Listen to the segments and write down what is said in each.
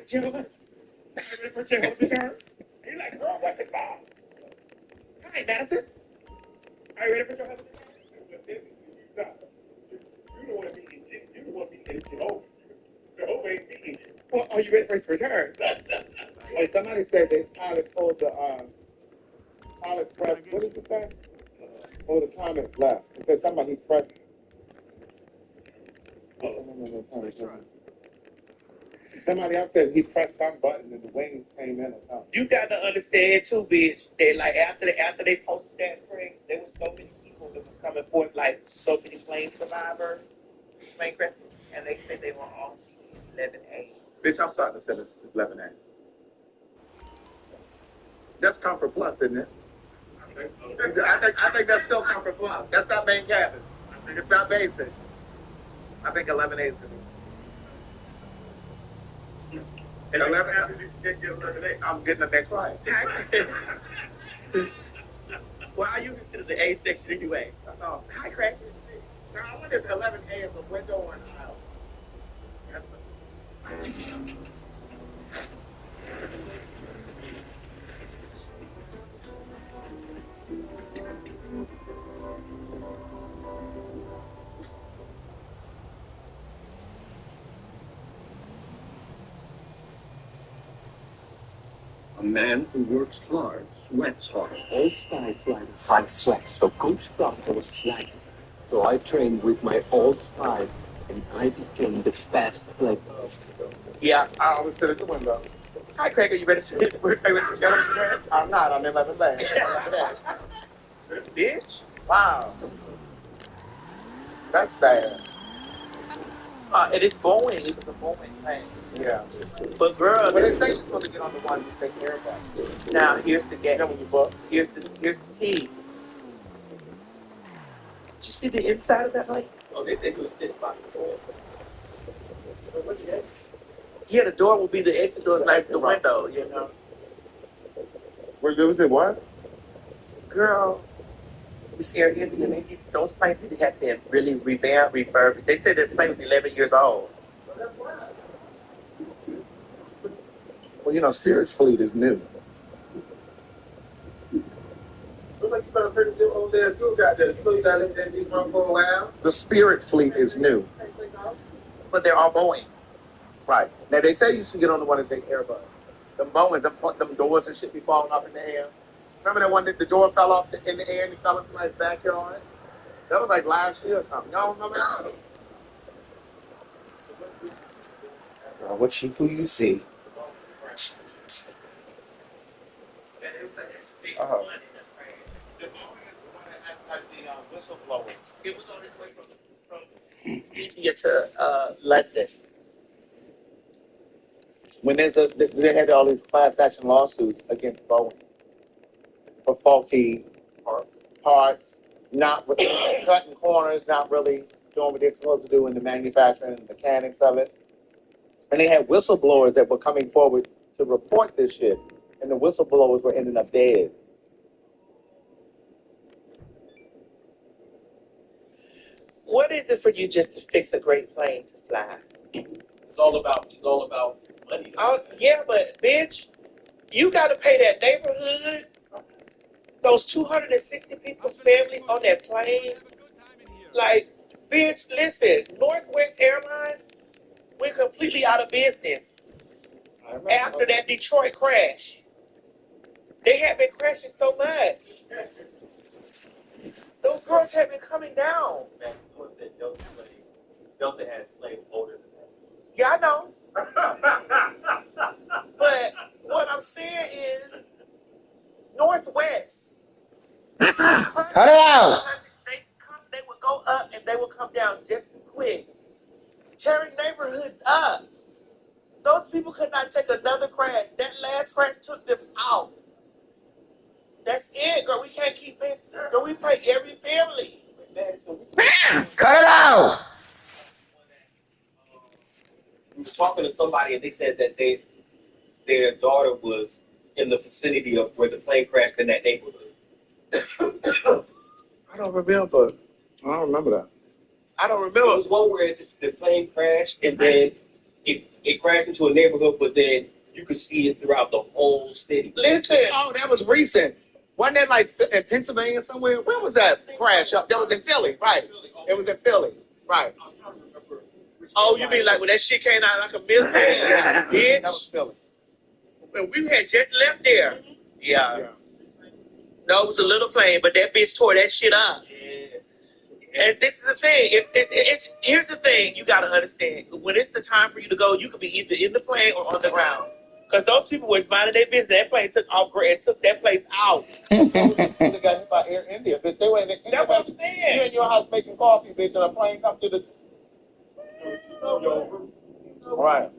Gentlemen, are you ready for Jehovah's return? And you're like, girl, what the fuck? Hi, Madison. Are you ready for Jehovah's return? You don't want to be in you don't want to be in Jehovah. Jehovah ain't beating you. Well, are you ready for his return? Hey, somebody said that Pilate told the Pilate pressed, what did it say? Oh, the comments left. It said somebody he pressed. Somebody else said he pressed some button and the wings came in or something. You got to understand too, bitch. That like after they posted that, Craig, there was so many people that was coming forth, like so many plane survivors, plane crashes, and they said they were all 11A. Bitch, I'm starting to say it's 11A. That's Comfort Plus, isn't it? I think that's still Comfort Plus. That's not main cabin. It's not basic. I think 11A is going to be. And 11 after you get 11A, I'm getting the next flight. Well, I usually sit in the A section anyway. I thought, hi, Craig. Now, I wonder if 11A is a window or an aisle. A man who works hard, sweats hard. Old Spice like 5 sweats, so Coach thought I was slack. So I trained with my Old Spice, and I became the fast player. Yeah, I always sit at the window. Hi, Craig, are you ready to get I'm not, I'm in 11A. Bitch? Wow. That's sad. And it's Boeing. It was a Boeing plane. Yeah. But girl, well, they say you're supposed to get on the one you take care of that. Now here's the game. When you book. Here's the tea. Did you see the inside of that light? Oh, they do a sit by the door. What's the exit? Yeah, the door will be the exit door, like the window. You know. Where was it? What? Girl. You see her here, those planes did have been really revamped, refurbished. They said the plane was 11 years old. Well, you know, Spirit's fleet is new. Looks like you better pretty good over there too, got there. You know you got to let that thing run for a while. The Spirit fleet is new. But they're all Boeing. Right. Now, they say you should get on the one that say Airbus. The Boeing, them doors and shit be falling off in the air. Remember that one that the door fell off in the air and it fell into my backyard? That was like last year or something. Y'all don't remember that? Girl, what sheep will you see? Oh. The Boeing is the one that has like the whistleblowers. It was on its way from India to London. When they had all these class action lawsuits against Boeing for faulty parts, not cutting corners, not really doing what they're supposed to do in the manufacturing and mechanics of it. And they had whistleblowers that were coming forward to report this shit, and the whistleblowers were ending up dead. What is it for you just to fix a great plane to fly? It's all about money. Oh, yeah, but bitch, you got to pay that neighborhood, those 260 people's families on that plane. Like, bitch, listen, Northwest Airlines went completely out of business after that Detroit crash. They had been crashing so much. Those girls have been coming down. Man, someone said Delta has planes older than that. Yeah, I know. But what I'm saying is, Northwest. Cut it out! They would go up and they would come down just as quick, tearing neighborhoods up. Those people could not take another crash. That last crash took them out. That's it, girl. We can't keep paying. Girl, we pay every family. Cut it out! We were talking to somebody and they said that their daughter was in the vicinity of where the plane crashed in that neighborhood. I don't remember. I don't remember that. I don't remember. It was one where the plane crashed and then it It crashed into a neighborhood, but then you could see it throughout the whole city. Listen, oh, that was recent. Wasn't that like in Pennsylvania somewhere? Where was that crash? That was in Philly, right? It was in Philly, right? Oh, you mean like when that shit came out like a missile? Yeah, that was Philly. When we had just left there. Yeah. No, it was a little plane, but that bitch tore that shit up. And this is the thing. Here's the thing you got to understand. When it's the time for you to go, you could be either in the plane or on the ground. Because those people were minding their business. That plane took off and took that place out. They got hit by Air India. Bitch, they were in the, that's what I'm saying. You in your house making coffee, bitch, and a plane come to the... Right.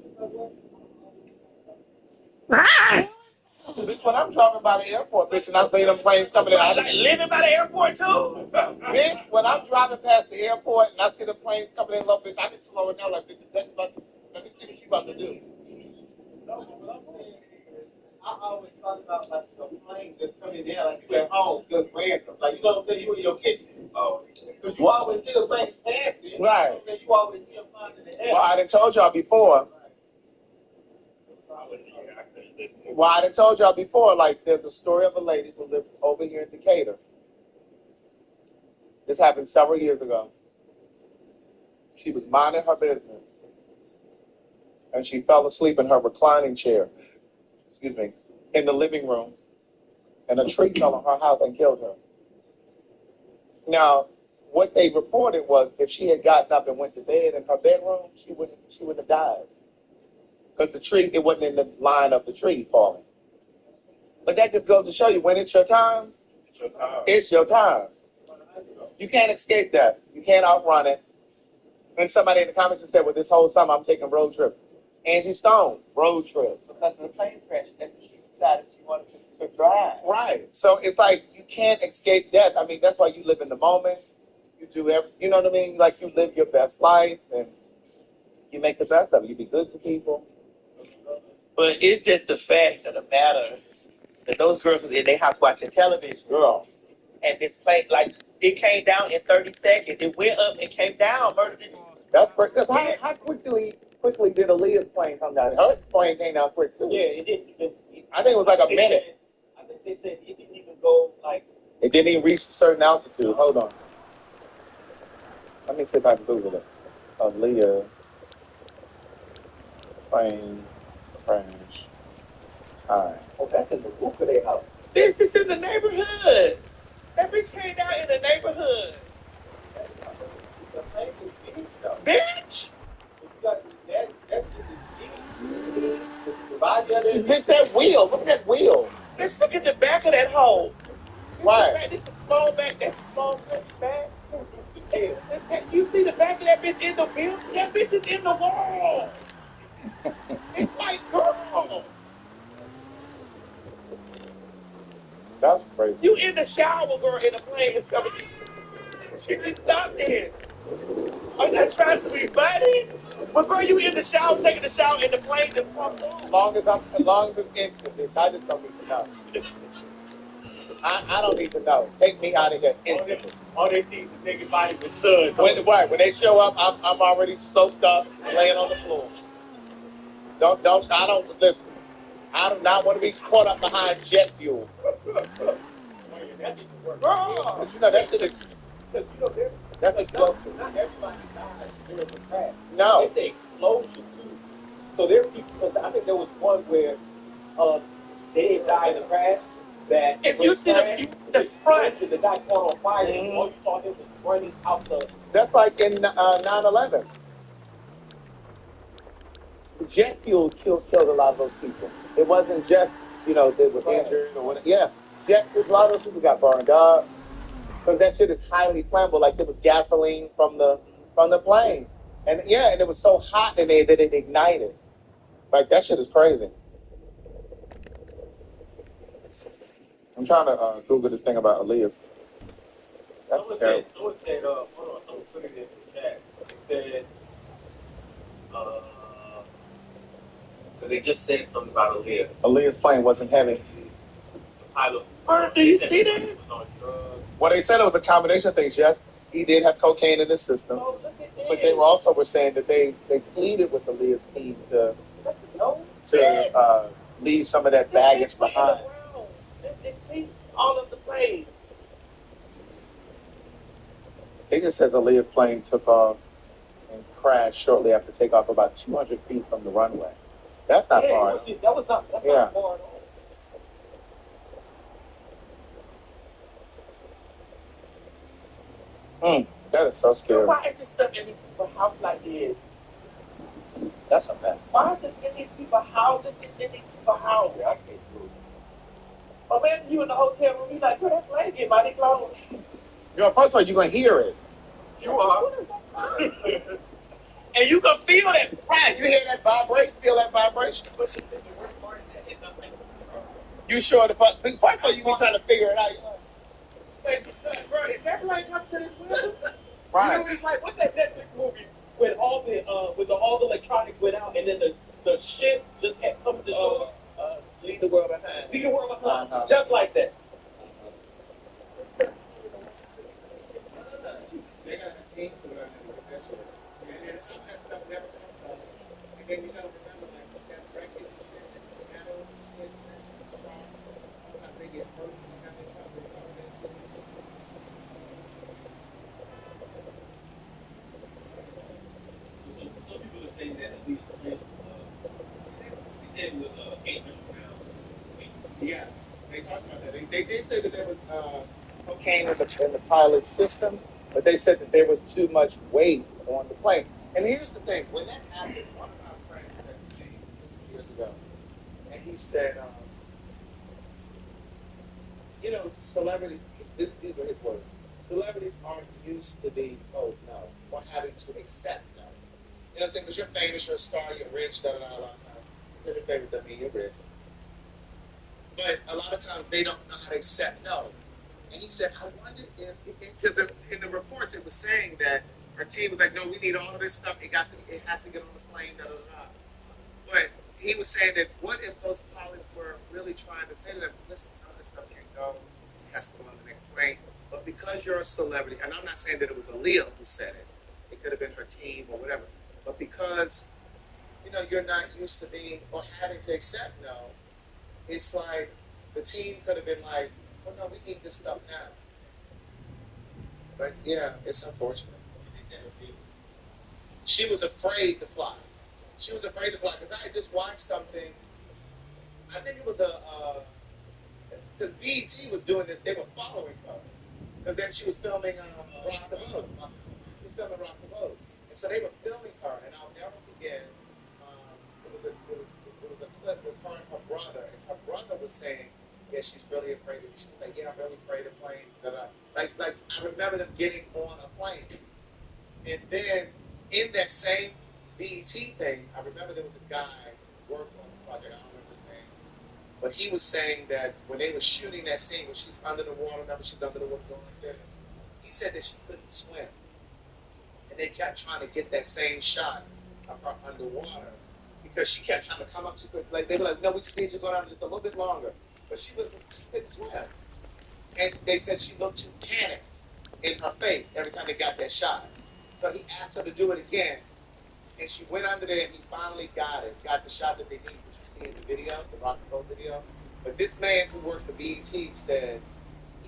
Bitch, when I'm driving by the airport, bitch, and I see them planes coming in, like living by the airport too. Bitch, when I'm driving past the airport and I see the planes coming in low, bitch, I just slow it down like, bitch, let me see what you about to do. No, what I'm saying is, I always thought about like the plane just coming down, like you at home, just random. Like, you know what I'm saying? You in your kitchen. Because you always see the planes passing. Right. You always see them flying in the air. Well, I done told y'all before. Like, there's a story of a lady who lived over here in Decatur. This happened several years ago. She was minding her business, and she fell asleep in her reclining chair, in the living room, and a tree fell on her house and killed her. Now, what they reported was if she had gotten up and went to bed in her bedroom, she wouldn't have died. Because the tree, it wasn't in the line of the tree falling. But that just goes to show you, when it's your time, it's your time. You can't escape that. You can't outrun it. And somebody in the comments just said, well, this whole summer I'm taking road trip. Angie Stone, road trip. Because of the plane crash, that's what she decided she wanted to drive. Right. So it's like you can't escape death. I mean, that's why you live in the moment. You do you know what I mean? Like, you live your best life and you make the best of it. You be good to people. But it's just the fact of the matter that those girls was in their house watching television. Girl. And this plane, like, it came down in 30 seconds. It went up and came down. Murdered it. That's because how quickly did Aaliyah's plane come down? Her plane came down quick, too. Yeah, it did. I think it was like a minute. I think they said it didn't even go, like... It didn't even reach a certain altitude. Hold on. Let me see if I can Google it. Aaliyah plane crash time. Oh, that's in the roof of their house. This is in the neighborhood. That bitch came down in the neighborhood. Bitch! Bitch, that wheel. Look at that wheel. Bitch, look at the back of that hole. Right. This is small back. That's small back. You see the back of that bitch in the building? That bitch is in the wall. It's like, girl. That's crazy. You in the shower, girl, in the plane. She just stopped there. I'm not trying to be funny. But girl, you in the shower, taking the shower, and the plane just popped off. As long as it's instant, bitch. I just don't need to know. I don't need to know. Take me out of here instantly. All they see is the nigga body with sun. When they show up, I'm already soaked up, laying on the floor. I don't listen. I do not want to be caught up behind jet fuel. But you know that shit is. That's explosive. Not everybody died during the crash. No. It's the explosion too. So there are people. Because I think there was one where they died in the crash. That if you see the front, the guy caught on fire, and all you saw him was running out the. That's like in 9/11. Jet fuel killed a lot of those people. It wasn't just they were injured or whatever. Yeah, jet fuel. A lot of those people got burned up because that shit is highly flammable. Like there was gasoline from the plane, and it was so hot in there that it ignited. Like that shit is crazy. I'm trying to Google this thing about Aaliyah's. That's terrible. Someone said, hold on, someone put it in the chat. They said, they just said something about Aaliyah. Aaliyah's plane wasn't heavy. The pilot. Do you see that? Well, they said it was a combination of things. Yes, he did have cocaine in his system. Oh, look at but they were saying that they pleaded with the Leah's team to leave some of that baggage behind. All of the planes. It just says Aaliyah's plane took off and crashed shortly after takeoff about 200 feet from the runway. That's not far. That was not far at all. That is so scary. Why is this stuff in these people's house like this? That's a mess. Why is it in these people's houses? It's in these people's houses. I can't do it. Or maybe you in the hotel room, you like, that plane get mighty close. First of all, you're going to hear it. You are. And you can feel that. Right. You hear that vibration, feel that vibration. You sure the first part you be trying to figure it out. Bro, is that plane coming to this window? Right. You know, it's like, what's that Netflix movie when all the electronics went out and then the shit just kept coming to show leave the world behind. Leave the world behind. Just like that. They got a team to learn that shit. And some of that stuff never comes up. And then you gotta remember that breakage and shit, metal and shit, sometimes they get hurt, sometimes they try to recover that shit. Some people are saying that at least he said it was 800 pounds. Yes, they talked about that. They did say that there was cocaine was in the pilot's system, but they said that there was too much weight on the plane. And here's the thing: when that happened, one of my friends said to me years ago, and he said, celebrities. These are his words. Celebrities aren't used to being told no or having to accept no. You know what I'm saying? Because you're famous, you're a star, you're rich, a lot of times. You're famous, that means you're rich. But a lot of times they don't know how to accept no. And he said, I wonder if, because in the reports it was saying that our team was like, no, we need all of this stuff. It has to get on the plane, da da da. But he was saying that what if those pilots were really trying to say to them, listen, some of this stuff can't go. It has to go on the next plane. But because you're a celebrity, and I'm not saying that it was Aaliyah who said it. It could have been her team or whatever. But because, you're not used to being or having to accept no, it's like the team could have been like, oh no, we need this stuff now. But yeah, it's unfortunate. She was afraid to fly. She was afraid to fly because I just watched something. I think it was because BET was doing this. They were following her because then she was filming Rock the Boat. She was filming Rock the Boat, and so they were filming her. And I'll never forget. It was a clip with her and her brother, and her brother was saying, yeah, she's really afraid. She was like, yeah, I'm really afraid of planes. Like I remember them getting on a plane. And then in that same BET thing, I remember there was a guy who worked on the project. I don't remember his name. But he was saying that when they were shooting that scene, when she's under the water, remember she's under the water going like this, he said that she couldn't swim. And they kept trying to get that same shot of her underwater. Because she kept trying to come up, they were like, no, we just need you to go down just a little bit longer. But she couldn't swim. And they said she looked too panicked in her face every time they got that shot. So he asked her to do it again. And she went under there and he finally got the shot that they needed, which you see in the video, the Rock and Roll video. But this man who works for BET said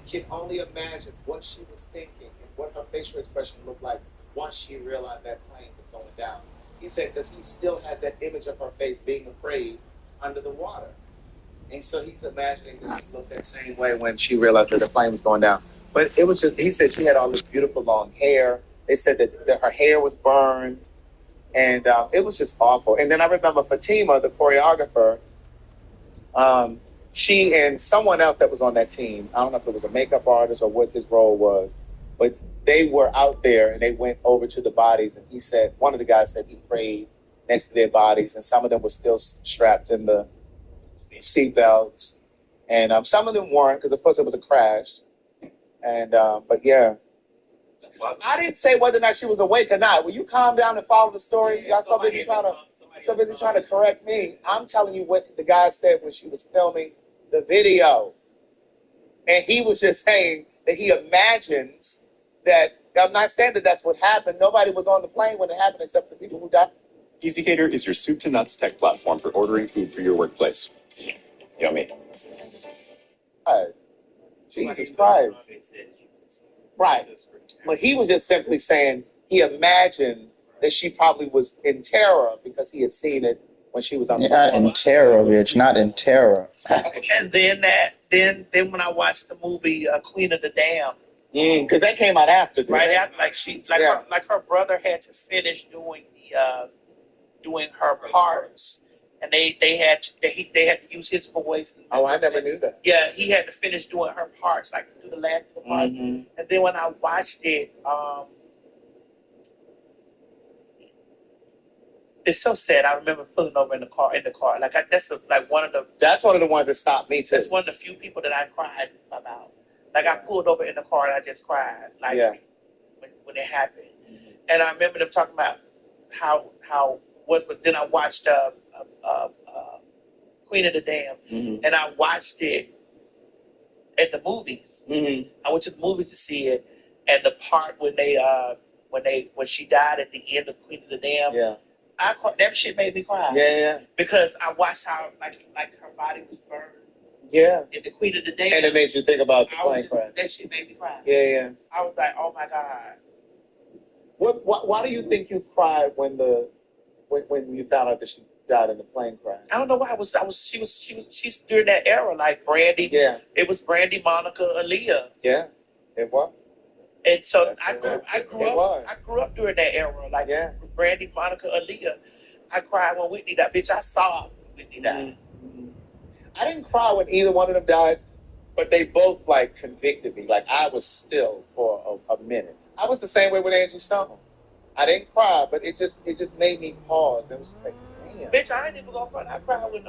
he can only imagine what she was thinking and what her facial expression looked like once she realized that plane was going down. He said because he still had that image of her face being afraid under the water. And so he's imagining that she looked that same way when she realized that the plane was going down. But it was just, he said she had all this beautiful long hair. They said that her hair was burned. And it was just awful. And then I remember Fatima, the choreographer, she and someone else that was on that team, I don't know if it was a makeup artist or what his role was, but they were out there and they went over to the bodies. And he said, one of the guys said he prayed next to their bodies. And some of them were still strapped in the seatbelts. And some of them weren't because, of course, it was a crash. And but, yeah. I didn't say whether or not she was awake or not. Will you calm down and follow the story? Y'all so busy trying to correct me. I'm telling you what the guy said when she was filming the video. And he was just saying that he imagines that I'm not saying that that's what happened. Nobody was on the plane when it happened except the people who died. EasyCater is your soup to nuts tech platform for ordering food for your workplace. Yummy. Right. Jesus Christ. Right. But he was just simply saying he imagined that she probably was in terror because he had seen it when she was on the Not in terror, bitch. Not in terror. And then when I watched the movie Queen of the Dam, because that came out after, right right? after, her brother had to finish doing her parts, and they had to use his voice. Oh, I never knew that. Yeah, he had to finish doing her parts, like do the last of the parts. And then when I watched it, it's so sad. I remember pulling over in the car. That's one of the ones that stopped me too. That's one of the few people that I cried about. Like I pulled over in the car and I just cried. Like when it happened. And I remember them talking about but then I watched Queen of the Dam, and I watched it at the movies. I went to the movies to see it, and the part when she died at the end of Queen of the Dam, that shit made me cry. Yeah. Because I watched how like her body was burned. Yeah. In the Queen of the Dam. And it made you think about the plane crash. That shit made me cry. Yeah. I was like, oh my God. Why do you think you cried when you found out that she died in the plane crash? I don't know why. She's during that era, like Brandy. Yeah. It was Brandy, Monica, Aaliyah. Yeah. It was. And so I grew up during that era, like Brandy, Monica, Aaliyah. I cried when Whitney died. Bitch, I saw Whitney die. I didn't cry when either one of them died, but they both like convicted me. Like I was still for a minute. I was the same way with Angie Stone. I didn't cry, but it just made me pause. It was just like, damn. Bitch, I ain't even gonna front. I cried when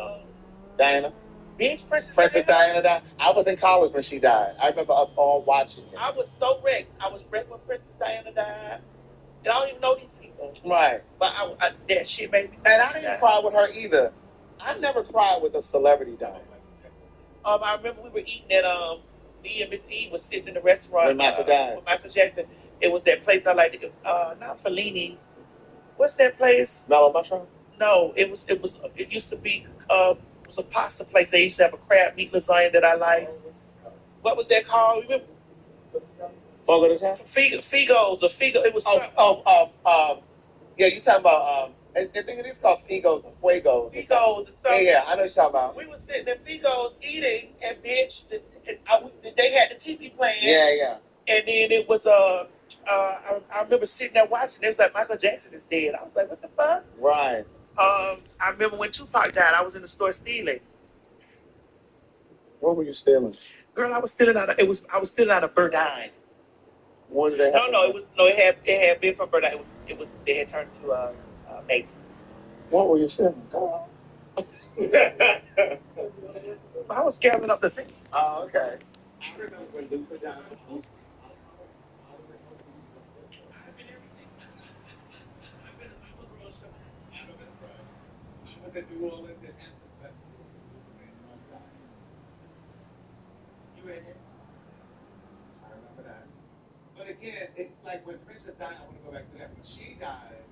Diana. Bitch, Princess Diana died. I was in college when she died. I remember us all watching it. I was so wrecked. I was wrecked when Princess Diana died. And I don't even know these people. Right. But that shit made me. And I didn't cry with her either. I never cried with a celebrity dying. I remember we were eating at me and Miss E was sitting in the restaurant when Michael died. With Michael Jackson. It was that place I like to go. Not Fellini's. What's that place? Mellow Mushroom? No, it used to be it was a pasta place. They used to have a crab meat lasagna that I like. What was that called? Remember? Figos or Figo. It was yeah, you talking about I think it is called Figos or Fuegos. Figos or something. Yeah, I know what you're talking about. We were sitting at Figos eating, and bitch, they had the TV playing. Yeah. And then it was I remember sitting there watching. It was like Michael Jackson is dead. I was like, what the fuck? Right. I remember when Tupac died. I was in the store stealing. What were you stealing? Girl, I was stealing out of Burdine. What did they have? It had been from Burdine. They had turned to Mason. What were you stealing? Girl. I was gathering up the thing. Oh, okay. I remember when Luther died. New Orleans and Essence Festival. You read it? I remember that. But again, it's like when Princess died, I want to go back to that. When she died,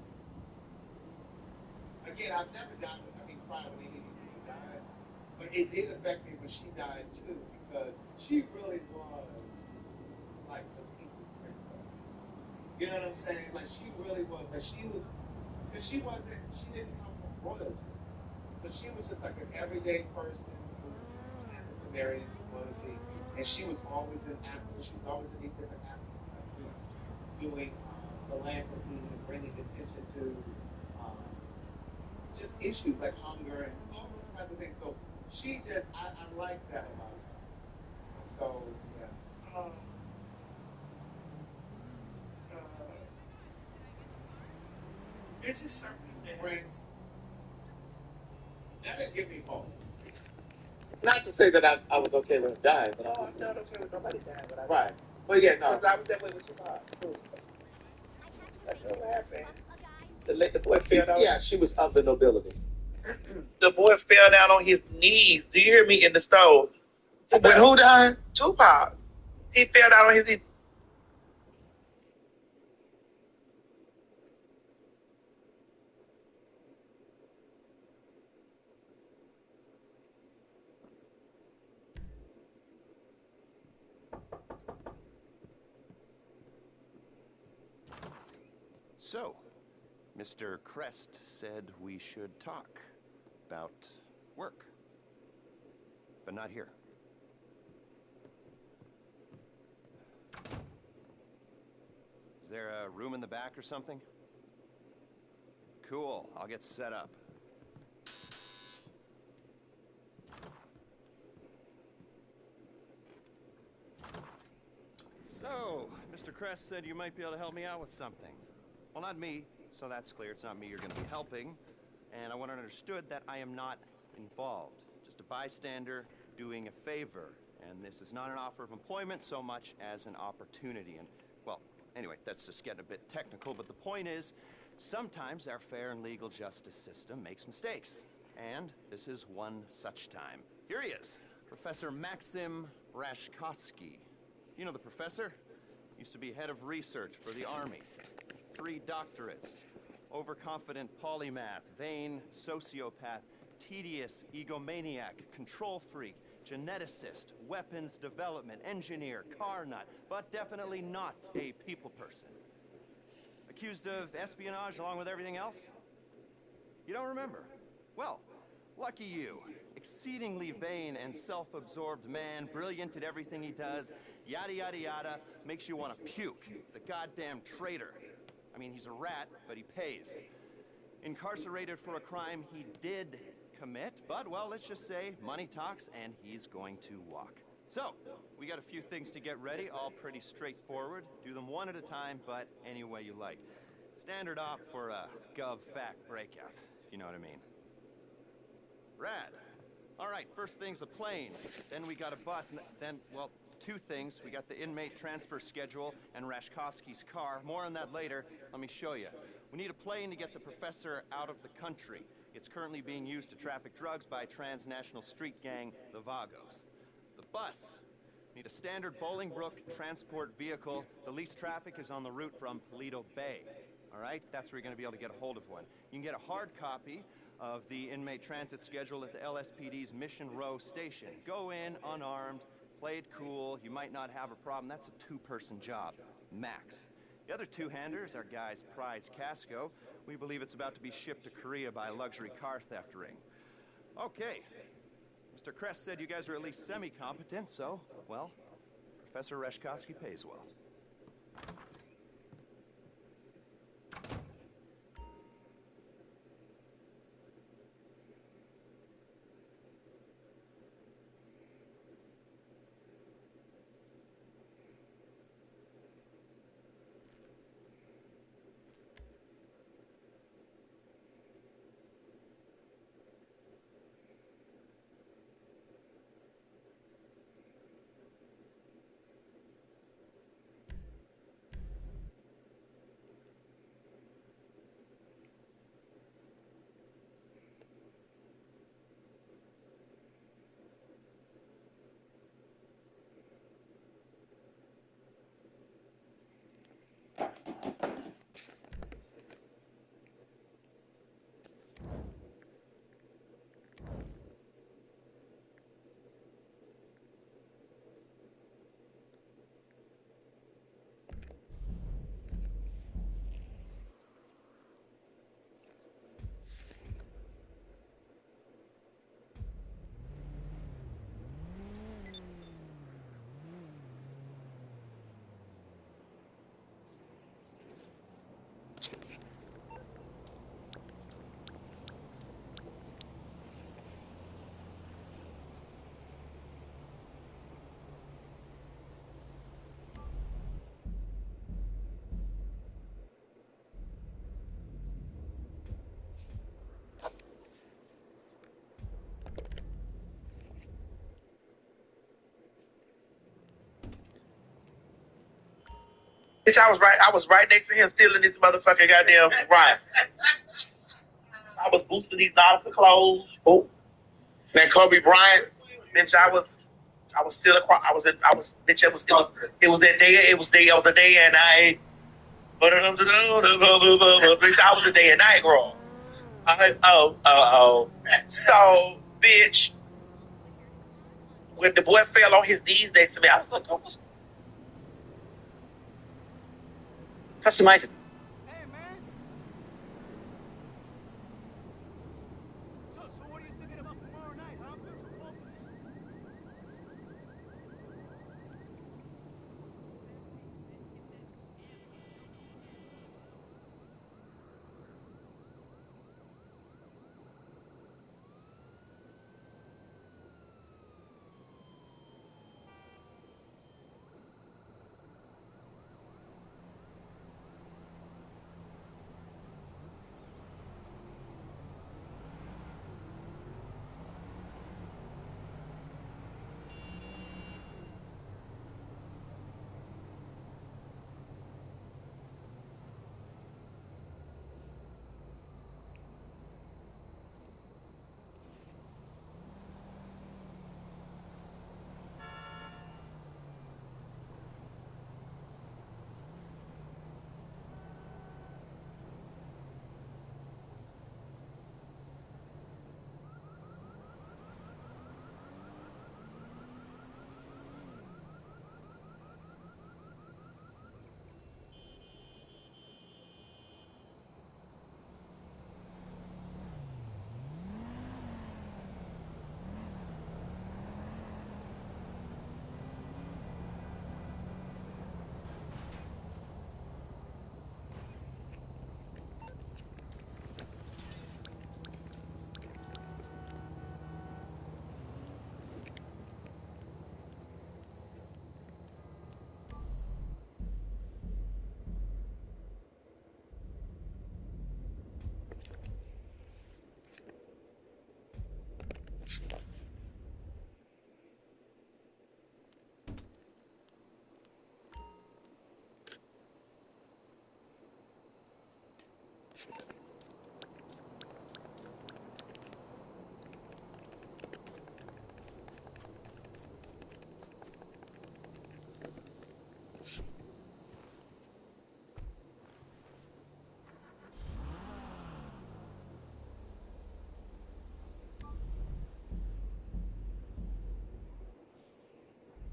again, I've never cried when anything died, but it did affect me when she died too, because she really was like the people's princess. You know what I'm saying? Like she really was. Like she didn't come from royalty. So she was just like an everyday person who happened to marry into royalty, and she was always in Africa. She was always in these different African countries doing philanthropy and bringing attention to just issues like hunger and all those kinds of things. So she just, I like that about her. So, yeah. It's just certain friends. That didn't give me hope. Not to say that I was okay with her dying, but no, I'm not okay with nobody dying. But right. Well, yeah, no. Because I was that way with you. That's what happened. The boy fell down. Yeah, she was of the nobility. The boy fell down on his knees. Do you hear me in the stove? When who died? Tupac. He fell down on his knees. So, Mr. Crest said we should talk about work, but not here. Is there a room in the back or something? Cool, I'll get set up. So, Mr. Crest said you might be able to help me out with something. Well, not me, so that's clear. It's not me you're going to be helping. And I want it understood that I am not involved. Just a bystander doing a favor. And this is not an offer of employment so much as an opportunity. And, well, anyway, that's just getting a bit technical. But the point is, sometimes our fair and legal justice system makes mistakes. And this is one such time. Here he is, Professor Maxim Rashkovsky. You know the professor? Used to be head of research for the Army. 3 doctorates. Overconfident polymath, vain sociopath, tedious egomaniac, control freak, geneticist, weapons development, engineer, car nut, but definitely not a people person. Accused of espionage along with everything else? You don't remember? Well, lucky you. Exceedingly vain and self-absorbed man, brilliant at everything he does, yada yada yada, makes you want to puke. He's a goddamn traitor. I mean, he's a rat, but he pays. Incarcerated for a crime he did commit, but, well, let's just say money talks and he's going to walk. So, we got a few things to get ready, all pretty straightforward. Do them one at a time, but any way you like. Standard op for a gov-fact breakout, if you know what I mean. Rad. All right, first thing's a plane. Then we got a bus, and then, well, 2 things. We got the inmate transfer schedule and Rashkovsky's car. More on that later. Let me show you. We need a plane to get the professor out of the country. It's currently being used to traffic drugs by a transnational street gang, the Vagos. The bus. Need a standard Bolingbrook transport vehicle. The least traffic is on the route from Paleto Bay. All right? That's where you're going to be able to get a hold of one. You can get a hard copy of the inmate transit schedule at the LSPD's Mission Row station. Go in unarmed, play it cool, you might not have a problem. That's a 2-person job, max. The other 2-hander is our guy's prize Casco. We believe it's about to be shipped to Korea by a luxury car theft ring. Okay, Mr. Crest said you guys are at least semi-competent, so, well, Professor Rashkovsky pays well. Bitch, I was right next to him stealing this motherfucking goddamn ride. I was boosting these Nautica clothes. Oh. Then Kobe Bryant, bitch, I was still across. Bitch, it was that day. It was a day and night. Bitch, I was a day and night girl. So, bitch, when the boy fell on his knees next to me, I was like, oh, Customizing. Hey, man.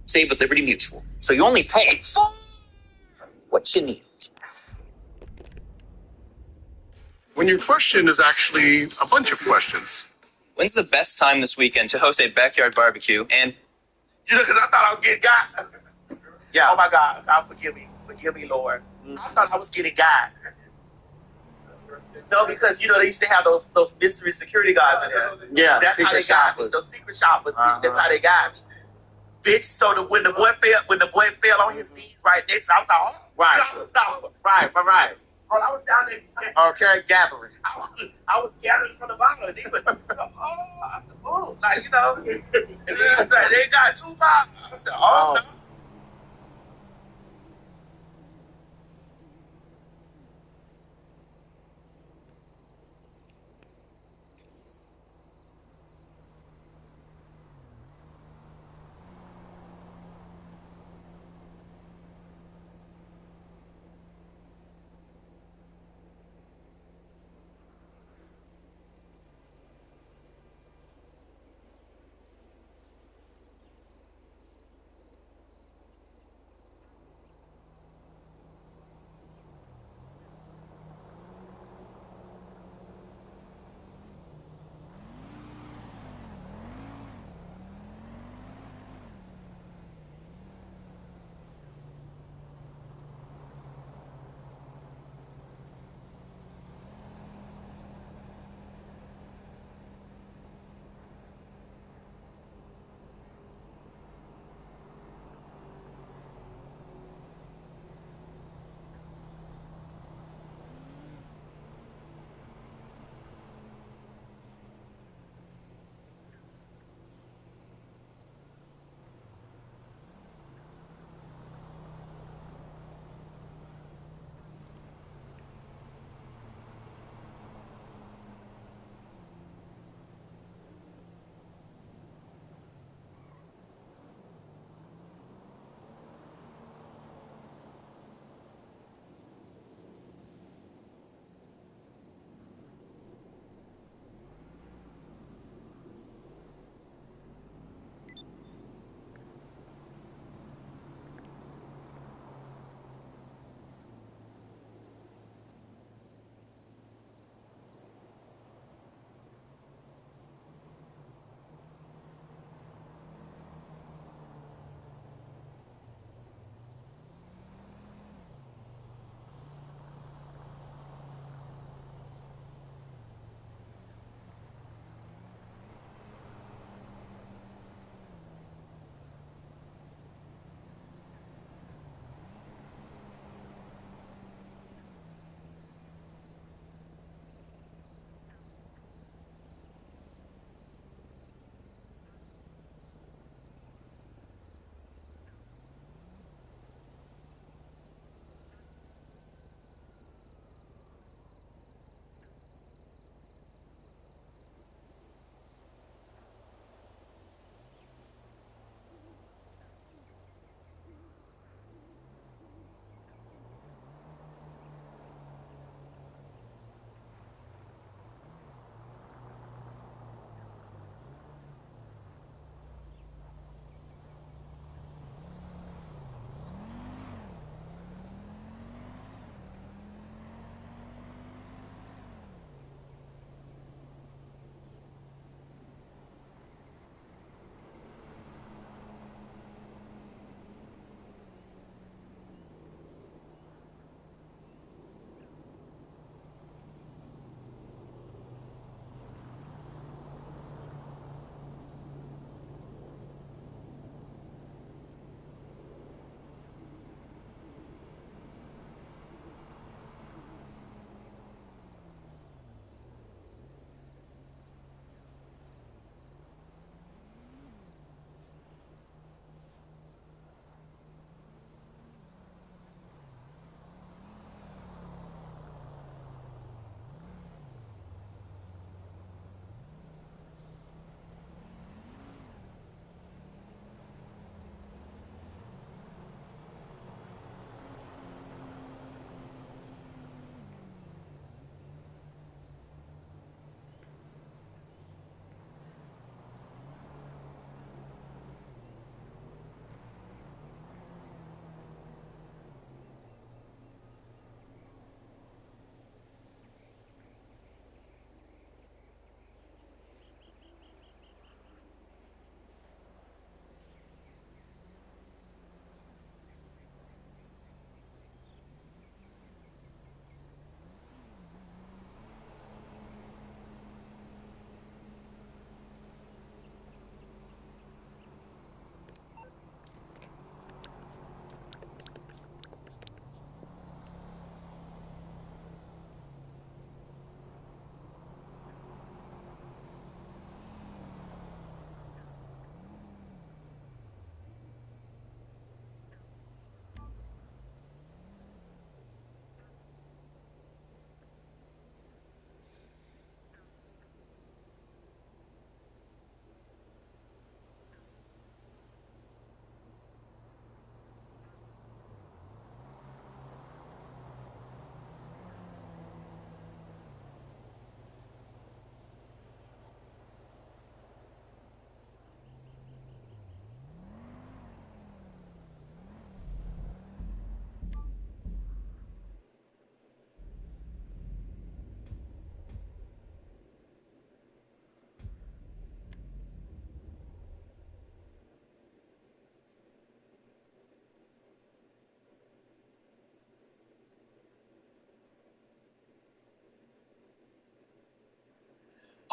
Save with Liberty Mutual. So you only pay for what you need. When your question is actually a bunch of questions. When's the best time this weekend to host a backyard barbecue? And You know, because I thought I was getting got. Yeah. Oh my God, God forgive me, Lord. I thought I was getting got. No, because you know they used to have those mystery security guards in there. Yeah, That's how they secret got me. shoppers. Those secret shoppers, bitch. That's how they got me. Bitch, so when the boy fell on his knees right next, I was like, oh, Right. you gotta stop him. Right. Oh, I was down there. Okay, gathering. I was gathering from the bottom. And they went, oh, I said, oh, like, you know. And then it's like, they got 2 miles. I said, oh, no.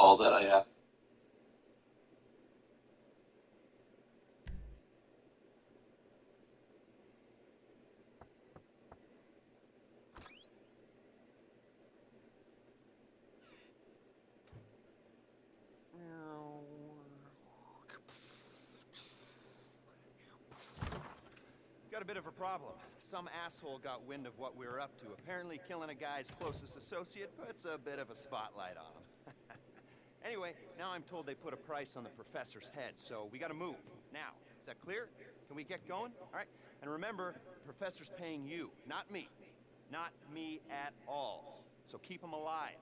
all that I have. Got a bit of a problem. Some asshole got wind of what we were up to. Apparently killing a guy's closest associate puts a bit of a spotlight on him. Anyway, now I'm told they put a price on the professor's head, so we gotta move. Now, is that clear? Can we get going? All right? And remember, the professor's paying you, not me. Not me at all. So keep him alive.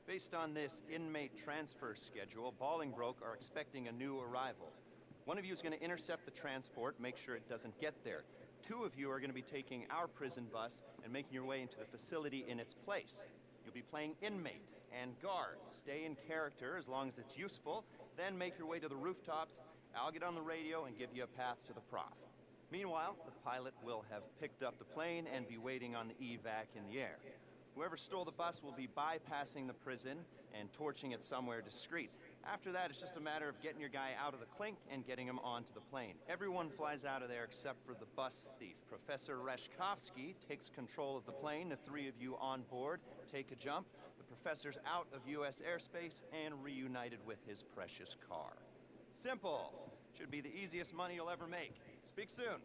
Based on this inmate transfer schedule, Bolingbroke are expecting a new arrival. One of you is going to intercept the transport, make sure it doesn't get there. 2 of you are going to be taking our prison bus and making your way into the facility in its place. You'll be playing inmate and guard. Stay in character as long as it's useful, then make your way to the rooftops. I'll get on the radio and give you a path to the prof. Meanwhile, the pilot will have picked up the plane and be waiting on the evac in the air. Whoever stole the bus will be bypassing the prison and torching it somewhere discreet. After that, it's just a matter of getting your guy out of the clink and getting him onto the plane. Everyone flies out of there except for the bus thief. Professor Reshkovsky takes control of the plane. The 3 of you on board take a jump. The professor's out of U.S. airspace and reunited with his precious car. Simple. Should be the easiest money you'll ever make. Speak soon.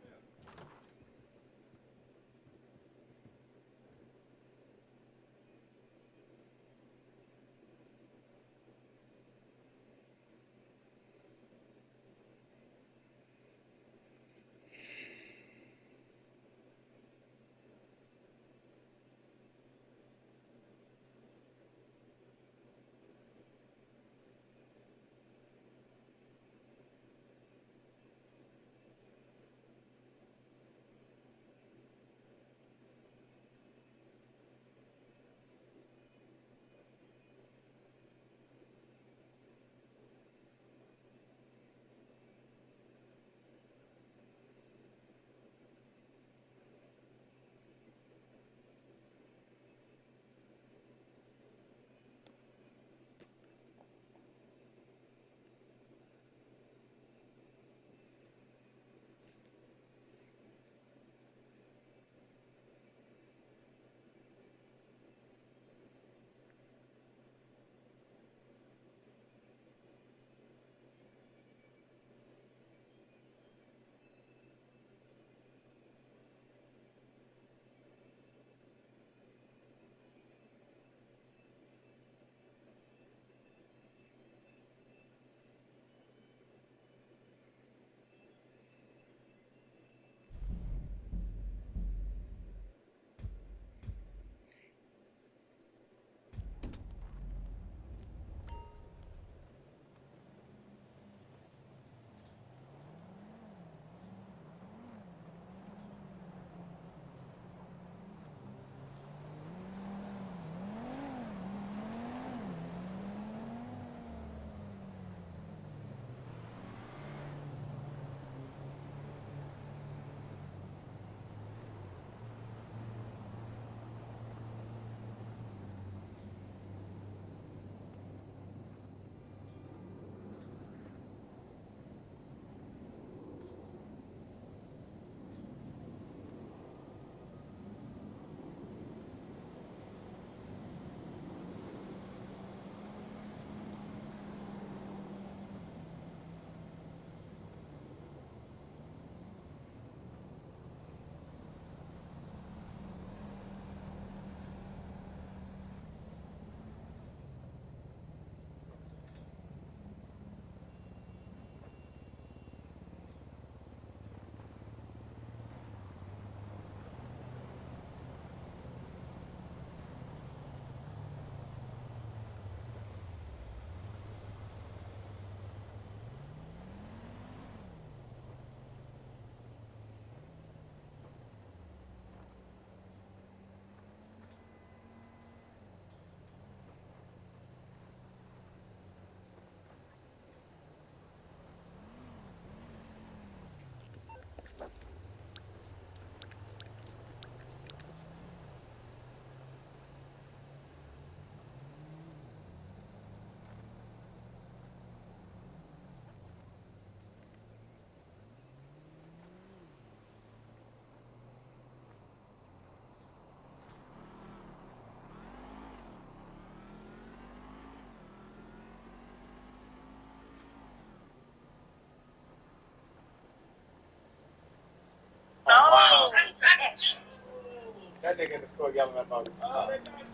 that nigga in the store yelling about it. Oh, they got you.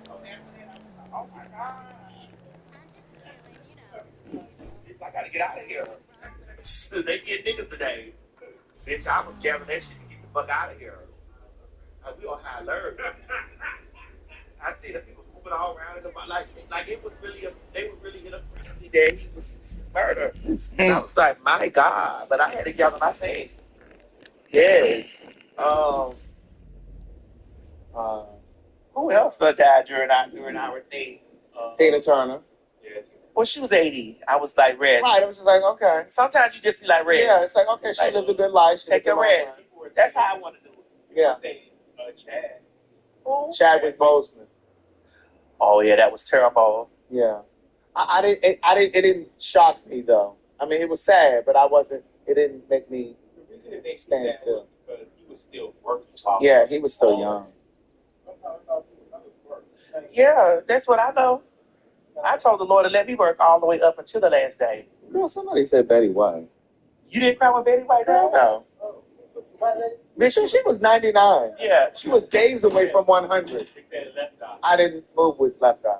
Oh, after that, I was like, oh my God. Bitch, I gotta get out of here. They get niggas today. Bitch, I was gathering that shit to get the fuck out of here. We on high alert. I see the people moving all around in the like it was really they were really in a frenzy that he was murdered. And I was like, my God. But I had to gather my faith. Yes. Who else died during our thing? Tina Turner. Yeah. Well, she was 80. I was like, rest. Right. It was just like, okay. Sometimes you just be like, rest. Yeah, it's like, okay, she lived a good life. She Take lived your a long rest. life. That's how I want to do it. Yeah. Chad. Chadwick Boseman. Oh yeah, that was terrible. Yeah. I didn't. It didn't shock me though. I mean, it was sad, but I wasn't. It didn't make me stand still. Because he was still working. Yeah, he was still young. Yeah, that's what I know. I told the Lord to let me work all the way up until the last day. Girl, somebody said Betty White. You didn't cry when Betty White died? No. Bitch, she was 99. Yeah. She was days away from 100. I didn't move with left eye.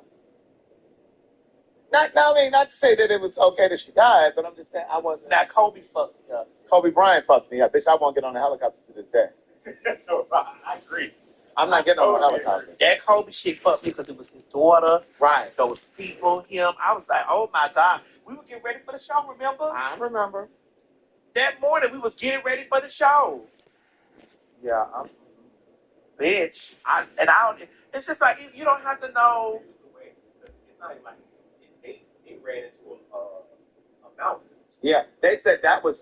Not to say that it was okay that she died, but I'm just saying I wasn't. Now, Kobe fucked me up. Kobe Bryant fucked me up. Bitch, I won't get on a helicopter to this day. I agree. I'm not getting on a helicopter. That Kobe shit fucked me because it was his daughter. Right. Those people, him. I was like, oh my God. We were getting ready for the show, remember? I remember. That morning, we was getting ready for the show. Yeah. Bitch. It's just like, you don't have to know. It's not even like they ran into a mountain. Yeah. They said that was,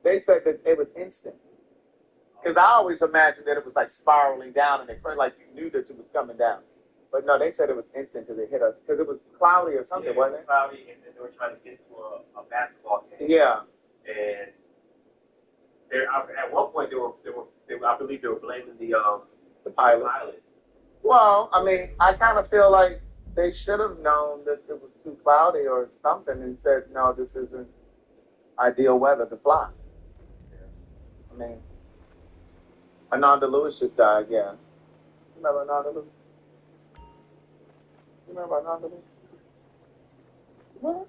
they said that it was instant. Because I always imagined that it was like spiraling down and like you knew that it was coming down. But no, they said it was instant because it hit us. Because it was cloudy or something, wasn't it? Cloudy, and then they were trying to get to a basketball game. Yeah. And at one point they were I believe they were blaming the pilot. Well, I mean, I kind of feel like they should have known that it was too cloudy or something and said, no, this isn't ideal weather to fly. I mean, Ananda Lewis just died, yeah. Remember Ananda Lewis? You remember Ananda Lewis? What?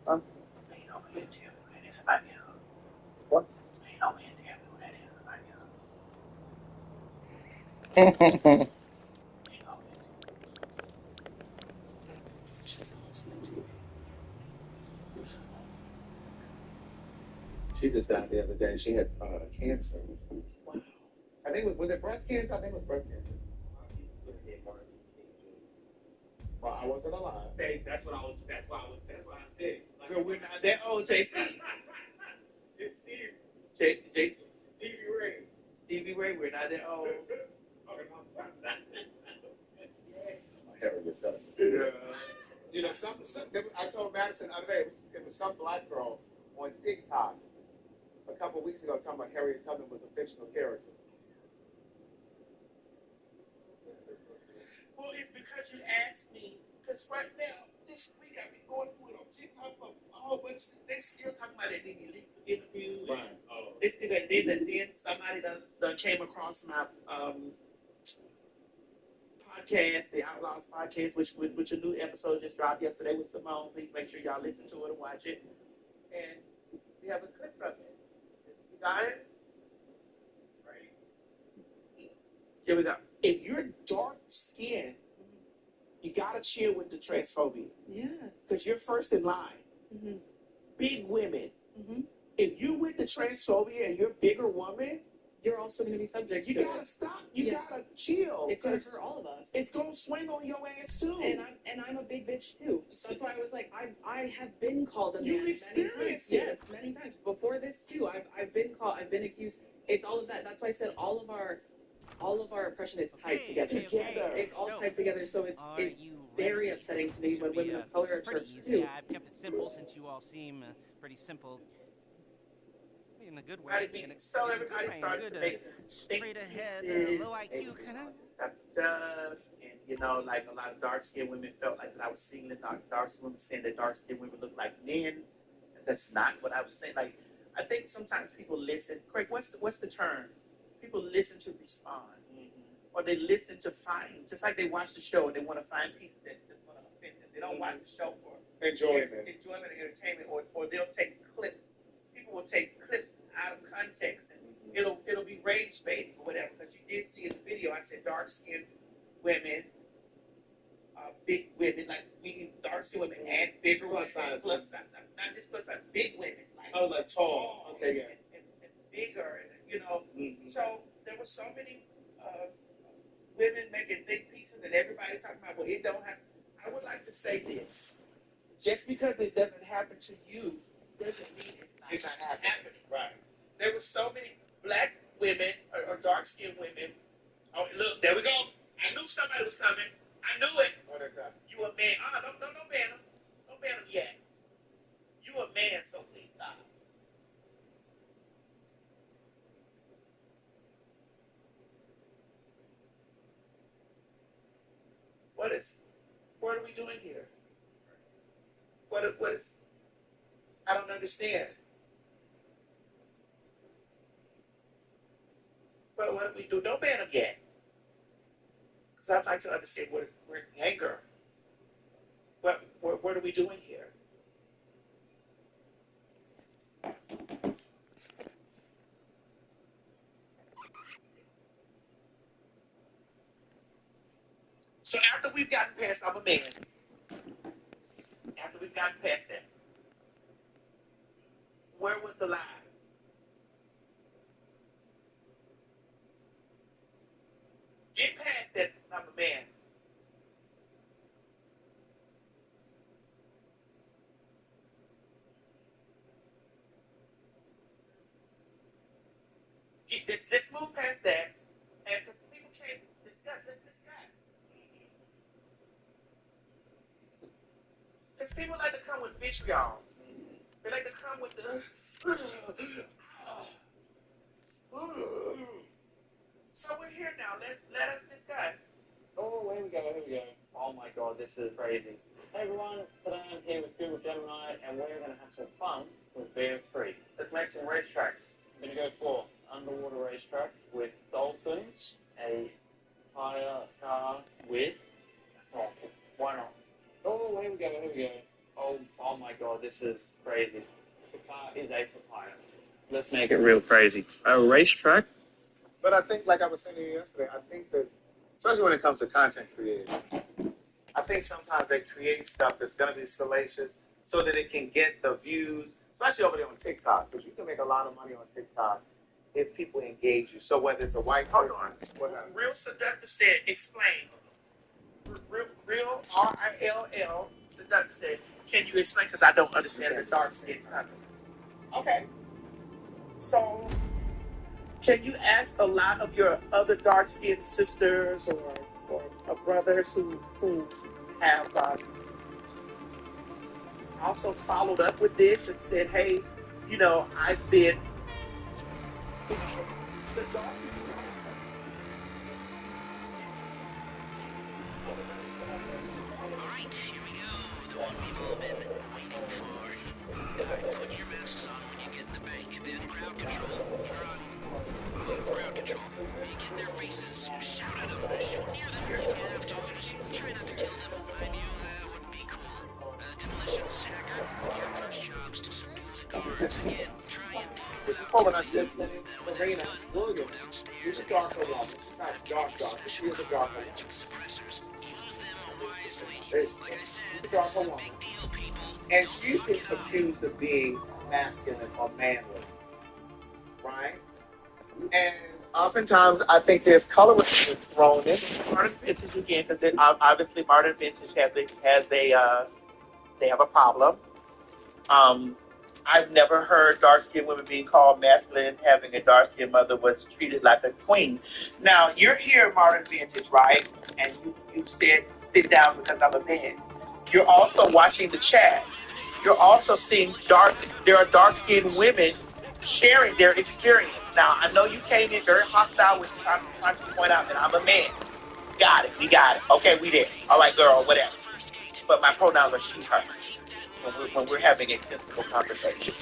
Huh? What? She just died the other day. She had cancer. Wow. I think was it breast cancer? I think it was breast cancer. Well, I wasn't alive. That's what I said. Like, girl, we're not that old, Jason. It's Steve. Jason. Stevie Ray, we're not that old. Harriet Tubman. Yeah. You know, I told Madison the other day, it was some black girl on TikTok a couple of weeks ago talking about Harriet Tubman was a fictional character. Well, it's because you asked me. Because right now, this week, I've been going through it on TikTok for a whole bunch. They still talking about that Nene Leakes interview. Right. They still got then somebody done came across my podcast, the Outlaws podcast, which a new episode just dropped yesterday with Simone. Please make sure y'all listen to it and watch it. And we have a clip from it. You got it? Right. Here we go. If you're dark skinned, you gotta chill with the transphobia. Yeah. Because you're first in line. Mm-hmm. Big women. Mm-hmm. If you with the transphobia and you're a bigger woman, you're also going to be subject to it. You gotta stop. You gotta chill. It's going to hurt all of us. It's going to swing on your ass too. And I'm a big bitch too. That's why I was like, I have been called a man You've experienced many times. Yes, many times. Before this too, I've been called. I've been accused. It's all of that. That's why I said all of our oppression is tied together. It's all tied together. So it's very upsetting to me when women of color are church too. I've kept it simple since you all seem pretty simple. In a good way. So everybody started to make straight ahead, low IQ kind of stuff, and you know, like a lot of dark skinned women felt like that I was seeing the dark skinned women saying that dark skinned women look like men. And that's not what I was saying. Like I think sometimes people listen. Craig, what's the term? People listen to respond, or they listen to find. Just like they watch the show and they want to find pieces that's going to offend them. They don't watch the show for enjoyment and entertainment, or they'll take clips. People will take clips out of context, and it'll be rage baiting or whatever. Because you did see in the video, I said dark skinned women. Big women, like we dark skinned women and bigger plus size, not just plus size, big women, like tall, okay, yeah, and bigger, and So there were so many women making big pieces, and everybody talking about, well, it don't happen. I would like to say this: just because it doesn't happen to you doesn't mean it's not happening. Right? There were so many black women or dark skinned women. Oh, look, there we go. I knew somebody was coming. I knew it. What is that? You a man. Don't ban him. Don't ban him yet. You a man, so please stop. What are we doing here? What is, I don't understand. What do we do? Don't ban him yet. Because I'd like to understand where's the anger. What are we doing here? So after we've gotten past, I'm a man. After we've gotten past that, where was the lie? Get past that, I'm a man. Let's move past that, and because people can't discuss, let's discuss. Because people like to come with vitriol. They like to come with the. So we're here now. Let us discuss. Oh, here we go. Oh my God, this is crazy. Hey everyone, today I'm here with Google Gemini, and we're going to have some fun with BF3. Let's make some racetracks. I'm going to go for underwater racetrack with dolphins, a fire car with a snorkel. Why not? Oh, here we go. Oh my God, this is crazy. The car is a papaya. Let's make it real crazy. A racetrack. But I think, like I was saying to you yesterday, I think that, especially when it comes to content creators, I think sometimes they create stuff that's going to be salacious so that it can get the views, especially over there on TikTok, because you can make a lot of money on TikTok if people engage you. So whether it's a white person, Real Seductive said, explain. Real RILL Seductive said, can you explain? Because I don't understand the dark skin color. Okay. So, can you ask a lot of your other dark skinned sisters or brothers who have also followed up with this and said, hey, I've been the dark. Alright, here we go. The one we've all been waiting for. Put your masks on when you get in the bank, then crowd control. You're on crowd control. You get in their faces, shout at them, shoot near them if you have to. Just try not to kill them. I knew that wouldn't be cool. Demolitions, hacker, your first job's to subdue the guards. Again, try and when I said that in Marina, William, she's a darker woman. She's not dark, she is a darker woman. suppressors. Use them wisely. Like I said, She's a darker woman. big deal, people. And she's been accused of being masculine or manly, right? And oftentimes, I think there's colorism thrown in. Martin Vintage again, because obviously Martin Vintage they have a problem. I've never heard dark-skinned women being called masculine. Having a dark-skinned mother was treated like a queen. Now, you're here, Martin Vintage, right? And you said, sit down because I'm a man. You're also watching the chat. You're also seeing there are dark-skinned women sharing their experience. Now, I know you came in very hostile with trying to point out that I'm a man. Got it. We got it. Okay, we there. All right, girl, whatever. But my pronouns are she, her. When we're having a sensible conversation.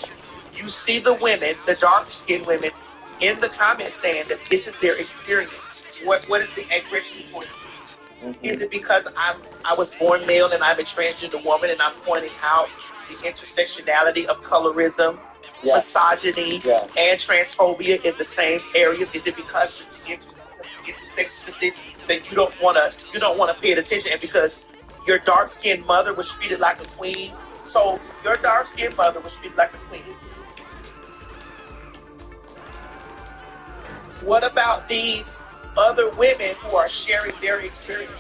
you see the women, the dark-skinned women, in the comments saying that this is their experience. What is the aggression towards me? Mm-hmm. Is it because I was born male and I'm a transgender woman and I'm pointing out the intersectionality of colorism, misogyny, and transphobia in the same areas? Is it because of the intersection that you don't want to pay attention, and because your dark-skinned mother was treated like a queen? So your dark-skinned mother was treated like a queen. What about these other women who are sharing their experiences?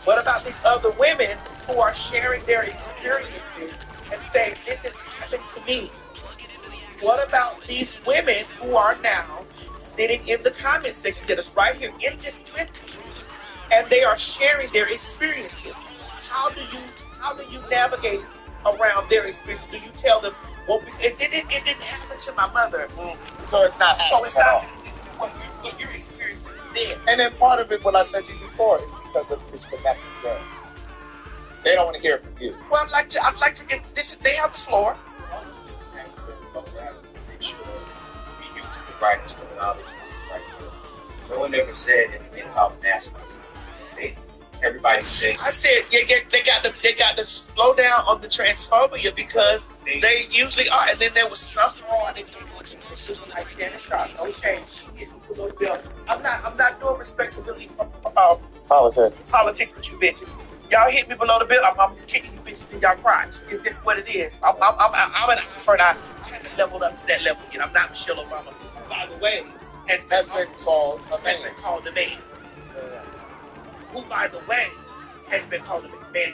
What about these other women who are sharing their experiences and saying, this has happened to me? What about these women who are now sitting in the comment section that is right here in this thread, and they are sharing their experiences? How do you navigate around their experience? Do you tell them, well, it didn't happen to my mother, So it's not happening at all. What you're experiencing there. And then part of it, what I said to you before, is because of it's the messenger. They don't want to hear from you. Well, I'd like to get this. They have the floor. Writers terminology, right? No one ever said anything about masculine. Everybody said. I said they got to slow down on the transphobia because they usually are. And then there was some fraud that came on like Shannon Sharp. No shame. I'm not doing respectability politics with you bitches. Y'all hit me below the belt. I'm kicking you bitches in y'all crotch. It's just what it is. I'm an expert. I haven't leveled up to that level yet. I'm not Michelle Obama. By the way, has been called a man. Who, by the way, has been called a man.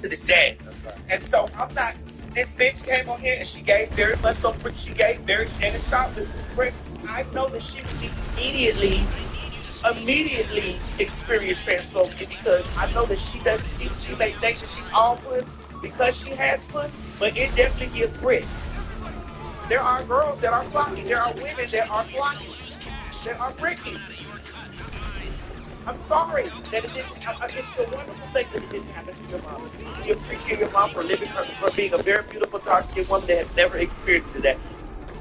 To this day. And so I'm not, this bitch came on here and she gave very much so, she gave very Shannon Sharp. I know that she would immediately experience transphobia because I know that she may think that she's all puss because she has puss, but it definitely gives grit. There are girls that are flocking, there are women that are flocking, that are bricking. I'm sorry that it didn't. It's a wonderful thing that it didn't happen to your mom. We appreciate your mom for being a very beautiful, dark-skinned woman that has never experienced that.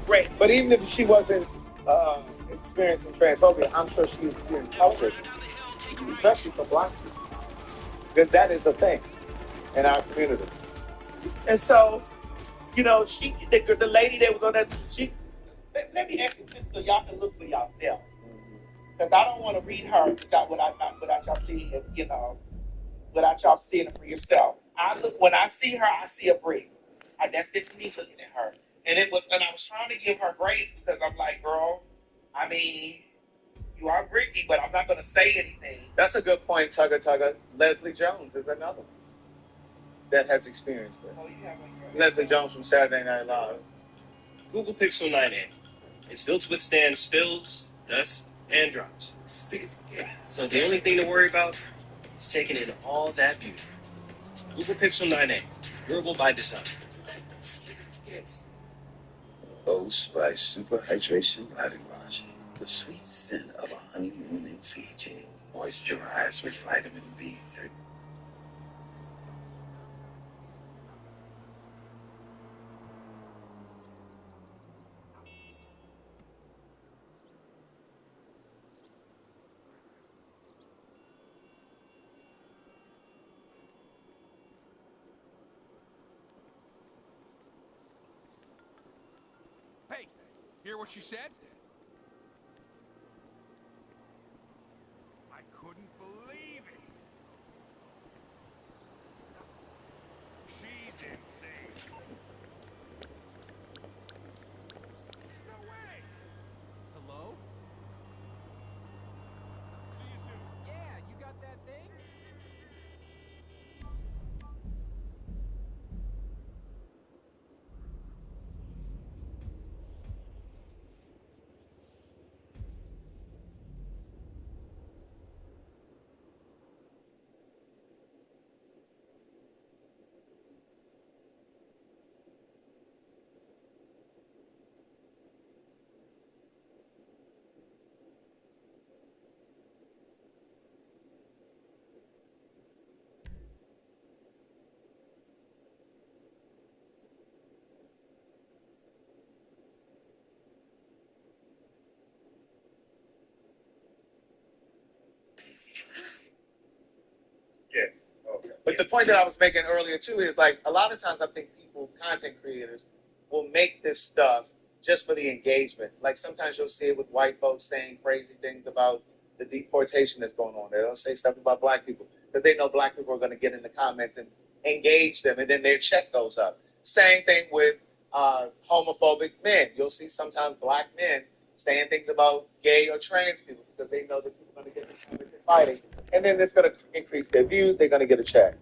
Great. But even if she wasn't experiencing transphobia, I'm sure she experienced colorism, especially for black people, because that is a thing in our community. And so, you know, the lady that was on that, let me ask you this so y'all can look for yourself. Because I don't want to read her without y'all seeing it, without y'all seeing it for yourself. When I see her, I see a brick. That's just me looking at her. And I was trying to give her grace because I'm like, girl, I mean, you are Ricky, but I'm not going to say anything. That's a good point, Tugger. Leslie Jones is another one that has experienced it. Oh, you have Leslie Jones from Saturday Night Live. Google Pixel 9a. It's built to withstand spills, dust, and drops. So the only thing to worry about is taking in all that beauty. Google Pixel 9a, durable by design. Old Spice Super Hydration Body Wash. The sweet scent of a honeymoon in Fiji. Moisturize with vitamin B3. Hey, hear what she said? I couldn't believe it. She's insane. No way. Hello? See you soon. Yeah, you got that thing? Yeah. Okay. But the point that I was making earlier too is like a lot of times I think people, content creators, will make this stuff just for the engagement. Like sometimes you'll see it with white folks saying crazy things about the deportation that's going on. They don't say stuff about black people because they know black people are going to get in the comments and engage them, and then their check goes up. Same thing with homophobic men. You'll see sometimes black men saying things about gay or trans people because they know that people are going to get in the comments and fighting, and then it's going to increase their views. They're going to get a check.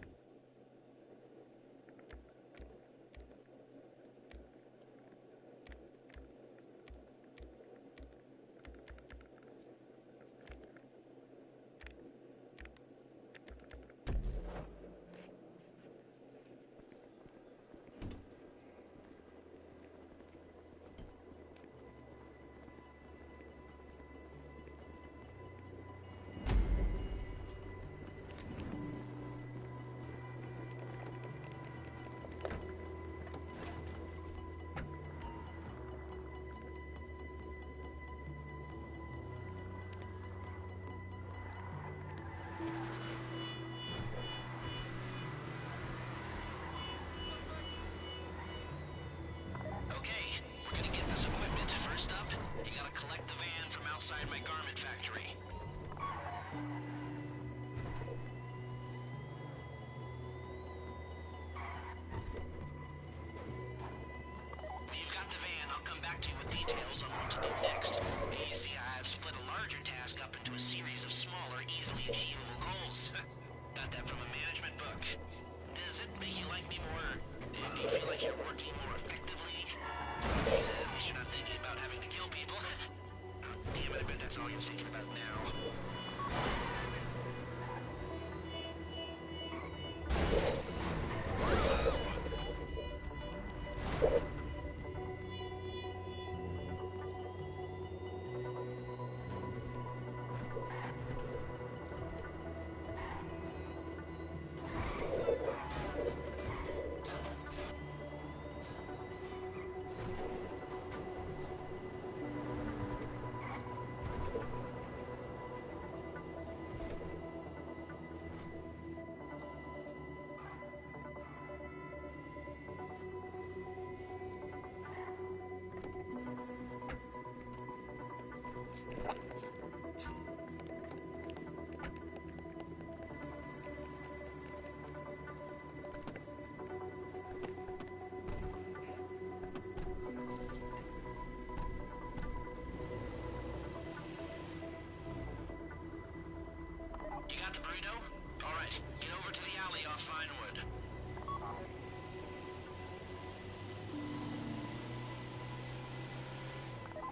Okay, we're gonna get this equipment. First up, you gotta collect the van from outside my garment factory. When you've got the van, I'll come back to you with details on what to do next. You see, I've split a larger task up into a series of smaller, easily achievable goals. Got that from a management book. Does it make you like me more? Do you feel like you're working more effectively? At least you're not thinking about having to kill people. Damn it, I bet that's all you're thinking about now. right, get over to the alley off Vinewood.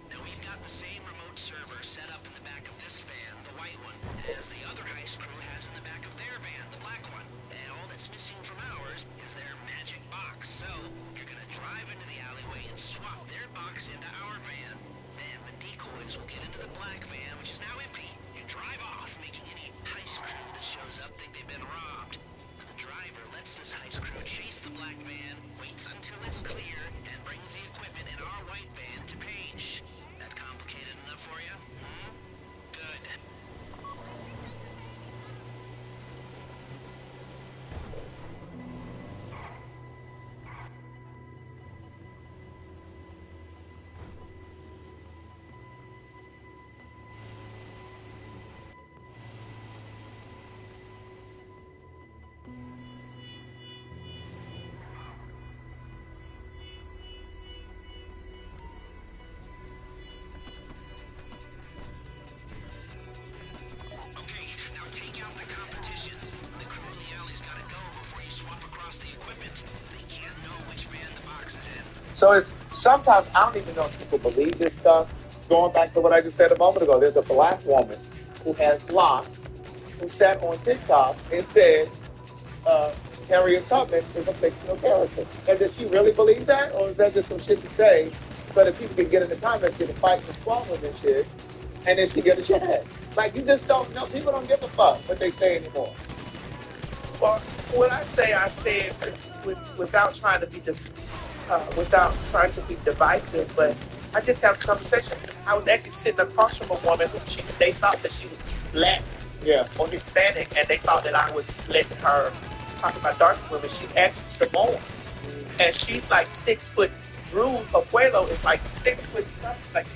Now we've got the same remote server set up in the back of this van, the white one, as the other heist crew has in the back of their van, the black one. And all that's missing from ours is their magic box. So you're gonna drive into the alleyway and swap their box into our van. Then the decoys will get into the black van, which is now empty, and drive off, making any heist crew that shows up think they've been robbed. The driver lets this heist crew chase the black van, waits until it's clear, and brings the equipment in our white van to Paige. That complicated enough for you? Hmm? Good. Okay, now take out the competition. The crew in the alley's gotta go before you swap across the equipment. They can't know which van the box is in. So it's sometimes I don't even know if people believe this stuff. Going back to what I just said a moment ago, there's a black woman who has locks who sat on TikTok and said Harriet Tubman is a fictional character. And does she really believe that, or is that just some shit to say so that people can get in the comments, get a fight and squabbling and shit, and then she get a chance? Like, you just don't know. People don't give a fuck what they say anymore. Well, when I say it without trying to be divisive, but I just have a conversation. I was actually sitting across from a woman who they thought that she was black or Hispanic, and they thought that I was letting her talk about dark women. She's actually Samoan, and she's like 6 foot. Drew Abuelo is like 6 foot something. Like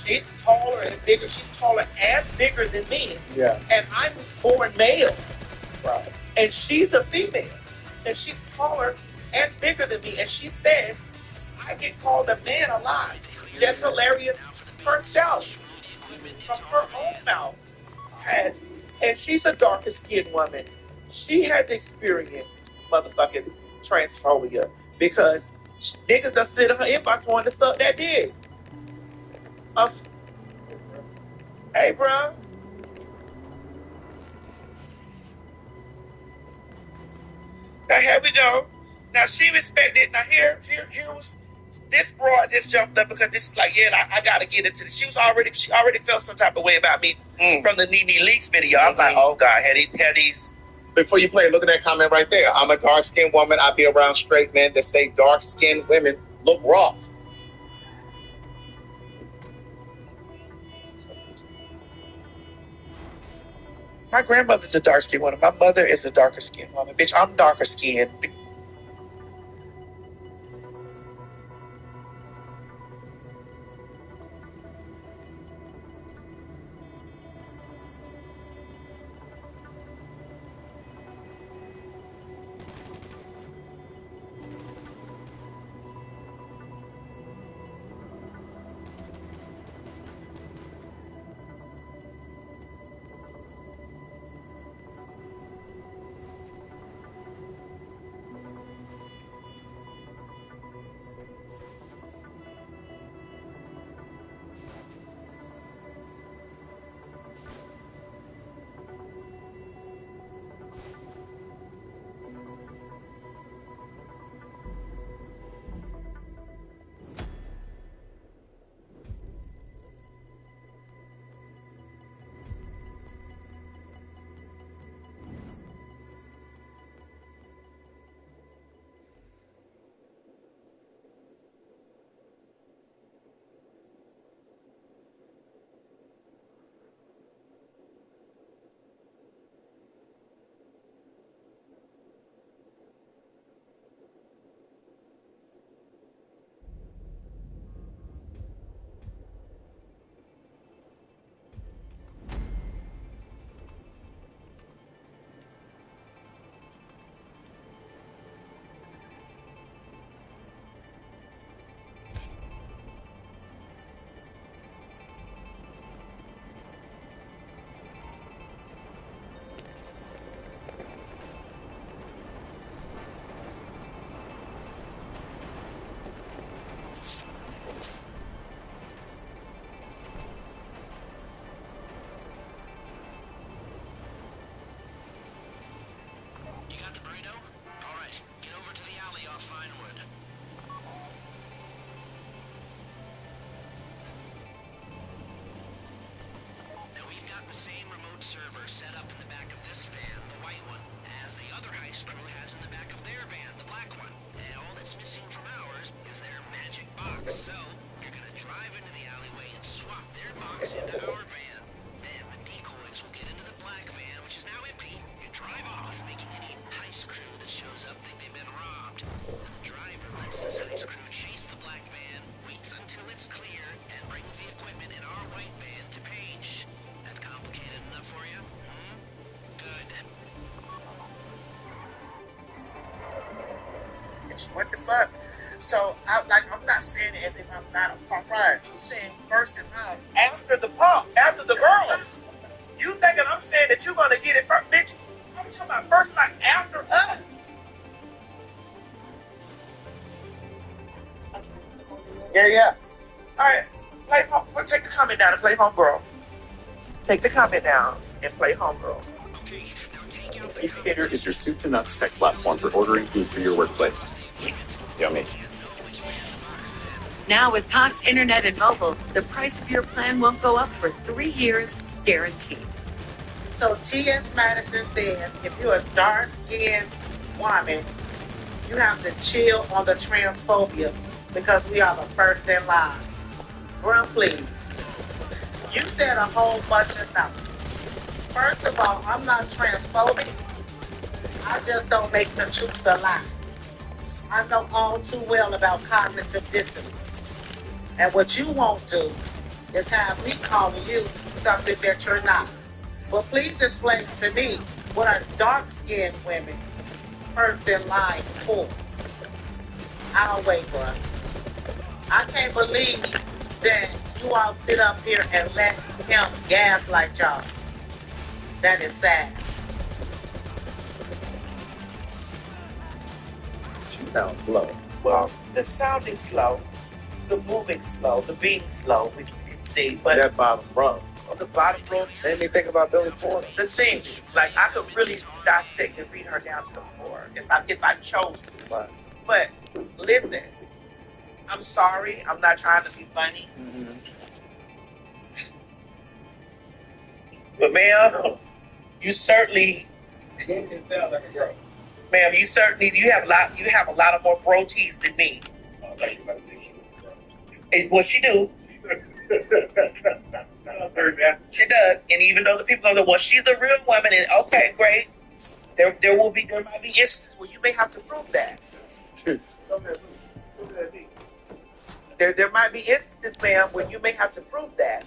she's taller and bigger. She's taller and bigger than me. Yeah. And I'm born male. Right. And she's a female. And she's taller and bigger than me. And she said, I get called a man a lot. Just hilarious herself. From her own mouth. And she's a darker skinned woman. She has experienced motherfucking transphobia because niggas done slid in her inbox wanting to suck that dick. Hey, bro. Now here we go. Now she respected. Now here was this broad just jumped up because this is like, I gotta get into this. She already felt some type of way about me from the Nene Leaks video. I'm like, oh God, had these. Before you play, look at that comment right there. I'm a dark-skinned woman. I be around straight men that say dark-skinned women look rough. My grandmother's a dark skinned woman. My mother is a darker skinned woman. Bitch, I'm darker skinned. server set up in the back of this van, the white one, as the other heist crew has in the back of their van, the black one. And all that's missing from ours is their magic box. So, you're gonna drive into the alleyway and swap their box into our van. Then the decoys will get into the black van, which is now empty, and drive off, making any heist crew that shows up think they've been robbed. And the driver lets this heist crew chase the black van, waits until it's clear, and brings the equipment in our white van to Paige. That complicated enough for you? Good. What the fuck? So, I'm not saying it as if I'm not a pump. Right. I'm saying first and last. After the pump, after the girls. You thinking I'm saying that you're gonna get it first, bitch? I'm talking about first, like after us. Yeah. All right, take the comment down and play homegirl. Take the comment down and play homegirl. Easycater is your soup to nuts tech platform for ordering food for your workplace. Yummy. Now with Cox Internet and Mobile, the price of your plan won't go up for 3 years, guaranteed. So T.S. Madison says, if you're a dark-skinned woman, you have to chill on the transphobia because we are the first in line. Run, please. You said a whole bunch of stuff. First of all, I'm not transphobic. I just don't make the truth a lie. I know all too well about cognitive dissonance. And what you won't do is have me calling you something that you're not. But please explain to me what are dark-skinned women first in line for? I'll wait, bro. I can't believe that you all sit up here and let him gaslight y'all. That is sad. She sounds slow. Well, the sounding slow, the moving slow, the being slow, which you can see, but That bottom rung. on the bottom row, Made me think about Billy Porter. the thing is, like, I could really dissect and read her down to the floor if I chose to. But listen, I'm sorry, I'm not trying to be funny. But ma'am, you certainly, ma'am, you have a lot of more bro tees than me. Well, she do. She does. And even though the people know that, well, she's a real woman, and okay, great. There might be instances where you may have to prove that. There might be instances, ma'am, where you may have to prove that.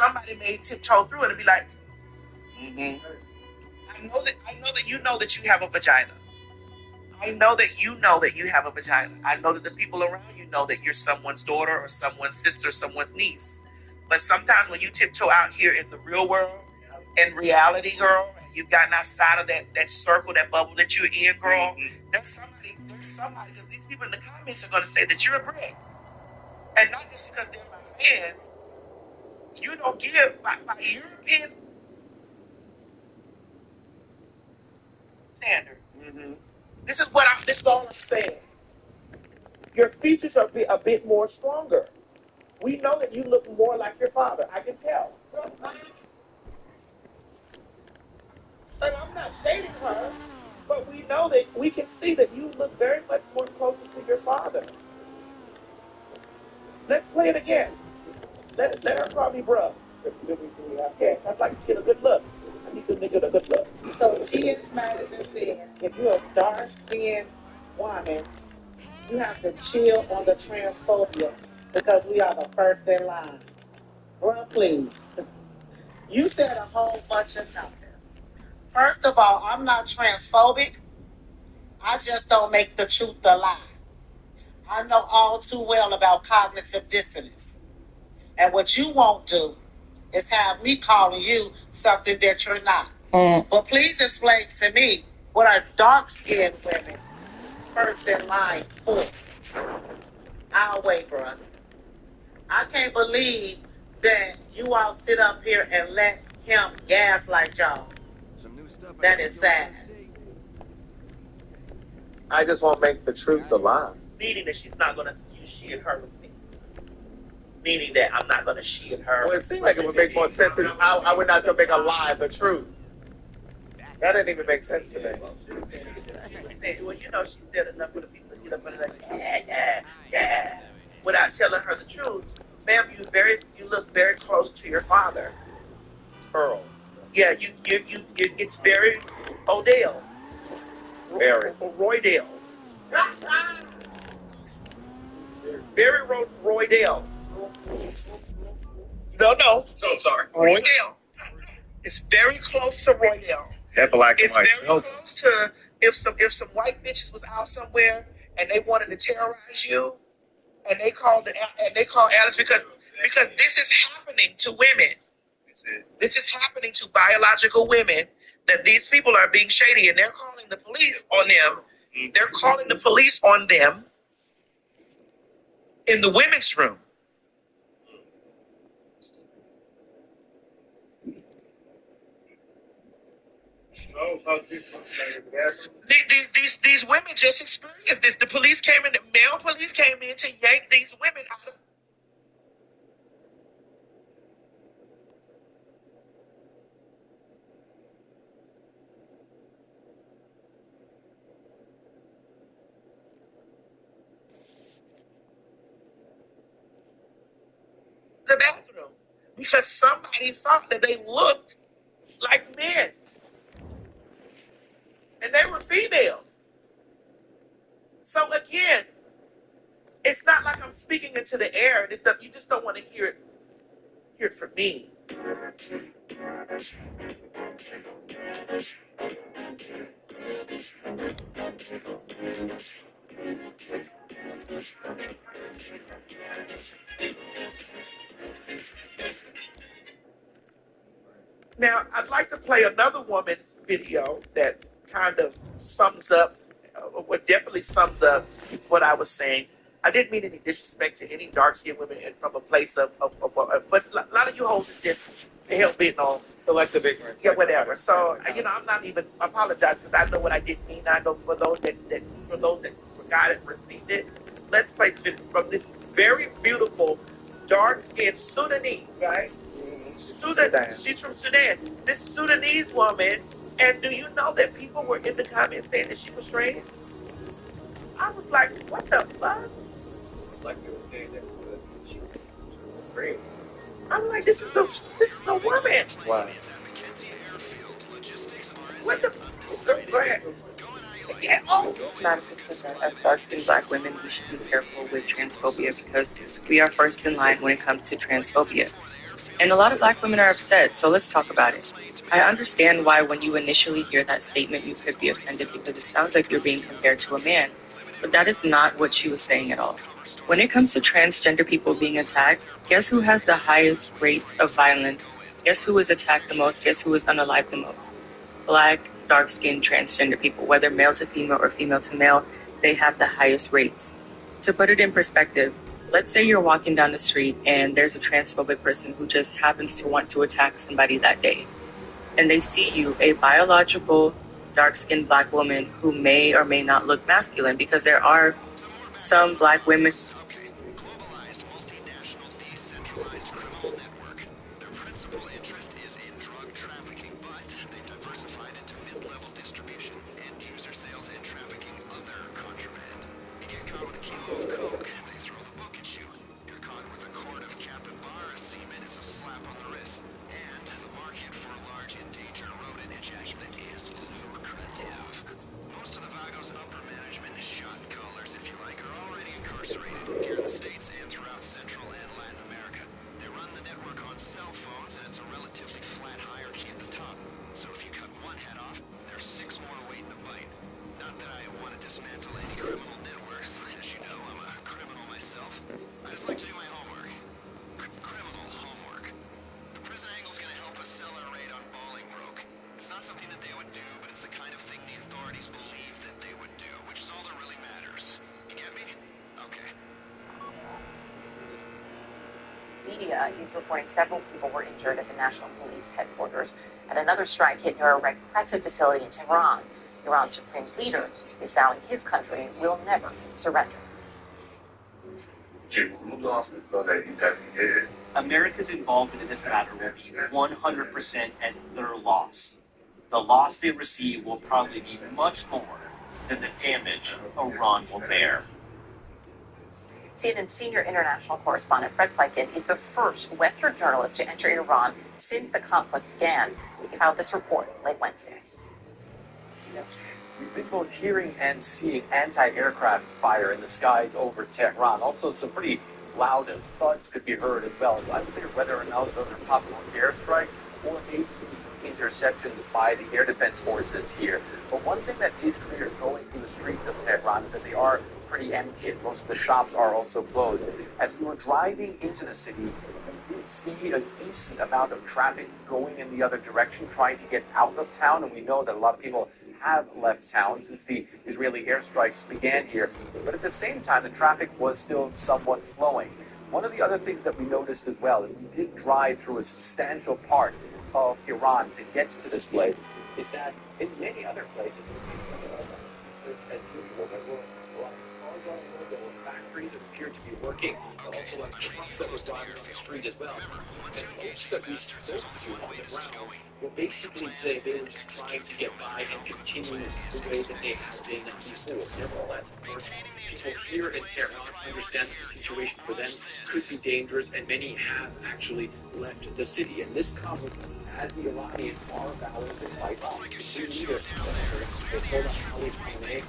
somebody may tiptoe through it and be like, Mm-hmm. I know that you know that you have a vagina. I know that you know that you have a vagina. I know that the people around you know that you're someone's daughter or someone's sister, someone's niece. But sometimes when you tiptoe out here in the real world, in reality, girl, you've gotten outside of that circle, that bubble that you're in, girl, there's somebody, because these people in the comments are going to say that you're a brick. And not just because they're my fans. You don't give, by European standards. Mm-hmm. This is all I'm saying. Your features are a bit more stronger. We know that you look more like your father. I can tell. And I'm not shading her, but we know that we can see that you look very much more closer to your father. Let's play it again. Let her call me bruh. Okay, I'd like to get a good look. I need to get a good look. So T.S. Madison says, if you're a dark-skinned woman, you have to chill on the transphobia because we are the first in line. Bruh, please. You said a whole bunch of nothing. First of all, I'm not transphobic. I just don't make the truth a lie. I know all too well about cognitive dissonance. And what you won't do is have me calling you something that you're not. But please explain to me what are dark-skinned women first in line for? I'll wait, bruh. I can't believe that you all sit up here and let him gaslight y'all. That is sad. I just won't make the truth a lie. Meaning that she's not going to use she and her with me. Meaning that I'm not going to she and her. Well, it seemed like it would make more sense if I would not to make a lie the truth. That didn't even make sense to me. Well, you know, she said enough for the people to get up and like, yeah, without telling her the truth. Ma'am, you look very close to your father, Earl. Yeah, you it's very Odell. Very. Roydale. Very Roydale. No, sorry. Roydale. It's very close to Roydale. That black and white It's very close to if some white bitches was out somewhere and they wanted to terrorize you, and they called Alice because this is happening to women. This is happening to biological women, that these people are being shady and they're calling the police on them. They're calling the police on them in the women's room. These women just experienced this. The male police came in to yank these women out of the bathroom because somebody thought that they looked like men. And they were female. So again, it's not like I'm speaking into the air and stuff. You just don't want to hear it from me. Now, I'd like to play another woman's video that kind of sums up, or definitely sums up what I was saying. I didn't mean any disrespect to any dark-skinned women and from a place of but a lot of you hoes is just hell-bent on selective ignorance. Yeah, whatever. So, I'm not even apologizing because I know what I didn't mean. I know for those that forgot it, received it. Let's play this video from this very beautiful dark-skinned Sudanese, right? Sudan. She's from Sudan. This Sudanese woman, and do you know that people were in the comments saying that she was trans? I was like, what the fuck? Like they were saying that she was trans. I'm like, this is a woman. Wow. What the? Go ahead. Yeah, oh. Madison said that as dark-skinned black women, we should be careful with transphobia because we are first in line when it comes to transphobia. And a lot of black women are upset, so let's talk about it. I understand why when you initially hear that statement, you could be offended because it sounds like you're being compared to a man. But that is not what she was saying at all. When it comes to transgender people being attacked, guess who has the highest rates of violence? Guess who is attacked the most? Guess who is unalived the most? Black, dark-skinned transgender people, whether male to female or female to male, they have the highest rates. To put it in perspective, let's say you're walking down the street and there's a transphobic person who just happens to want to attack somebody that day. And they see you, a biological, dark-skinned black woman who may or may not look masculine, because there are some black women. Globalized, multinational, decentralized criminal network. Their principal interest is in drug trafficking, but they've diversified into mid-level distribution, end-user sales, and trafficking other contraband. You get caught with a kilo of coke, they throw the book at you. You're caught with a quart of capybara semen, it's a slap on the wrist. And the market for large endangered rodent ejaculate is lucrative. Most of the Vago's upper management, shot callers if you like, are already incarcerated here in the States and throughout Central and Latin America. They run the network on cell phones, and it's a relatively flat hierarchy at the top. So if you cut one head off, there's 6 more waiting to bite. Not that I want to dismantle any criminal networks. As you know, I'm a criminal myself. I just like to do my homework. Criminal homework. The prison angle's gonna help us sell our raid on Bolingbroke. It's not something that they would do, but it's the kind of thing the authorities believe that they would do, which is all that really matters. You get me? Okay. Media is reporting several people were injured at the National Police headquarters, and another strike hit near a repressive facility in Tehran. Iran's supreme leader is vowing his country will never surrender. America's involvement in this matter will be 100% at their loss. The loss they receive will probably be much more than the damage Iran will bear. CNN senior international correspondent Fred Pleitgen is the first Western journalist to enter Iran since the conflict began. He filed this report late Wednesday. We've been both hearing and seeing anti-aircraft fire in the skies over Tehran. Also, some pretty loud thuds could be heard as well. It's unclear whether or not those are possible airstrikes or maybe interceptions by the air defense forces here. But one thing that is clear going through the streets of Tehran is that they are pretty empty, and most of the shops are also closed. As we were driving into the city, we did see a decent amount of traffic going in the other direction, trying to get out of town, and we know that a lot of people have left town since the Israeli airstrikes began here. But at the same time, the traffic was still somewhat flowing. One of the other things that we noticed as well, and we did drive through a substantial part of Iran to get to this place, is that in many other places, it's business as usual. There were a lot of cars on the road, there were factories that appeared to be working, and also a lot of trucks that were driving on the street as well. And folks that we spoke to on the ground were basically saying they were just trying to get by and continue the way that they had been before. Nevertheless, of course, people here in Tehran understand that the situation for them could be dangerous, and many have actually left the city. And this comes as the Iranians are vowing to fight off. The leader, Ayatollah Ali Khamenei,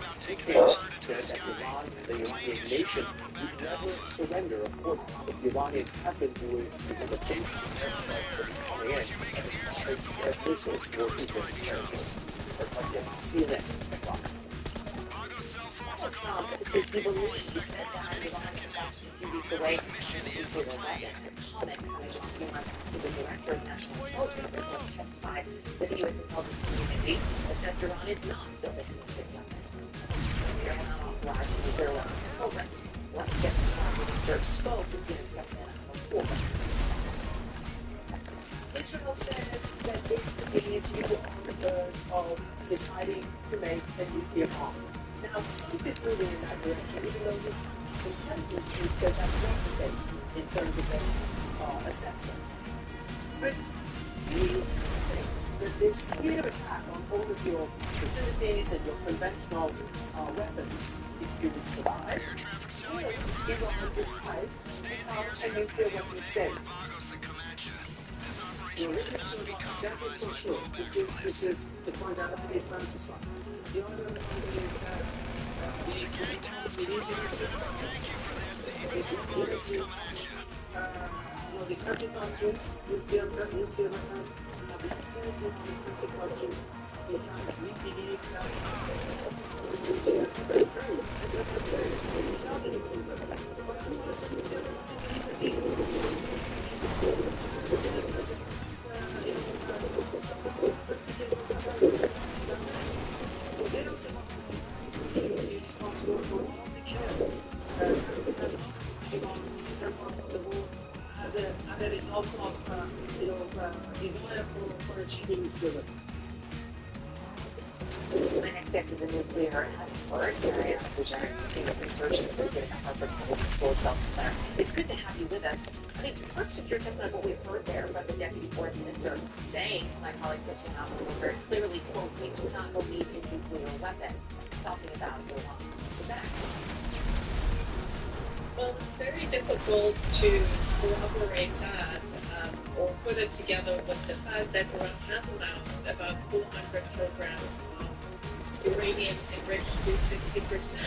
said that Iran, the Iranian nation, would never surrender. Of course, what the Iranians have been doing in the face of airstrikes that are coming in, and air missiles for Israeli territory. But CNN. Since he believes he said that Iran is about 2 weeks away from nuclear weapon, comment coming to the director of national intelligence that will testify that the U.S. intelligence community assessed Iran is not building a nuclear weapon. They are not authorized to nuclear weapon program. Like Deputy Prime Minister spoke to CNN before. Israel says that it is you on the verge of deciding to make a nuclear bomb. Now, Trump is moving in that direction, even though his intelligence group says that's not the case in terms of their assessments. But do you think that this clear attack on all of your facilities and your conventional weapons, if you would survive, will Iran decide to become a nuclear weapon state? The original that is for sure. This is the point that I made from the sun. The other one is that the the country country, nuclear weapons, have been used in the country country. They have mitigate that is also desire for achieving nuclear. My next guest is a nuclear expert, area visionary, senior research associate at Harvard Kennedy School of Health Center. It's good to have you with us. I think first, if you're just on what we've heard there from the deputy foreign minister saying to my colleague Christian Allen very clearly, quote, we do not believe in nuclear weapons, talking about Iran. That. Well, it's very difficult to corroborate that or put it together with the fact that Iran has amassed about 400 kilograms of uranium enriched to 60%.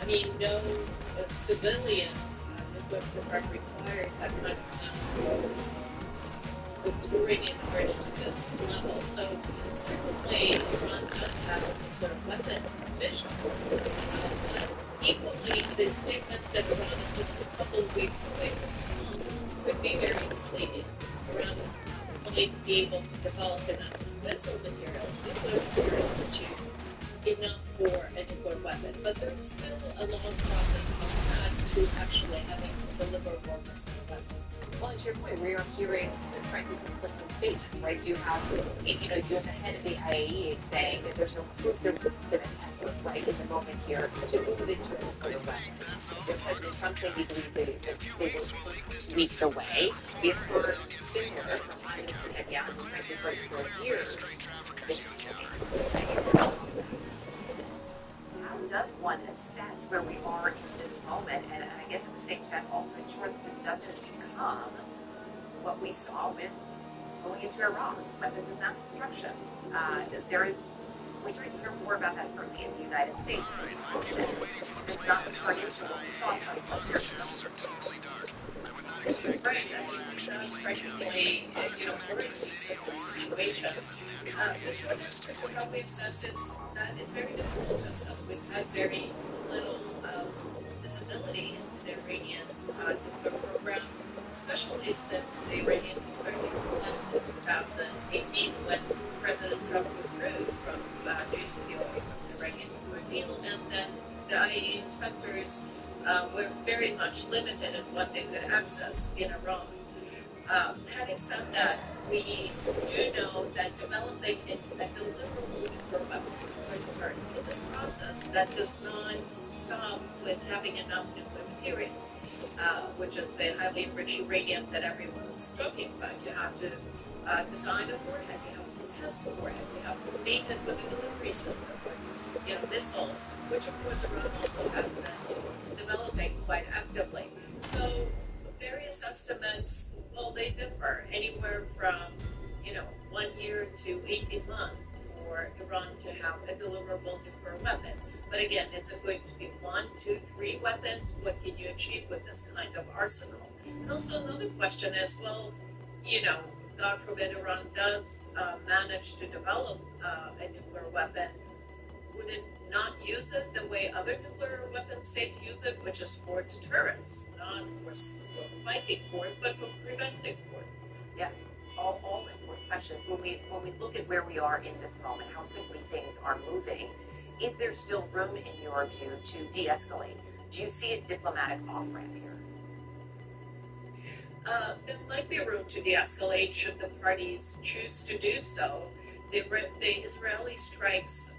I mean, no civilian nuclear program requires that kind of with uranium enriched to this level. So certainly Iran does have a nuclear weapon vision. But equally, the statements that Iran is just a couple of weeks away from home could be very misleading. Iran might be able to develop enough missile material, nuclear material, enough for a nuclear weapon. But there's still a long process from that to actually having a deliverable nuclear weapon. Well, to your point, we are hearing, frankly, conflicting statements, right? You have the head of the IAEA saying that there's no proof there was an effort, right, in the moment here to move it into a nuclear weapon. There's some saying he believes they were weeks away. We have heard similar from Prime Minister Netanyahu, frankly, for years. How does one assess where we are in this moment, and I guess at the same time also ensure that this doesn't become what we saw with going into Iraq, weapons of mass destruction? We're starting to hear more about that certainly in the United States. It's not turn into what we saw 20 plus years ago. Right, I think that's strikingly, we're in these similar situations. The short answer to how we assess is that it's very difficult to assess. We've had very little visibility into the Iranian nuclear program, especially since the Iranian nuclear deal collapsed in 2018 when President Trump withdrew from JCPOA, from the Iranian nuclear deal, and then the IAEA inspectors were very much limited in what they could access in Iran. Having said that, we do know that developing a deliverable nuclear weapon is a process that does not stop with having enough nuclear material, which is the highly enriched uranium that everyone is speaking about. You have to design a warhead, you have to test a warhead, you have to mate it with a delivery system, with missiles, which of course Iran also has been developing quite actively. So various estimates, well, they differ anywhere from 1 year to 18 months for Iran to have a deliverable nuclear weapon. But again, is it going to be 1, 2, 3 weapons? What can you achieve with this kind of arsenal? And also another question is, well, God forbid Iran does manage to develop a nuclear weapon, would it not use it the way other nuclear weapon states use it, which is for deterrence, not for fighting force, but for preventing force? Yeah, all important questions. When we look at where we are in this moment, how quickly things are moving, is there still room, in your view, to de-escalate? Do you see a diplomatic off-ramp here? There might be room to de-escalate should the parties choose to do so. The Israeli strikes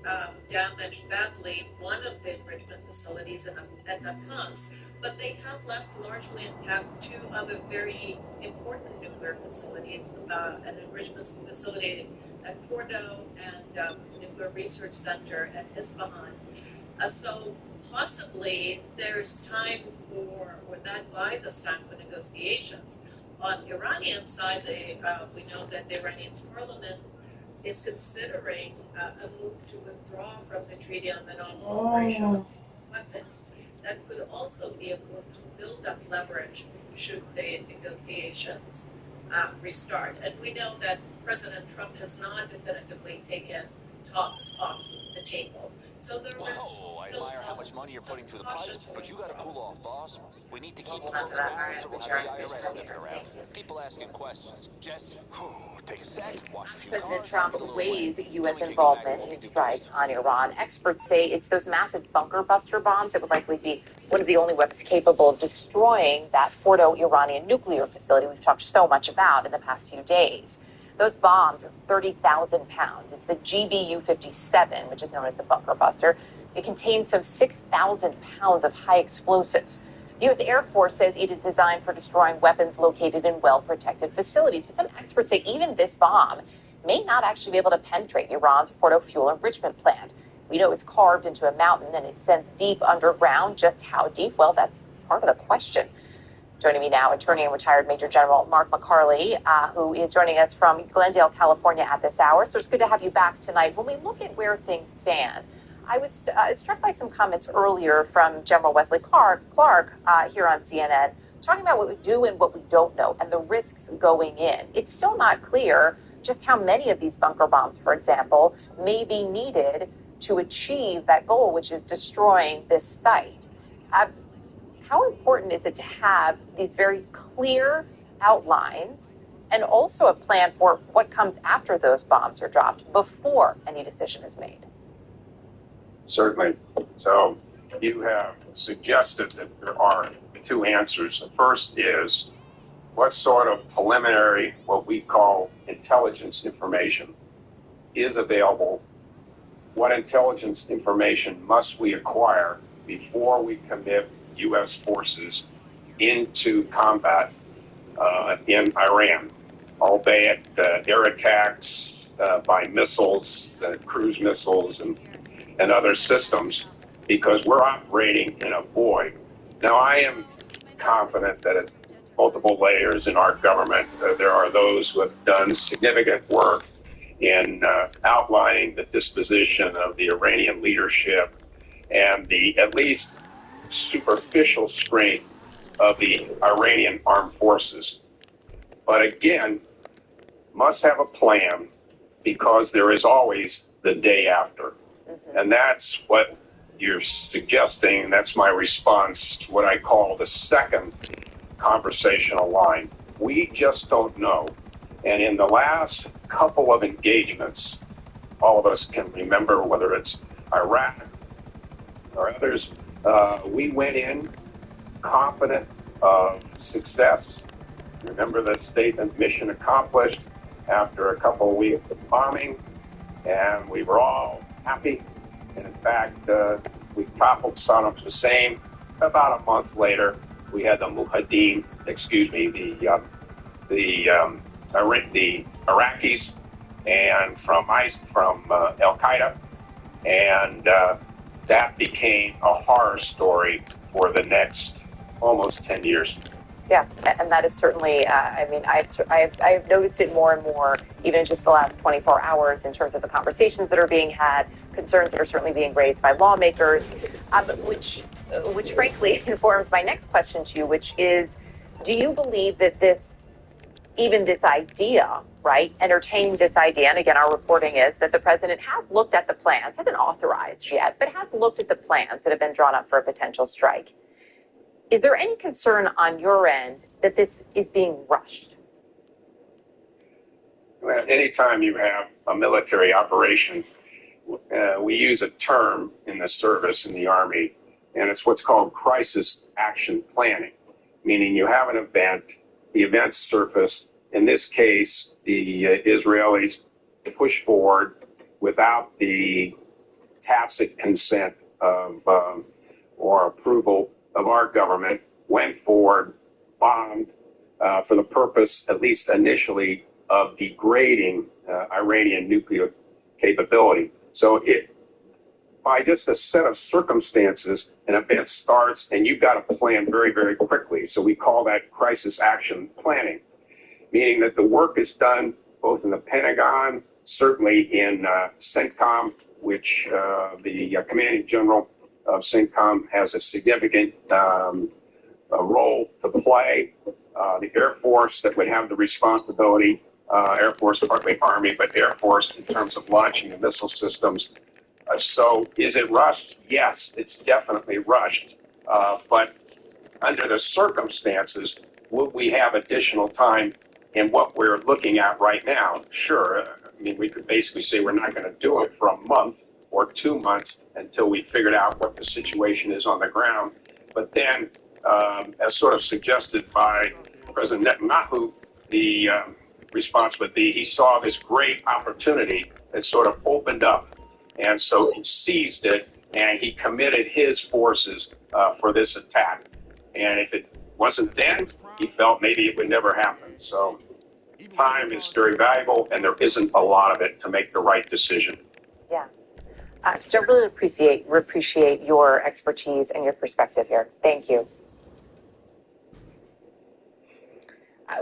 damaged badly one of the enrichment facilities at Natanz, but they have left largely intact 2 other very important nuclear facilities, an enrichment facility at Fordo and a nuclear research center at Isfahan. So possibly there's time for, or that buys us time for negotiations. On the Iranian side, we know that the Iranian parliament is considering a move to withdraw from the Treaty on the Non-Proliferation of Weapons. that could also be able to build up leverage should the negotiations restart. And we know that President Trump has not definitively taken talks off the table. So there is Whoa, I still admire how some much money you're putting through the cautious pipe, but you got to cool off, boss. We need to keep the Hold on books to that, balanced, Mariah. or we'll have the IRS sniffing around. People asking questions. Just take a sec, wash a few President cars, Trump get a little weighs wet. U.S. Then we can go back to involvement what we in do strikes best. on Iran. Experts say it's those massive bunker buster bombs that would likely be one of the only weapons capable of destroying that Fordo-Iranian nuclear facility we've talked so much about in the past few days. Those bombs are 30,000 pounds. It's the GBU-57, which is known as the bunker buster. It contains some 6,000 pounds of high explosives. The U.S. Air Force says it is designed for destroying weapons located in well-protected facilities. But some experts say even this bomb may not actually be able to penetrate Iran's Fordo fuel enrichment plant. We know it's carved into a mountain and it sends deep underground. Just how deep? Well, that's part of the question. Joining me now, attorney and retired Major General Mark McCarley, who is joining us from Glendale, California at this hour. So it's good to have you back tonight. When we look at where things stand, I was struck by some comments earlier from General Wesley Clark here on CNN, talking about what we do and what we don't know and the risks going in. It's still not clear just how many of these bunker bombs, for example, may be needed to achieve that goal, which is destroying this site. How important is it to have these very clear outlines and also a plan for what comes after those bombs are dropped before any decision is made? Certainly. So you have suggested that there are two answers. The first is what sort of preliminary, what we call intelligence information, is available? What intelligence information must we acquire before we commit U.S. forces into combat in Iran, albeit air attacks by missiles, cruise missiles, and other systems, because we're operating in a void. Now, I am confident that at multiple layers in our government, there are those who have done significant work in outlining the disposition of the Iranian leadership and the at least superficial strength of the Iranian armed forces. But again, must have a plan, because there is always the day after. And that's what you're suggesting. That's my response to what I call the second conversational line. We just don't know. And in the last couple of engagements, all of us can remember, whether it's Iraq or others, we went in confident of success. Remember the statement, mission accomplished, after a couple of weeks of bombing, and we were all happy. And in fact, we toppled Saddam Hussein. About a month later, we had the Mujahideen, the Iraqis, and from Al Qaeda, and that became a horror story for the next almost 10 years. Yeah, and that is certainly, I've noticed it more and more, even in just the last 24 hours, in terms of the conversations that are being had, concerns that are certainly being raised by lawmakers, which frankly informs my next question to you, which is, do you believe that this idea, right, entertaining this idea, and again, our reporting is that the president has looked at the plans, hasn't authorized yet, but has looked at the plans that have been drawn up for a potential strike. Is there any concern on your end that this is being rushed? Well, anytime you have a military operation, we use a term in the service, in the Army, and it's what's called crisis action planning, meaning you have an event, the event surfaced. In this case, the Israelis pushed forward without the tacit consent of or approval of our government, went forward, bombed for the purpose, at least initially, of degrading Iranian nuclear capability. So by just a set of circumstances, an event starts and you've got to plan very, very quickly. So we call that crisis action planning, meaning that the work is done both in the Pentagon, certainly in CENTCOM, which the commanding general of CENTCOM has a significant role to play. The Air Force that would have the responsibility, Air Force, partly Army, but Air Force in terms of launching the missile systems. So is it rushed? Yes, it's definitely rushed. But under the circumstances, would we have additional time in what we're looking at right now? Sure. I mean, we could basically say we're not going to do it for a month or 2 months until we figured out what the situation is on the ground. But then, as sort of suggested by President Netanyahu, the response would be he saw this great opportunity that sort of opened up. And so he seized it and he committed his forces for this attack. And if it wasn't then, he felt maybe it would never happen. So time is very valuable, and there isn't a lot of it to make the right decision. Yeah. So I really appreciate your expertise and your perspective here. Thank you.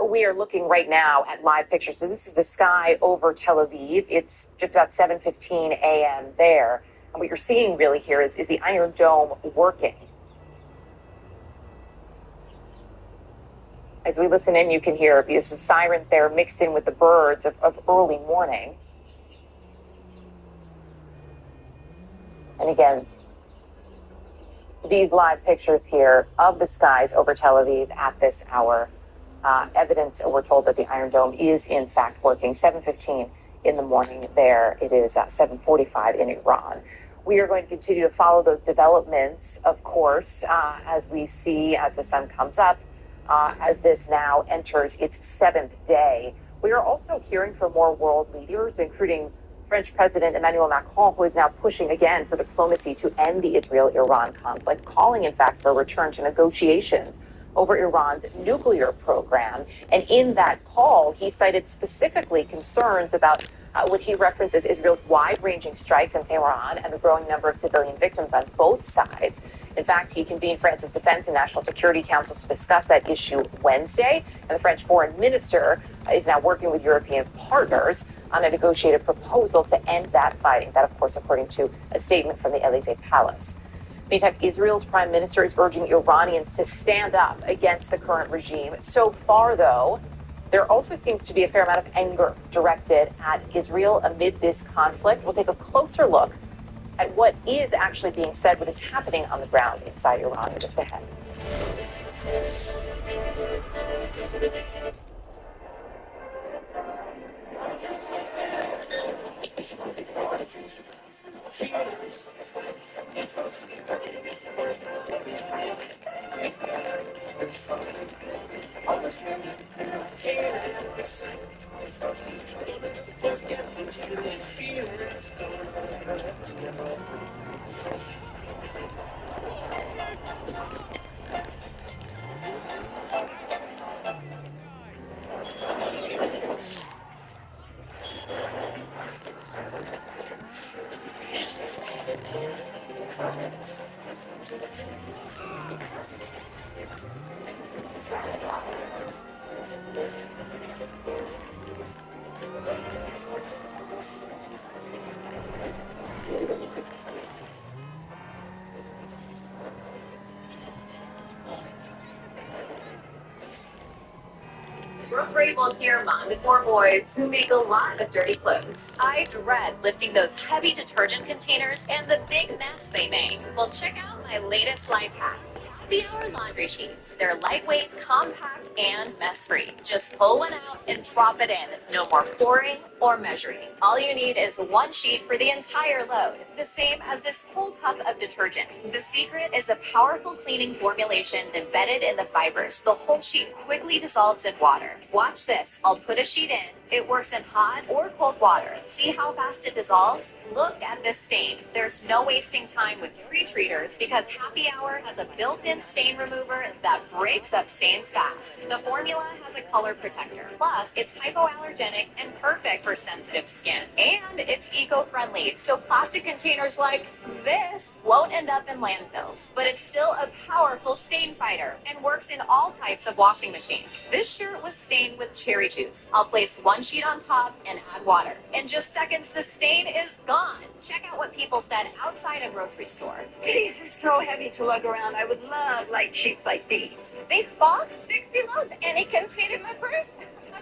We are looking right now at live pictures. So this is the sky over Tel Aviv. It's just about 7:15 a.m. there. And what you're seeing really here is the Iron Dome working. As we listen in, you can hear the sirens there mixed in with the birds of early morning. And again, these live pictures here of the skies over Tel Aviv at this hour. Evidence, we're told, that the Iron Dome is in fact working. 7:15 in the morning there. It is 7:45 in Iran. We are going to continue to follow those developments, of course, as we see as the sun comes up, as this now enters its 7th day. We are also hearing from more world leaders, including French President Emmanuel Macron, who is now pushing again for diplomacy to end the Israel-Iran conflict, calling, in fact, for a return to negotiations over Iran's nuclear program. And in that call, he cited specifically concerns about what he references Israel's wide-ranging strikes in Tehran and the growing number of civilian victims on both sides. In fact, he convened France's Defense and National Security Council to discuss that issue Wednesday. And the French foreign minister is now working with European partners on a negotiated proposal to end that fighting. That, of course, according to a statement from the Élysée Palace. Meantime, Israel's prime minister is urging Iranians to stand up against the current regime. So far, though, there also seems to be a fair amount of anger directed at Israel amid this conflict. We'll take a closer look at what is actually being said, what is happening on the ground inside Iran just ahead. We're a great volunteer mom with 4 boys who make a lot of dirty clothes. I dread lifting those heavy detergent containers and the big mess they make. Well, check out my latest life hack. Happy Hour laundry sheets. They're lightweight, compact, and mess-free. Just pull one out and drop it in. No more pouring or measuring. All you need is 1 sheet for the entire load, the same as this whole cup of detergent. The secret is a powerful cleaning formulation embedded in the fibers. The whole sheet quickly dissolves in water. Watch this. I'll put a sheet in. It works in hot or cold water. See how fast it dissolves? Look at this stain. There's no wasting time with pre-treaters because Happy Hour has a built-in stain remover that breaks up stains fast. The formula has a color protector. Plus, it's hypoallergenic and perfect for sensitive skin. And it's eco eco-friendly, so plastic containers like this won't end up in landfills. But it's still a powerful stain fighter and works in all types of washing machines. This shirt was stained with cherry juice. I'll place one sheet on top and add water. In just seconds, the stain is gone. Check out what people said outside a grocery store. These are so heavy to lug around. I would love light sheets like these. These box 60 loads and it can fit in my purse.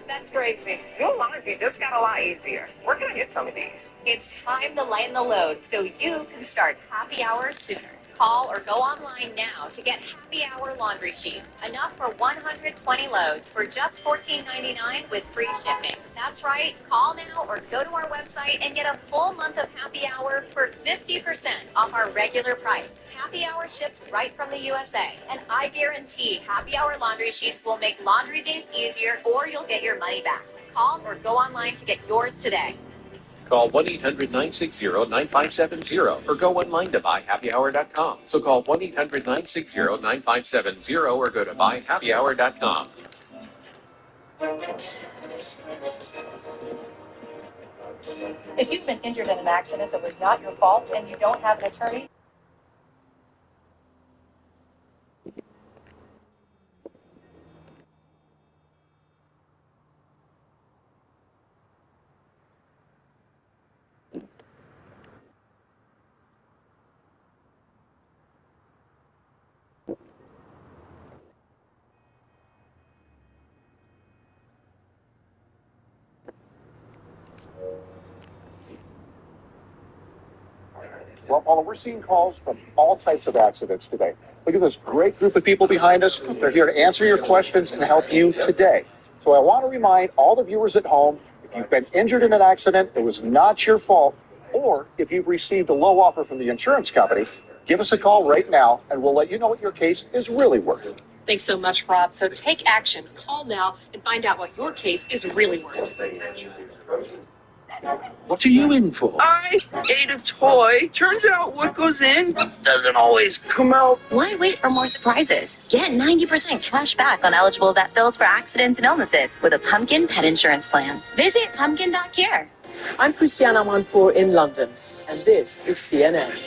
That's crazy. Doing laundry just got a lot easier. Where can I get some of these? It's time to lighten the load so you can start happy hour sooner. Call or go online now to get happy hour laundry sheets. Enough for 120 loads for just $14.99 with free shipping. That's right. Call now or go to our website and get a full month of happy hour for 50% off our regular price. Happy hour ships right from the USA. And I guarantee happy hour laundry sheets will make laundry days easier or you'll get your money back. Call or go online to get yours today. Call 1-800-960-9570 or go online to buyhappyhour.com. So call 1-800-960-9570 or go to buyhappyhour.com. If you've been injured in an accident that was not your fault and you don't have an attorney, Well, Paula, we're seeing calls from all types of accidents today. Look at this great group of people behind us. They're here to answer your questions and help you today. So I want to remind all the viewers at home, if you've been injured in an accident, it was not your fault, or if you've received a low offer from the insurance company, give us a call right now, and we'll let you know what your case is really worth. Thanks so much, Rob. So take action. Call now and find out what your case is really worth. What are you in for? I ate a toy. Turns out what goes in doesn't always come out. Why wait for more surprises? Get 90% cash back on eligible vet bills for accidents and illnesses with a Pumpkin pet insurance plan. Visit pumpkin.care. I'm Christiana Manfour in London, and this is CNN.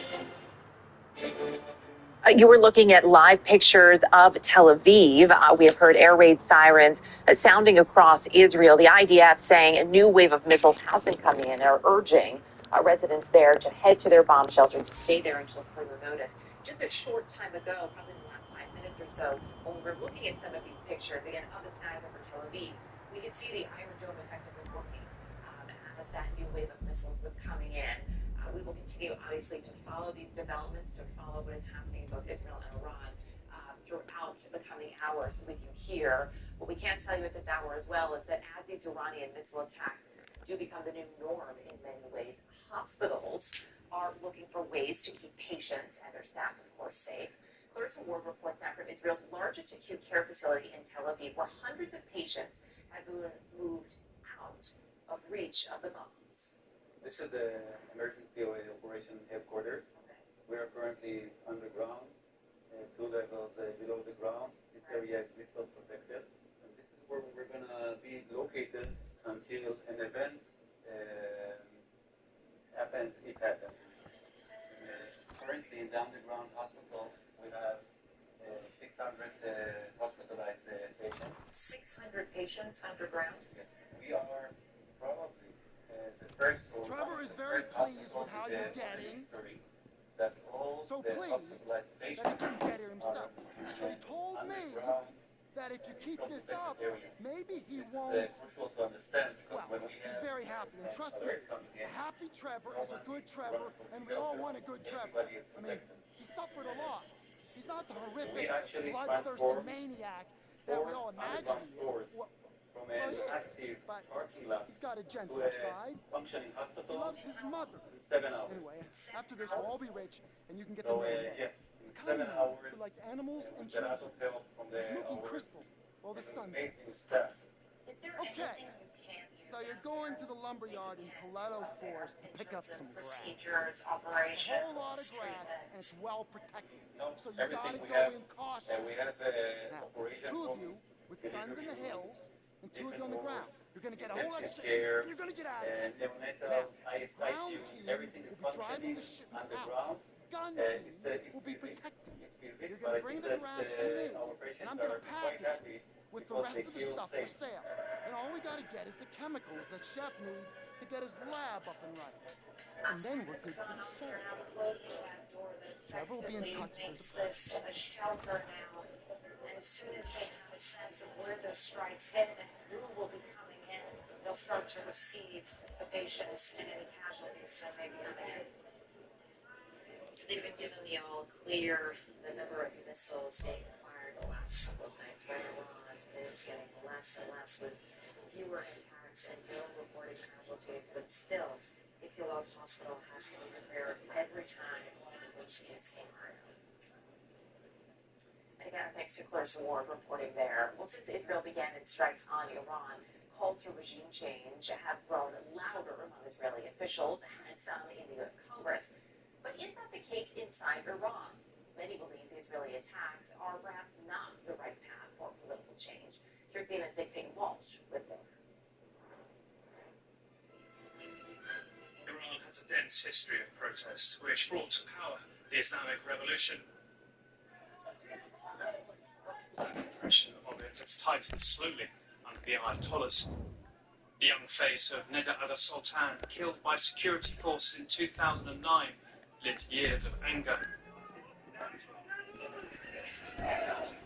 You were looking at live pictures of Tel Aviv. We have heard air raid sirens sounding across Israel. The IDF saying a new wave of missiles has been coming in. They're urging residents there to head to their bomb shelters, to stay there until further notice. Just a short time ago, probably in the last 5 minutes or so, when we were looking at some of these pictures, again, of the skies over Tel Aviv, we could see the Iron Dome effectively working as that new wave of missiles was coming in. We will continue, obviously, to follow these developments, to follow what is happening in both Israel and Iran throughout the coming hours with you here. What we can tell you at this hour as well is that as these Iranian missile attacks do become the new norm in many ways, hospitals are looking for ways to keep patients and their staff, of course, safe. Clarissa Ward reports that from Israel's largest acute care facility in Tel Aviv, where hundreds of patients have been moved out of reach of the bombs. This is the emergency operation headquarters. We are currently underground, 2 levels below the ground. This area is missile protected. And this is where we're going to be located until an event happens, if happens. Currently in the underground hospital, we have 600 hospitalized patients. 600 patients underground? Yes, we are probably the first or Trevor is very pleased with how you're getting. That all so the pleased hospitalized patients that he couldn't get here himself. But he told me that if you keep this up, maybe he won't. This is crucial to understand because when we he's very happy, and trust me, a happy Trevor is a good Trevor, and we all want a good Trevor. I mean, he suffered a lot. He's not the horrific, bloodthirsty maniac that we all imagine he is. From an active parking lot he's got a gentle side. Functioning hospital. He loves his mother. In 7 hours. Anyway, after this, we'll all be rich, and you can get to know him. Yes, in Kind 7 man hours. who likes animals and With a lot children. of help from He's smoking crystal while the sun amazing sets. staff. Okay, so you're going to the lumberyard in Paleto Forest to pick up some grass. Procedures, A operations, whole lot of grass, and it's well protected. So you gotta Everything we go have, in cautious. we have Now, operation 2 of rooms. you with guns in the hills, and 2 of you on the ground. You're going to get a whole lot of shit. care. You're going to get out of And it. when I Now, tell ground ISICU, team everything is will be driving functioning the shipment underground. out. Gun It's team will be busy. protecting it. It's busy, You're but going to I bring think the that grass to me, our and patients I'm going are to quite package happy it with the because rest they of the feel stuff for safe. sale. Then all we got to get is the chemicals that Chef needs to get his lab up and running. And then we're good for the sale. Trevor will be in touch with the This a shelter now. And as soon as they have a sense of where those strikes hit and who will be coming in, they'll start to receive the patients and any casualties that may be coming in. So they've been given the all clear. The number of missiles being fired the last couple of nights by Iran is getting less and less with fewer impacts and no reported casualties. But still, they feel the hospital has to be prepared every time the worst case scenario. And again, thanks to Clarissa Ward reporting there. Well, since Israel began its strikes on Iran, calls for regime change have grown louder among Israeli officials and some in the U.S. Congress. But is that the case inside Iran? Many believe the Israeli attacks are perhaps not the right path for political change. Here's CNN's Zygmunt Walsh with more. Iran has a dense history of protest, which brought to power the Islamic Revolution. The oppression of it has tightened slowly under the Ayatollahs. The young face of Neda al-Sultan, killed by security forces in 2009, lit years of anger.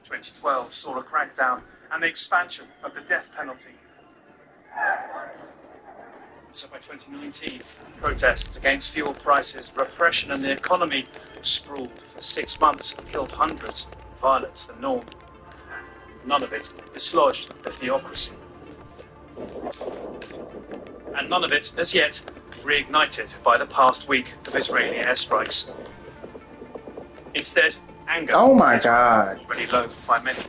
2012 saw a crackdown and the expansion of the death penalty. So by 2019, protests against fuel prices, repression and the economy sprawled for 6 months and killed hundreds. Violence the norm. None of it dislodged the theocracy. And none of it, as yet, reignited by the past week of Israeli airstrikes. Instead, anger is already low by many.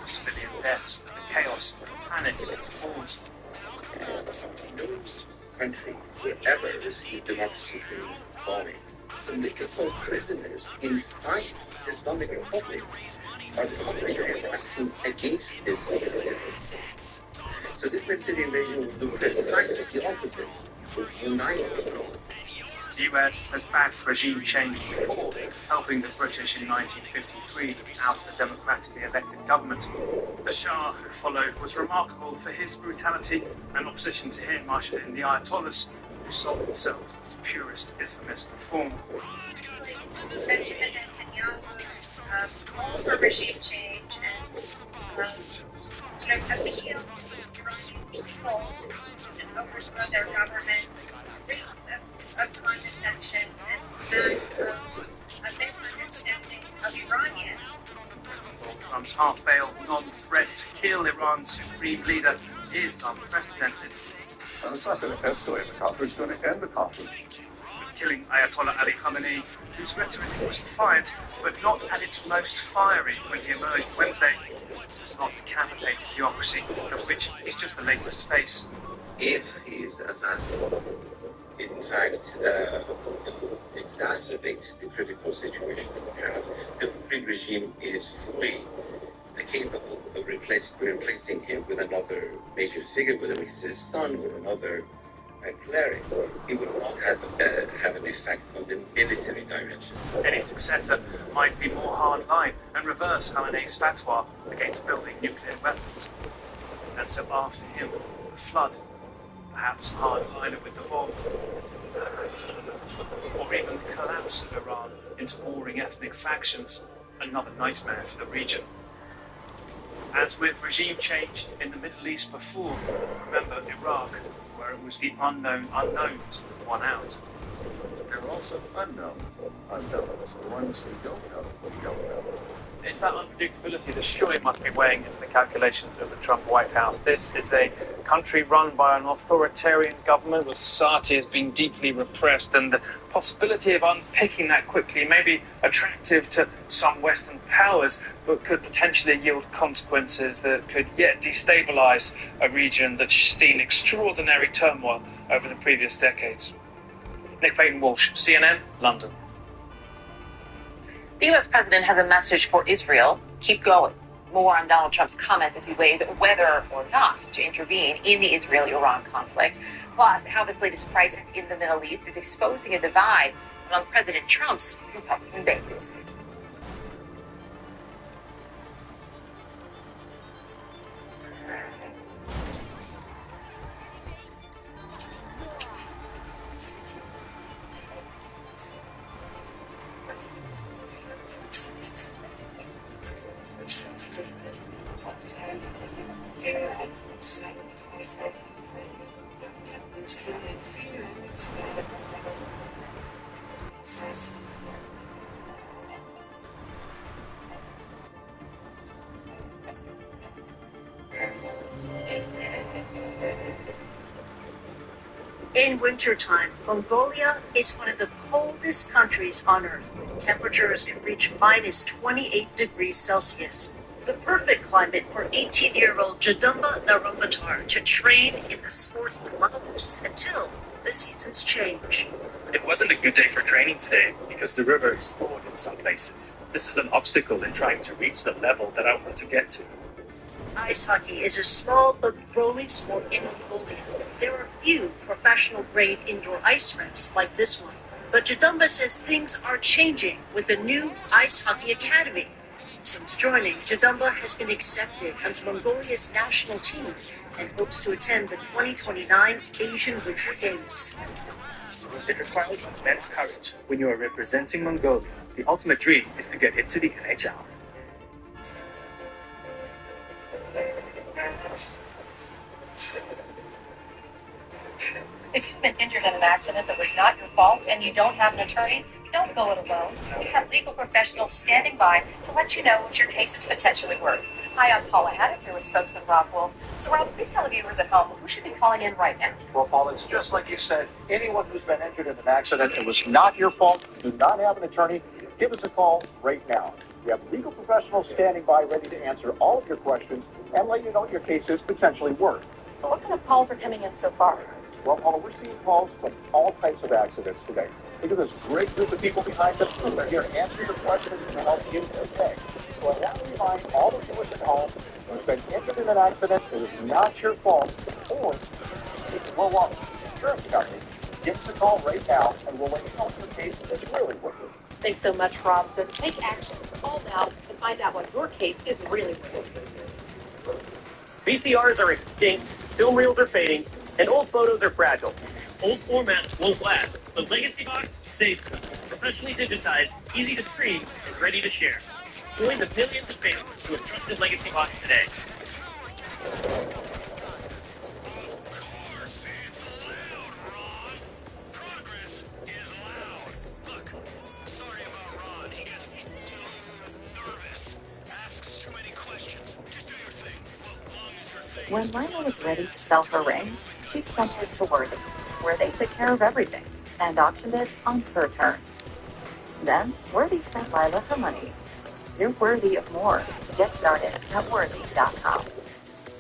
Civilian deaths, chaos, panic is caused. No country will ever receive democracy through bombing. Political prisoners inside the Islamic Republic are the countries that are acting against this military. So this military invasion will do precisely the opposite. Will unite people. The US has backed regime change before, helping the British in 1953 out of the democratically elected government. The Shah, who followed, was remarkable for his brutality, and opposition to him ushered in the Ayatollahs, who sold themselves as purist Islamist reform. Benjamin Netanyahu's call for regime change and sort of appeal to Iranian people to overthrow their government reeks of condescension and smells of a misunderstanding of Iranians. Trump's half-veiled non-threat to kill Iran's supreme leader is unprecedented. And it's not going to escalate the conflict, it's going to end the conflict. Killing Ayatollah Ali Khamenei, whose rhetoric was defiant, but not at its most fiery when he emerged Wednesday, does not decapitate theocracy, of which he's just the latest face. If he is assassinated, in fact, exacerbate the critical situation that we have. The Putin regime is fully capable of replacing him with another major figure, whether it's his son or another cleric. It will not have an effect on the military dimension. Any successor might be more hardline and reverse Khamenei's fatwa against building nuclear weapons. And so after him, the flood, perhaps a hardliner with the bomb, or even the collapse of Iran into warring ethnic factions, another nightmare for the region. As with regime change in the Middle East before, remember Iraq, where it was the unknown unknowns that won out. There are also unknown unknowns, the ones we don't know, we don't know. It's that unpredictability that surely must be weighing into the calculations of the Trump White House. This is a country run by an authoritarian government where society has been deeply repressed, and the possibility of unpicking that quickly may be attractive to some Western powers, but could potentially yield consequences that could yet destabilize a region that's seen extraordinary turmoil over the previous decades. Nick Payton-Walsh, CNN, London. The U.S. president has a message for Israel. Keep going. more on Donald Trump's comments as he weighs whether or not to intervene in the Israeli-Iran conflict. Plus, how this latest crisis in the Middle East is exposing a divide among President Trump's Republican base. In wintertime, Mongolia is one of the coldest countries on Earth. Temperatures can reach minus 28 degrees Celsius. The perfect climate for 18-year-old Jadumba Narumatar to train in the sport he loves until the seasons change. It wasn't a good day for training today because the river is thawed in some places. This is an obstacle in trying to reach the level that I want to get to. Ice hockey is a small but growing sport in Mongolia. There are few professional-grade indoor ice rinks like this one, but Jadumba says things are changing with the new Ice Hockey Academy. Since joining, Jadumba has been accepted into Mongolia's national team and hopes to attend the 2029 Asian Winter Games. It requires immense courage. When you are representing Mongolia, the ultimate dream is to get into the NHL. If you've been injured in an accident that was not your fault and you don't have an attorney, don't go it alone. We have legal professionals standing by to let you know what your case is potentially worth. Hi, I'm Paula Haddock here with spokesman Rob Wolf. So Rob, please tell the viewers at home who should be calling in right now. Well, Paul, it's just like you said. Anyone who's been injured in an accident, it was not your fault, do not have an attorney, give us a call right now. We have legal professionals standing by ready to answer all of your questions and let you know what your case is potentially worth. So what kind of calls are coming in so far? Well, Paula, we're seeing calls from all types of accidents today. Look at this great group of people behind us who are here to answer your questions and help you today. So I want to remind all of you at home who's been injured in an accident, it is not your fault, or if you will insurance company, give us a call right now and we'll let you know if your case is really worth it. Thanks so much, Rob. So take action. Call now to find out what your case is really worth. VCRs are extinct, film reels are fading, and old photos are fragile. Old formats won't last, but Legacy Box saves them. Professionally digitized, easy to stream, and ready to share. Join the millions of fans who have trusted Legacy Box today. When Lila was ready to sell her ring, she sent it to Worthy, where they took care of everything and auctioned it on her terms. Then, Worthy sent Lila her money. You're worthy of more. Get started at worthy.com.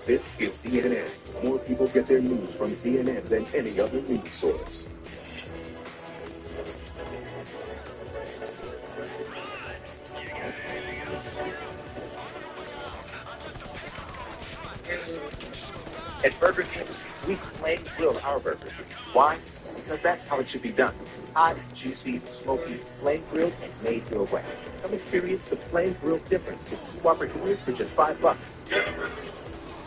This is CNN. More people get their news from CNN than any other news source. At Burger King, we flame grill our burgers. Why? Because that's how it should be done. Hot, juicy, smoky, flame grilled, and made your way. Come experience the flame grill difference with 2 opportunities for just $5.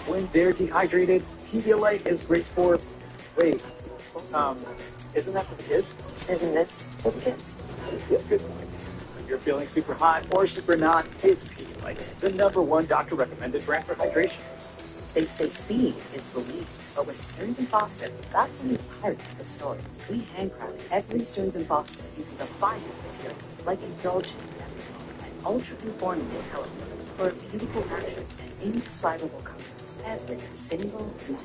When they're dehydrated, PBLA is great for... Wait, isn't that for the kids? Isn't this for the kids? Yeah, good point. If you're feeling super hot or super not, it's PBLA, the #1 doctor-recommended brand for hydration. They say seeing is believing, but with Stearns & Foster, that's a new part of the story. We handcraft every Stearns & Foster using the finest materials like indulgent and ultra-conforming intelligence for a beautiful mattress and indescribable comfort every single night.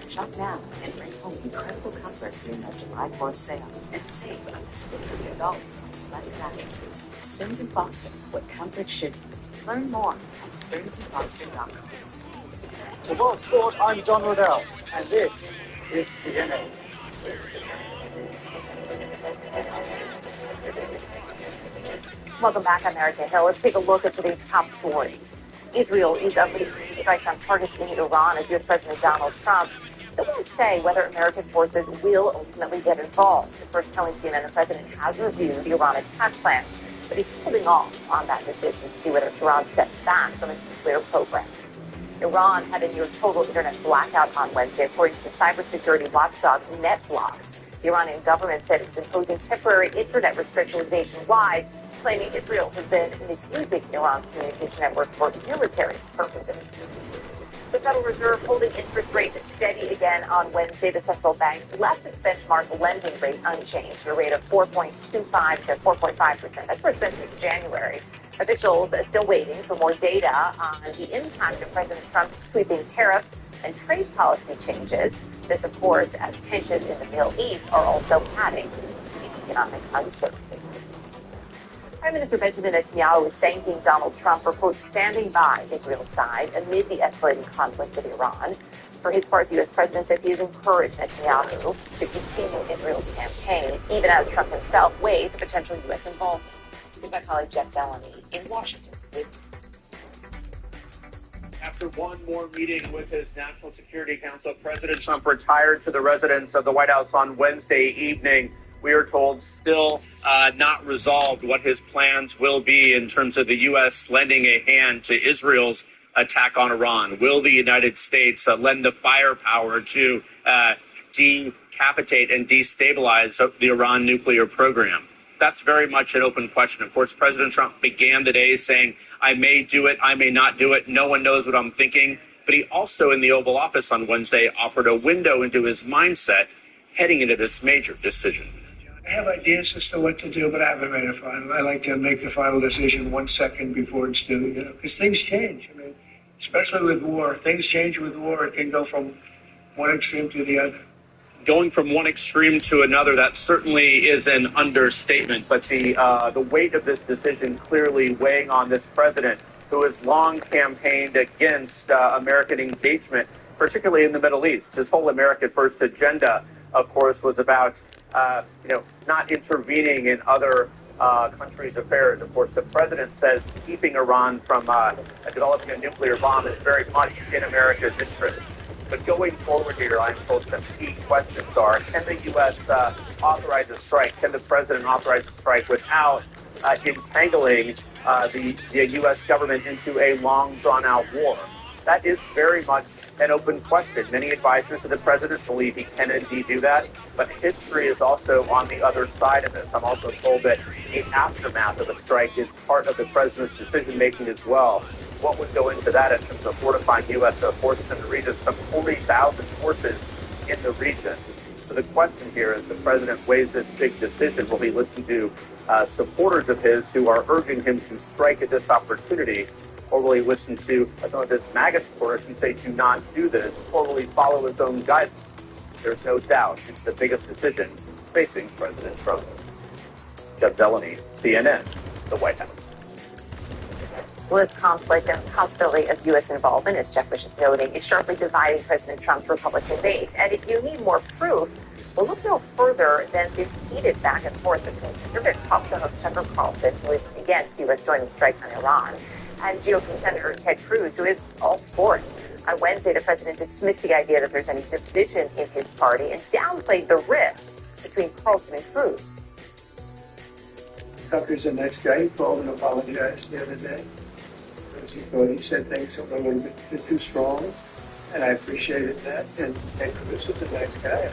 Shop now and bring home incredible comfort during our July 4th sale and save up to $600 on select mattresses. Stearns & Foster, what comfort should be. Learn more at stearnsandfoster.com. Hello, sport. I'm John Rodell, and this is CNN. Welcome back, America Hill. Let's take a look at today's top stories. Israel is unleashing strikes on targets in Iran as U.S. President Donald Trump still won't say whether American forces will ultimately get involved. The first telling CNN the president has reviewed the Iran attack plan, but he's holding off on that decision to see whether Tehran steps back from its nuclear program. Iran had a near total internet blackout on Wednesday, according to the cybersecurity watchdog NetBlocks. The Iranian government said it's imposing temporary internet restrictions nationwide, claiming Israel has been misusing Iran's communication network for military purposes. The Federal Reserve holding interest rates steady again on Wednesday. The central bank left its benchmark lending rate unchanged, a rate of 4.25 to 4.5%. That's where it's been since January. Officials are still waiting for more data on the impact of President Trump's sweeping tariff and trade policy changes. This, of course, as tensions in the Middle East are also adding to economic uncertainty. Prime Minister Benjamin Netanyahu is thanking Donald Trump for, quote, standing by Israel's side amid the escalating conflict with Iran. For his part, the U.S. president said he has encouraged Netanyahu to continue Israel's campaign, even as Trump himself weighs potential U.S. involvement. Here's my colleague Jeff Zeleny in Washington. After one more meeting with his National Security Council, President Trump retired to the residence of the White House on Wednesday evening. We are told still not resolved what his plans will be in terms of the U.S. lending a hand to Israel's attack on Iran. Will the United States lend the firepower to decapitate and destabilize the Iran nuclear program? That's very much an open question. Of course, President Trump began the day saying, I may do it, I may not do it. No one knows what I'm thinking. But he also, in the Oval Office on Wednesday, offered a window into his mindset heading into this major decision. I have ideas as to what to do, but I haven't made a final. I like to make the final decision 1 second before it's due, because things change. I mean, especially with war. Things change with war. It can go from one extreme to the other. Going from one extreme to another, that certainly is an understatement. But the weight of this decision clearly weighing on this president, who has long campaigned against American engagement, particularly in the Middle East. His whole America First agenda, of course, was about not intervening in other countries' affairs. Of course, the president says keeping Iran from developing a nuclear bomb is very much in America's interest. But going forward here, I'm told some key questions are, can the U.S. authorize a strike? Can the president authorize a strike without entangling the U.S. government into a long, drawn-out war? That is very much an open question. Many advisors of the president believe he can indeed do that, but history is also on the other side of this. I'm also told that the aftermath of a strike is part of the president's decision-making as well. What would go into that in terms of fortifying U.S. forces in the region? Some 40,000 forces in the region. So the question here is, the president weighs this big decision. Will he listen to supporters of his who are urging him to strike at this opportunity? Or will he listen to some of his MAGA supporters who say, do not do this? Or will he follow his own guidance? There's no doubt it's the biggest decision facing President Trump. Jeff Zeleny, CNN, the White House. Well, this conflict and the possibility of U.S. involvement, as Jeff was just noting, is sharply dividing President Trump's Republican base. And if you need more proof, we'll look no further than this heated back and forth between conservative talk show host Tucker Carlson, who is against U.S. joining strikes on Iran, and GOP Senator Ted Cruz, who is all for it. On Wednesday, the president dismissed the idea that there's any division in his party and downplayed the rift between Carlson and Cruz. Tucker's a nice guy. He called and apologized the other day. He thought he said things a little bit too strong, and I appreciated that. And Ted Cruz is a nice guy.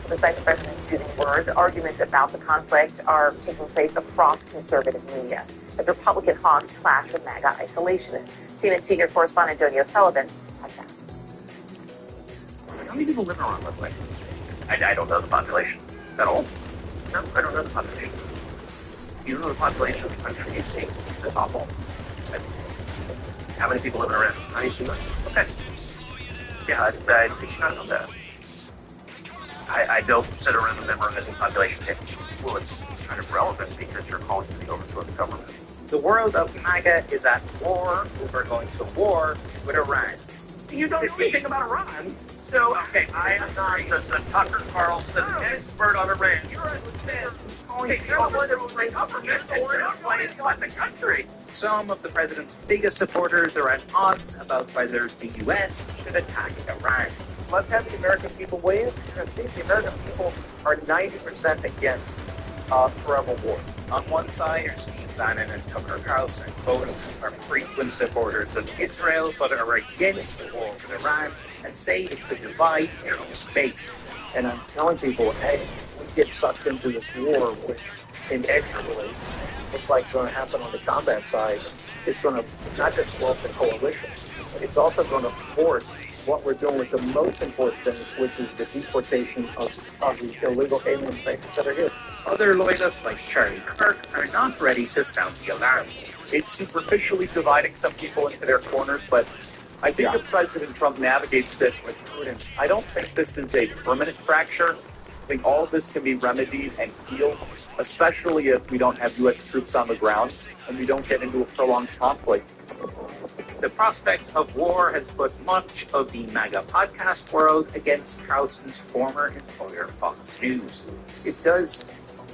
Despite the president's soothing words, arguments about the conflict are taking place across conservative media as Republican hawks clash with MAGA isolationists. CNN senior correspondent Donio Sullivan has that. How many people live in Iran, by the way? I don't know the population at all. No, I don't know the population. You don't know the population of the country. You see, it's awful. How many people live in Iran? 92 million. Okay. Yeah, I should not know that. I don't sit around and memorize the population. Well, it's kind of relevant because you're calling for the overthrow of the government. The world of MAGA is at war. We're going to war with Iran. You don't know anything about Iran. So, okay, I am not the Tucker Carlson expert on Iran. You're a the country. Some of the president's biggest supporters are at odds about whether the U.S. should attack Iran. Let's have the American people weigh in and see if the American people are 90% against forever war. On one side are Steve Bannon and Tucker Carlson. Both are frequent supporters of Israel, but are against the war with Iran and say it could divide Trump's base. And I'm telling people, hey, we get sucked into this war, which inexorably looks like it's going to happen on the combat side. It's going to not just blow up the coalition, it's also going to thwart what we're doing with the most important thing, which is the deportation of the illegal alien migrants that are here. Other loyalists, like Charlie Kirk, are not ready to sound the alarm. It's superficially dividing some people into their corners, but I think if President Trump navigates this with prudence, I don't think this is a permanent fracture. I think all of this can be remedied and healed, especially if we don't have U.S. troops on the ground and we don't get into a prolonged conflict. The prospect of war has put much of the MAGA podcast world against Carlson's former employer, Fox News. It does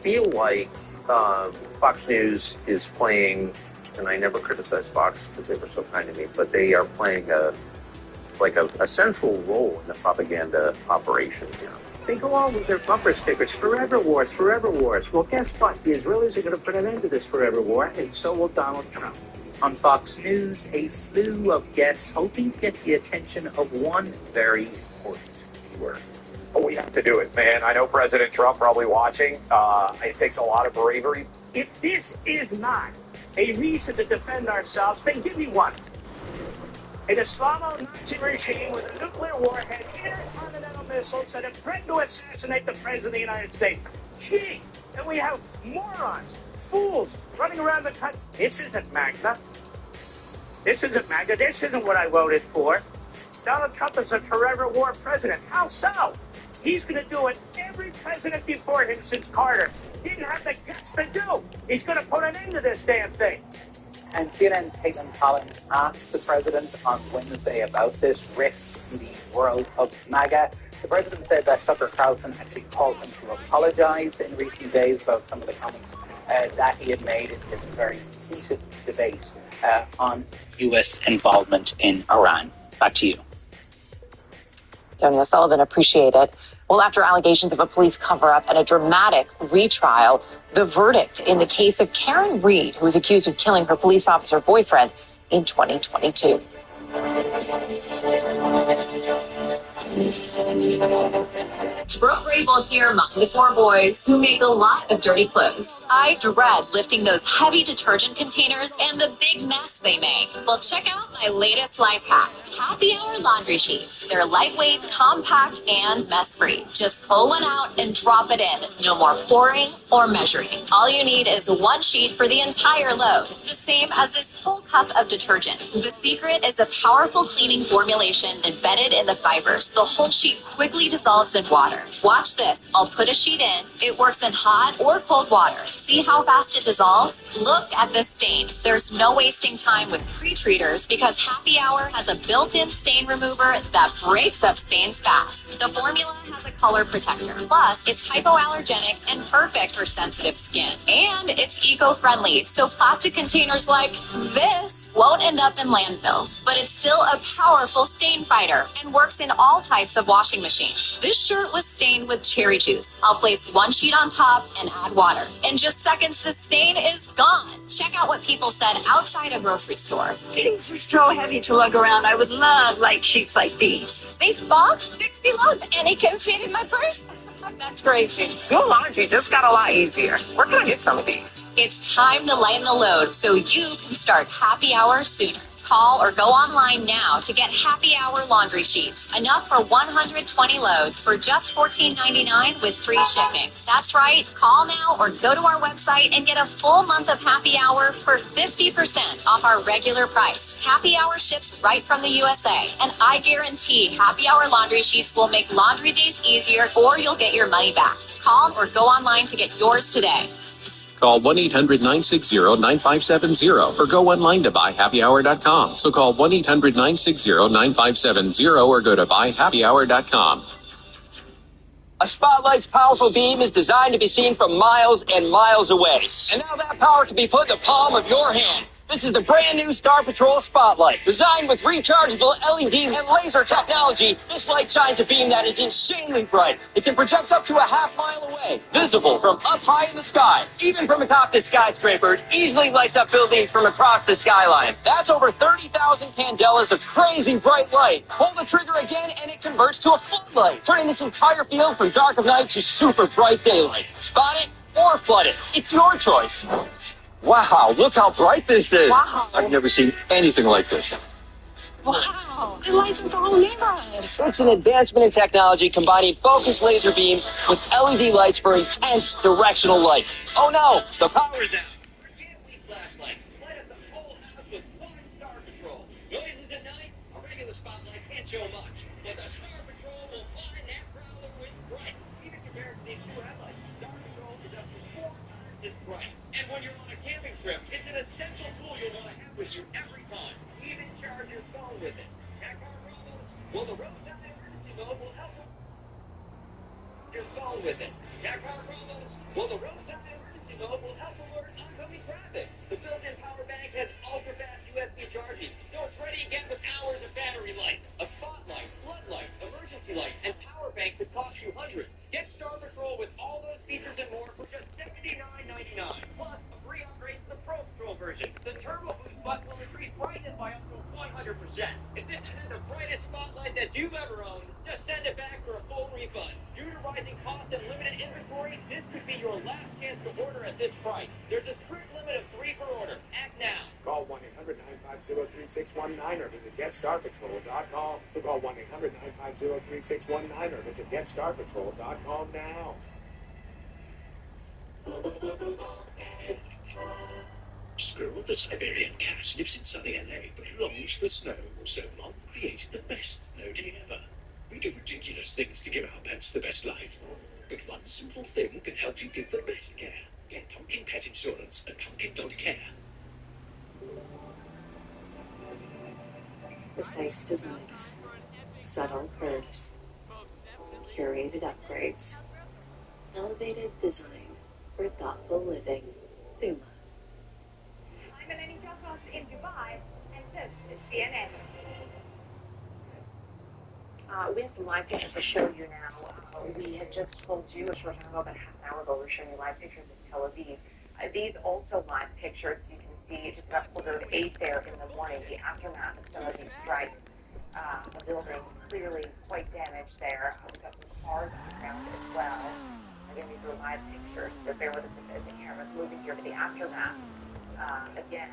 feel like Fox News is playing, and I never criticized Fox because they were so kind to me, but they are playing a central role in the propaganda operation here. They go on with their bumper stickers, forever wars, forever wars. Well, guess what? The Israelis are going to put an end to this forever war, and so will Donald Trump. On Fox News, a slew of guests hoping to get the attention of one very important viewer. Oh, we have to do it, man. I know President Trump probably watching. It takes a lot of bravery. If this is not a reason to defend ourselves, then give me one. An Islamo-Nazi regime with a nuclear warhead, intercontinental missiles, and a threat to assassinate the President of the United States. Gee, and we have morons, fools, running around the country. This isn't MAGA. This isn't MAGA. This isn't what I voted for. Donald Trump is a forever war president. How so? He's going to do what every president before him since Carter didn't have the guts to do. He's going to put an end to this damn thing. And CNN's Caitlin Collins asked the president on Wednesday about this rift in the world of MAGA. The president said that Tucker Carlson actually called him to apologize in recent days about some of the comments that he had made in this very heated debate on U.S. involvement in Iran. Back to you. Tony O'Sullivan, appreciate it. Well, after allegations of a police cover-up and a dramatic retrial, the verdict in the case of Karen Reed, who was accused of killing her police officer boyfriend in 2022. Brooke Grable here, mom to four boys who make a lot of dirty clothes. I dread lifting those heavy detergent containers and the big mess they make. Well, check out my latest life hack, Happy Hour laundry sheets. They're lightweight, compact, and mess-free. Just pull one out and drop it in. No more pouring or measuring. All you need is one sheet for the entire load, the same as this whole cup of detergent. The secret is a powerful cleaning formulation embedded in the fibers. The whole sheet quickly dissolves in water. Watch this. I'll put a sheet in. It works in hot or cold water. See how fast it dissolves? Look at this stain. There's no wasting time with pre-treaters because Happy Hour has a built-in stain remover that breaks up stains fast. The formula has a color protector. Plus, it's hypoallergenic and perfect for sensitive skin. And it's eco-friendly, so plastic containers like this won't end up in landfills. But it's still a powerful stain fighter and works in all types of washing machines. This shirt was stained with cherry juice. I'll place one sheet on top and add water. In just seconds, the stain is gone. Check out what people said outside a grocery store. These are so heavy to lug around. I would love light sheets like these. These box 60 loads and it can fit in my purse. That's crazy. Doing laundry just got a lot easier. Where can I get some of these? It's time to lighten the load so you can start Happy Hour sooner. Call or go online now to get Happy Hour laundry sheets. Enough for 120 loads for just $14.99 with free shipping. That's right. Call now or go to our website and get a full month of Happy Hour for 50% off our regular price. Happy Hour ships right from the USA. And I guarantee Happy Hour laundry sheets will make laundry days easier or you'll get your money back. Call or go online to get yours today. Call 1-800-960-9570 or go online to buyhappyhour.com. So call 1-800-960-9570 or go to buyhappyhour.com. A spotlight's powerful beam is designed to be seen from miles and miles away. And now that power can be put in the palm of your hand. This is the brand new Star Patrol Spotlight. Designed with rechargeable LED and laser technology, this light shines a beam that is insanely bright. It can project up to a half-mile away, visible from up high in the sky. Even from atop the skyscraper, it easily lights up buildings from across the skyline. That's over 30,000 candelas of crazy bright light. Pull the trigger again and it converts to a floodlight, turning this entire field from dark of night to super bright daylight. Spot it or flood it. It's your choice. Wow, look how bright this is. Wow. I've never seen anything like this. Wow, it lights up the whole neighborhood. It's an advancement in technology combining focused laser beams with LED lights for intense directional light. Oh no, the power's out. Flashlights. Light up the whole house with one Star Patrol. Noises at night, a regular spotlight can't show much. But the Star Patrol will find that prowler with bright. Even compared to these new headlights, Star Patrol is up to 4 times as bright. And when you're on a camping trip, it's an essential tool you'll want to have with you every time. Even charge your phone with it. That car problems? Well, the roadside emergency mode will help your phone with it. That car problems? Well, the roadside emergency mode will help alert oncoming traffic. The built-in power bank has ultra-fast USB charging, so it's ready again with hours of battery life. A spotlight, floodlight, emergency light, and power bank could cost you hundreds. Get Star Patrol with all those features and more for just $79.99. Plus, a free upgrade to the Pro Patrol version. The Turbo Boost button will increase brightness by up to 100%. If this isn't the brightest spotlight that you've ever owned, just send it back for a full refund. Due to rising costs and limited inventory, this could be your last chance to order at this price. There's a strict limit of 3 per order. Act now. Call 1-800-950-3619 or visit GetStarPatrol.com. So call 1-800-950-3619 or visit GetStarPatrol.com now. Squirrel, the Siberian cat, lives in sunny LA but longs for snow, so Mom created the best snow day ever. We do ridiculous things to give our pets the best life, but one simple thing can help you give the best care. Get Pumpkin Pet Insurance at Pumpkin.care. Precise designs, subtle curves, curated upgrades, elevated design for thoughtful living. Puma. I'm Eleni Jacos in Dubai, and this is CNN. We have some live pictures to show you now. We had just told you a short time ago, about half an hour ago, we were showing you live pictures of Tel Aviv. These also live pictures. You can see just about 8:15 there in the morning, the aftermath of some of these strikes. The building clearly quite damaged there. We saw some cars on the ground as well. Again, these are live pictures, so bear with us as the camera's moving here to the aftermath. Again,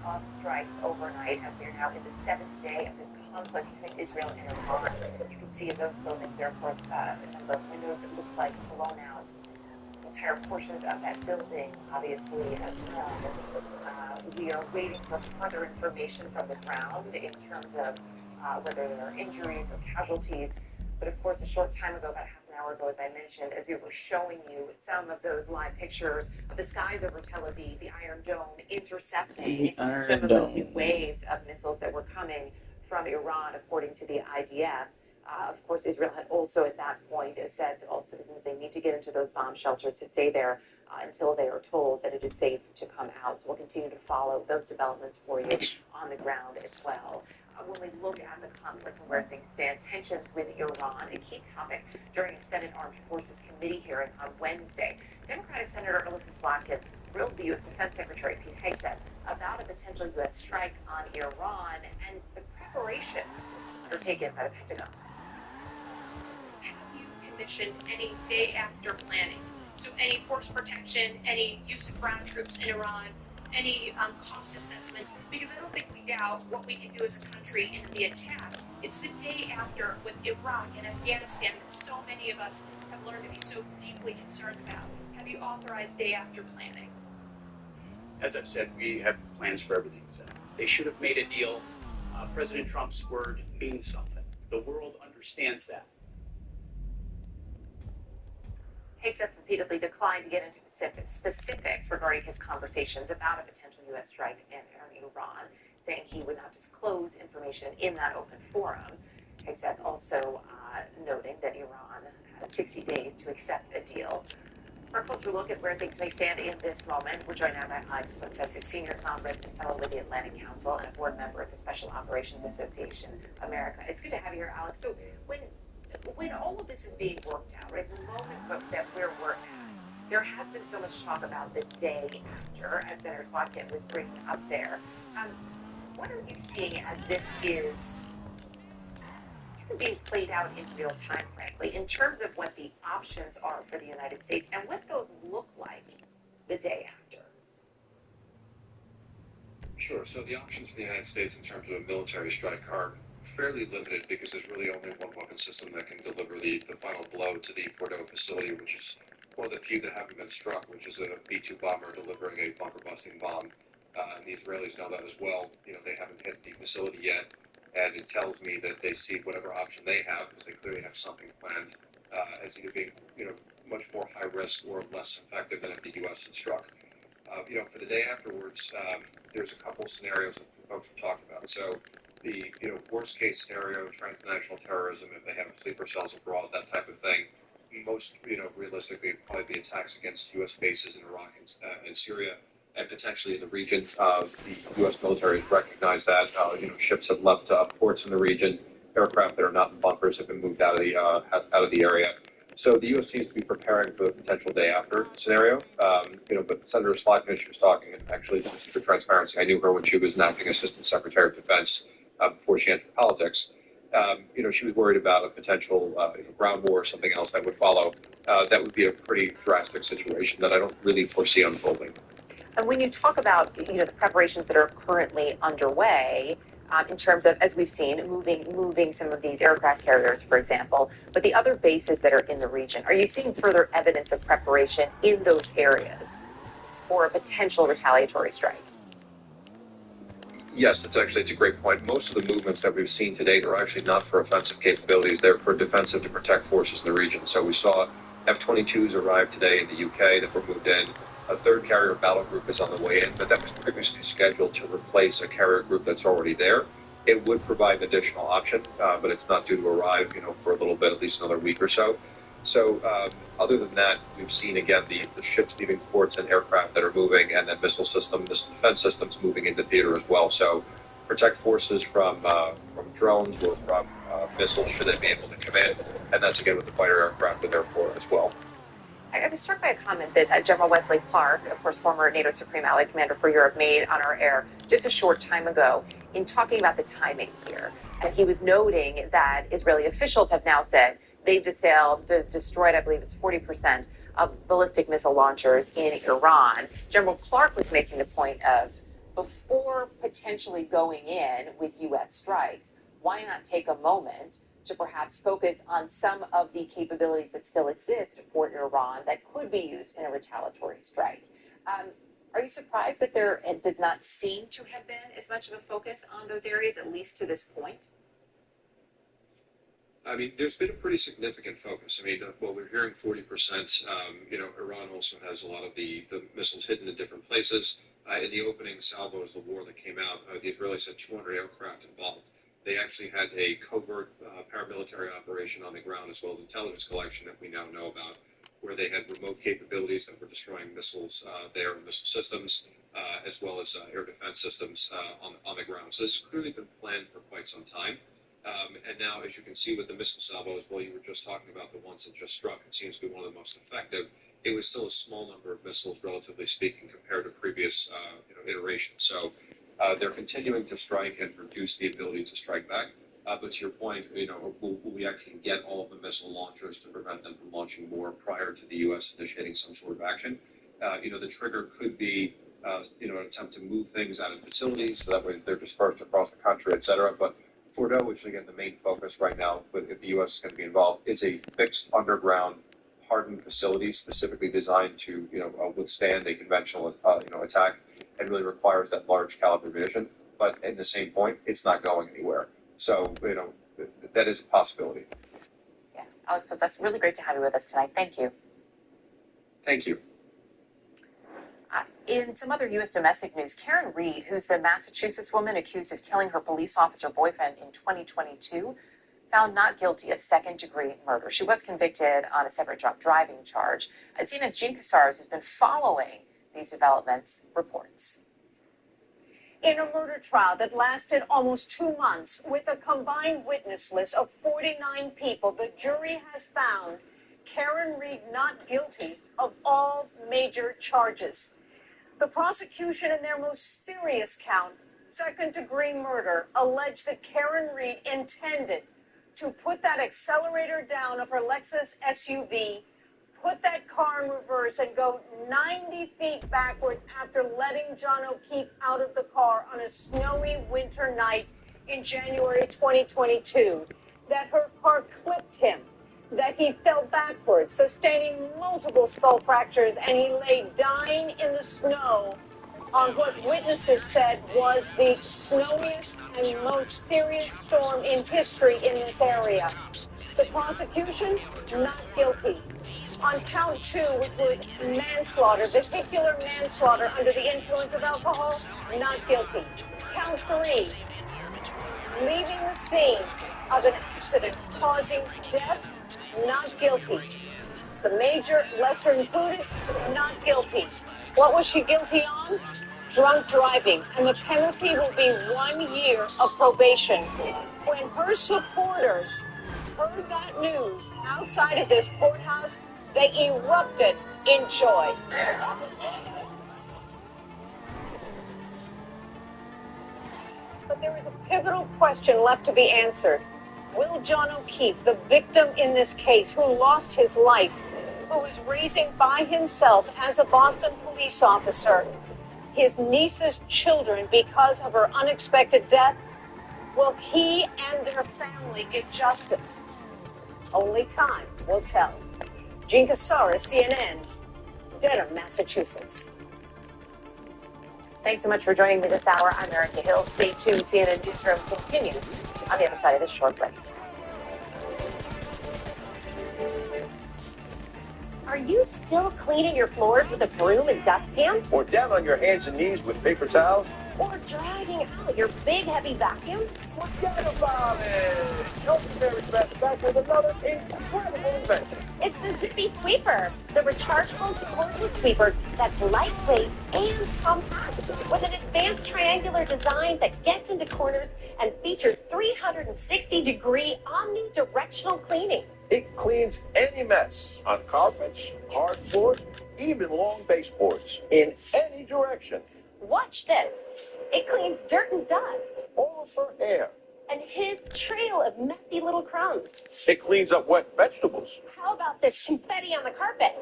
of strikes overnight as we are now in the 7th day of this conflict between Israel and Iran. You can see in those buildings there, of course, a number of windows, it looks like, blown out. Entire portions of that building, obviously, as well. We are waiting for further information from the ground in terms of whether there are injuries or casualties. But of course, a short time ago, about half an hour ago, as I mentioned, as we were showing you some of those live pictures of the skies over Tel Aviv, the Iron Dome intercepting some of those new waves of missiles that were coming from Iran, according to the IDF. Of course, Israel had also at that point said to all citizens they need to get into those bomb shelters to stay there until they are told that it is safe to come out. So we'll continue to follow those developments for you on the ground as well. When we look at the conflict and where things stand, tensions with Iran, a key topic during a Senate Armed Forces Committee hearing on Wednesday. Democratic Senator Alyssa Slotkin grilled the U.S. Defense Secretary Pete Hegseth about a potential U.S. strike on Iran and the preparations undertaken by the Pentagon. Have you commissioned any day after planning? So any force protection, any use of ground troops in Iran, any cost assessments? Because I don't think we doubt what we can do as a country in the attack. It's the day after with Iraq and Afghanistan that so many of us have learned to be so deeply concerned about. Have you authorized day after planning? As I've said, we have plans for everything. So they should have made a deal. President Trump's word means something. The world understands that. Hegseth repeatedly declined to get into specifics regarding his conversations about a potential U.S. strike in Iran, saying he would not disclose information in that open forum. Hegseth also noting that Iran 60 days to accept a deal. For a closer look at where things may stand in this moment, we're joined now by Alex Fuentes, who's senior economist and fellow with the Atlantic Council and a board member of the Special Operations Association America. It's good to have you here, Alex. So when all of this is being worked out, right, the moment that where we're at, there has been so much talk about the day after, as Senator Slotkin was bringing up there. What are you seeing as this is being played out in real time, frankly, in terms of what the options are for the United States and what those look like the day after? Sure. So the options for the United States in terms of a military strike are fairly limited because there's really only one weapon system that can deliver the final blow to the Fordo facility, which is one of the few that haven't been struck, which is a B-2 bomber delivering a bunker-busting bomb. And the Israelis know that as well. They haven't hit the facility yet, and it tells me that they see whatever option they have, because they clearly have something planned, as either being, much more high risk or less effective than if the U.S. had struck. For the day afterwards, there's a couple of scenarios that folks have talked about. So the, worst case scenario, transnational terrorism, if they have sleeper cells abroad, that type of thing. Most, realistically, probably be attacks against U.S. bases in Iraq and Syria, and potentially in the region. The U.S. military has recognized that. Ships have left ports in the region. Aircraft that are not in bunkers have been moved out of the area. So the U.S. seems to be preparing for the potential day after scenario. But Senator Slotkin, she was talking, and actually, just for transparency, I knew her when she was an acting assistant secretary of defense before she entered politics. She was worried about a potential ground war or something else that would follow. That would be a pretty drastic situation that I don't really foresee unfolding. And when you talk about, the preparations that are currently underway, in terms of, as we've seen, moving some of these aircraft carriers, for example, but the other bases that are in the region, are you seeing further evidence of preparation in those areas for a potential retaliatory strike? Yes, it's a great point. Most of the movements that we've seen to date are actually not for offensive capabilities. They're for defensive to protect forces in the region. So we saw F-22s arrive today in the UK that were moved in. A third carrier battle group is on the way in, but that was previously scheduled to replace a carrier group that's already there. It would provide an additional option, but it's not due to arrive, for a little bit, at least another week or so. So other than that, we've seen, again, the ships leaving ports and aircraft that are moving, and then missile defense systems moving into theater as well. So protect forces from drones or from missiles should they be able to come in. And that's, again, with the fighter aircraft in their port as well. I was struck by a comment that General Wesley Clark, of course, former NATO Supreme Allied Commander for Europe, made on our air just a short time ago in talking about the timing here. And he was noting that Israeli officials have now said they've destroyed, I believe it's 40% of ballistic missile launchers in Iran. General Clark was making the point of, before potentially going in with U.S. strikes, why not take a moment to perhaps focus on some of the capabilities that still exist for Iran that could be used in a retaliatory strike? Are you surprised that there does not seem to have been as much of a focus on those areas, at least to this point? I mean, there's been a pretty significant focus. I mean, well, we're hearing 40%. Iran also has a lot of the missiles hidden in different places. In the opening salvo of the war that came out, the Israelis had 200 aircraft involved. They actually had a covert paramilitary operation on the ground, as well as intelligence collection that we now know about, where they had remote capabilities that were destroying missiles there, missile systems, as well as air defense systems on the ground. So this has clearly been planned for quite some time. And now, as you can see with the missile salvos, well, you were just talking about the ones that just struck. It seems to be one of the most effective. It was still a small number of missiles, relatively speaking, compared to previous iterations. So they're continuing to strike and reduce the ability to strike back. But to your point, will we actually get all of the missile launchers to prevent them from launching more prior to the U.S. initiating some sort of action? The trigger could be, an attempt to move things out of facilities so that way they're dispersed across the country, et cetera. But Fordo, which is, again, the main focus right now, if the U.S. is going to be involved, is a fixed underground hardened facility specifically designed to, withstand a conventional, attack, and really requires that large caliber vision. But at the same point, it's not going anywhere. So, that is a possibility. Yeah, Alex, that's really great to have you with us tonight. Thank you. Thank you. In some other U.S. domestic news, Karen Reed, who's the Massachusetts woman accused of killing her police officer boyfriend in 2022, found not guilty of second-degree murder. She was convicted on a separate drunk driving charge. CNN's Jean Casares, who's been following these developments, reports. In a murder trial that lasted almost 2 months, with a combined witness list of 49 people, the jury has found Karen Reed not guilty of all major charges. The prosecution, in their most serious count, second-degree murder, alleged that Karen Reed intended to put that accelerator down of her Lexus SUV, put that car in reverse, and go 90 feet backwards after letting John O'Keefe out of the car on a snowy winter night in January 2022. That her car clipped him, that he fell backwards, sustaining multiple skull fractures, and he lay dying in the snow on what witnesses said was the snowiest and most serious storm in history in this area. The prosecution, not guilty. On count 2, which was manslaughter, vehicular manslaughter under the influence of alcohol, not guilty. Count 3, leaving the scene of an accident causing death, not guilty. The major lesser included, not guilty. What was she guilty on? Drunk driving, and the penalty will be 1 year of probation. When her supporters heard that news outside of this courthouse, they erupted in joy. But there is a pivotal question left to be answered. Will John O'Keefe, the victim in this case, who lost his life, who was raising by himself as a Boston police officer his niece's children because of her unexpected death, will he and their family get justice? Only time will tell. Jean Casares, CNN, Dedham, Massachusetts. Thanks so much for joining me this hour. I'm Erica Hill. Stay tuned. CNN Newsroom continues on the other side of this short break. Are you still cleaning your floors with a broom and dustpan? Or down on your hands and knees with paper towels? Or dragging out your big, heavy vacuum? Forget about it! Elderberry back with another incredible invention. It's the Zippy Sweeper, the rechargeable cordless sweeper that's lightweight and compact, with an advanced triangular design that gets into corners and features 360-degree omnidirectional cleaning. It cleans any mess on carpets, hard floors, even long baseboards, in any direction. Watch this. It cleans dirt and dust. All of her hair. And his trail of messy little crumbs. It cleans up wet vegetables. How about this confetti on the carpet?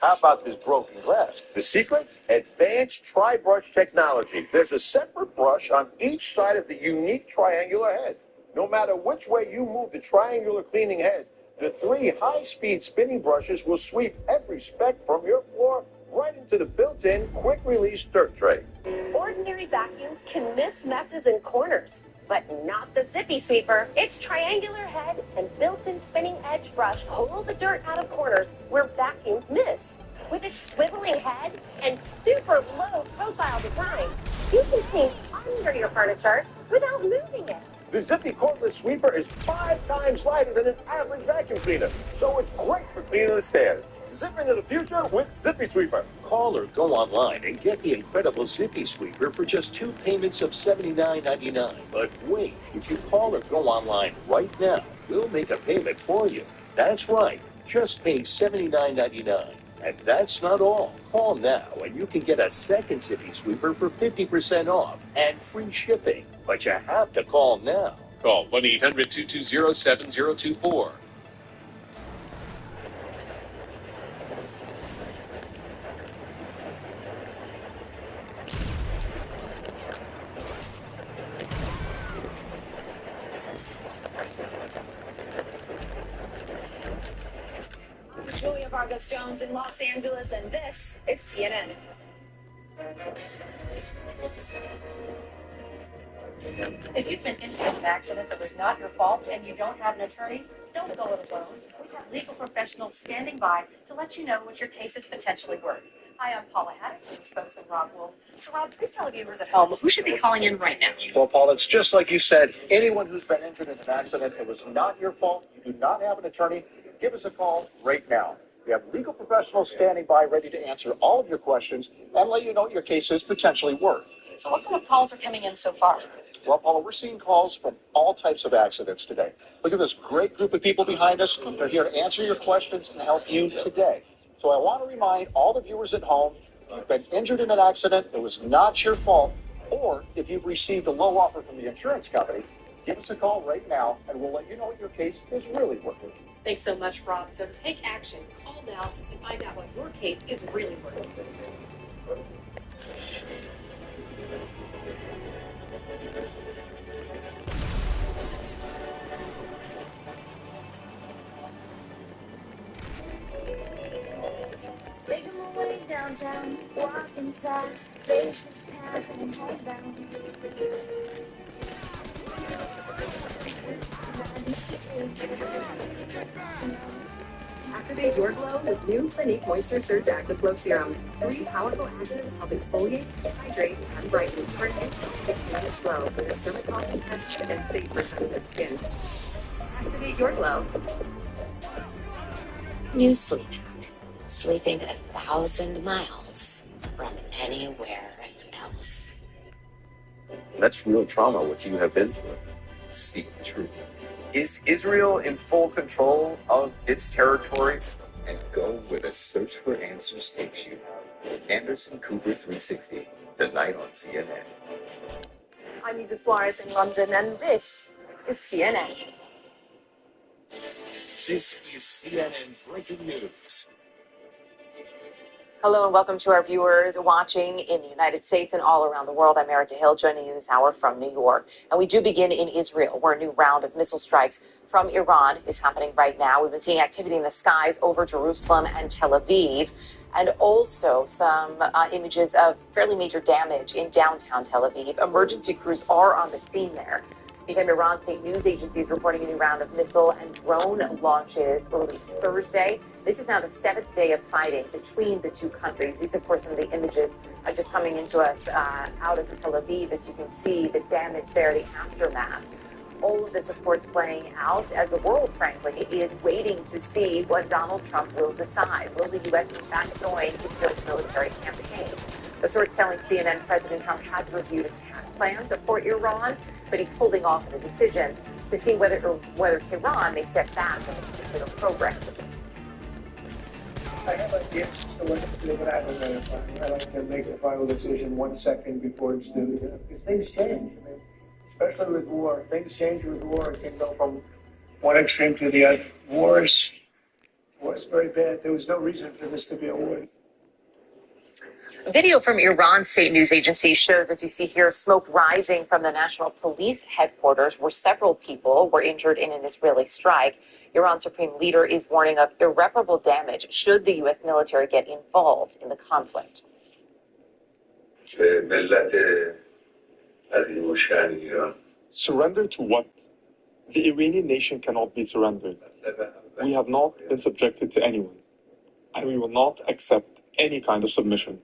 How about this broken glass? The secret? Advanced tri-brush technology. There's a separate brush on each side of the unique triangular head. No matter which way you move the triangular cleaning head, the 3 high-speed spinning brushes will sweep every speck from your floor right into the built-in quick-release dirt tray. Ordinary vacuums can miss messes in corners, but not the Zippy Sweeper. Its triangular head and built-in spinning edge brush pull the dirt out of corners where vacuums miss. With its swiveling head and super low profile design, you can clean under your furniture without moving it. The Zippy cordless sweeper is 5 times lighter than an average vacuum cleaner, so it's great for cleaning the stairs. Zip into the future with Zippy Sweeper. Call or go online and get the incredible Zippy Sweeper for just 2 payments of $79.99. But wait, if you call or go online right now, we'll make a payment for you. That's right, just pay $79.99. And that's not all. Call now and you can get a second Zippy Sweeper for 50% off and free shipping. But you have to call now. Call 1-800-220-7024. Julia Vargas Jones in Los Angeles, and this is CNN. If you've been injured in an accident that was not your fault and you don't have an attorney, don't go it alone. We have legal professionals standing by to let you know what your case is potentially worth. Hi, I'm Paula Haddock, with spokesman Rob Wolf. So, Rob, please tell viewers at home who should be calling in right now. Well, Paul, it's just like you said. Anyone who's been injured in an accident, it was not your fault. You do not have an attorney. Give us a call right now. We have legal professionals standing by ready to answer all of your questions and let you know what your case is potentially worth. So, what kind of calls are coming in so far? Well, Paula, we're seeing calls from all types of accidents today. Look at this great group of people behind us. They're here to answer your questions and help you today. So I want to remind all the viewers at home, if you've been injured in an accident, it was not your fault, or if you've received a low offer from the insurance company, give us a call right now, and we'll let you know what your case is really worth. Thanks so much, Rob. So, take action. Call now and find out what your case is really worth. Making my way downtown, walking fast, faces passing homebound. Activate your glow with new Clinique Moisture Surge Active Glow Serum. 3 powerful actives help exfoliate, hydrate, and brighten for an instant 15-minute glow for your dermatologist and safe for sensitive skin. Activate your glow. New sleep hack. Sleeping 1,000 miles from anywhere else. That's real trauma, what you have been through. Seek truth. Is Israel in full control of its territory? And go where the search for answers takes you. Anderson Cooper 360, tonight on CNN. I'm Isa Suarez in London, and this is CNN. This is CNN Breaking News. Hello and welcome to our viewers watching in the United States and all around the world. I'm Erica Hill, joining you this hour from New York. And we do begin in Israel, where a new round of missile strikes from Iran is happening right now. We've been seeing activity in the skies over Jerusalem and Tel Aviv, and also some images of fairly major damage in downtown Tel Aviv. Emergency crews are on the scene there. Meantime, Iran state news agencies reporting a new round of missile and drone launches early Thursday. This is now the 7th day of fighting between the two countries. These, of course, some of the images are just coming into us out of Tel Aviv. As you can see, the damage there, the aftermath. All of this, of course, playing out as the world, frankly, is waiting to see what Donald Trump will decide. Will the U.S. in fact join Israel's military campaign? The source telling CNN President Trump has reviewed attack plans for Iran, but he's holding off on a decision to see whether Tehran may step back from the particular program. I have ideas as to what to do, but I haven't made a plan. I like to make the final decision 1 second before it's due, because things change. I mean, especially with war, things change with war. It can go from one extreme to the other. War is very bad. There was no reason for this to be a war. Video from Iran's state news agency shows, as you see here, smoke rising from the National Police headquarters, where several people were injured in an Israeli strike. Iran's supreme leader is warning of irreparable damage should the U.S. military get involved in the conflict. Surrender to what? The Iranian nation cannot be surrendered. We have not been subjected to anyone, and we will not accept any kind of submission.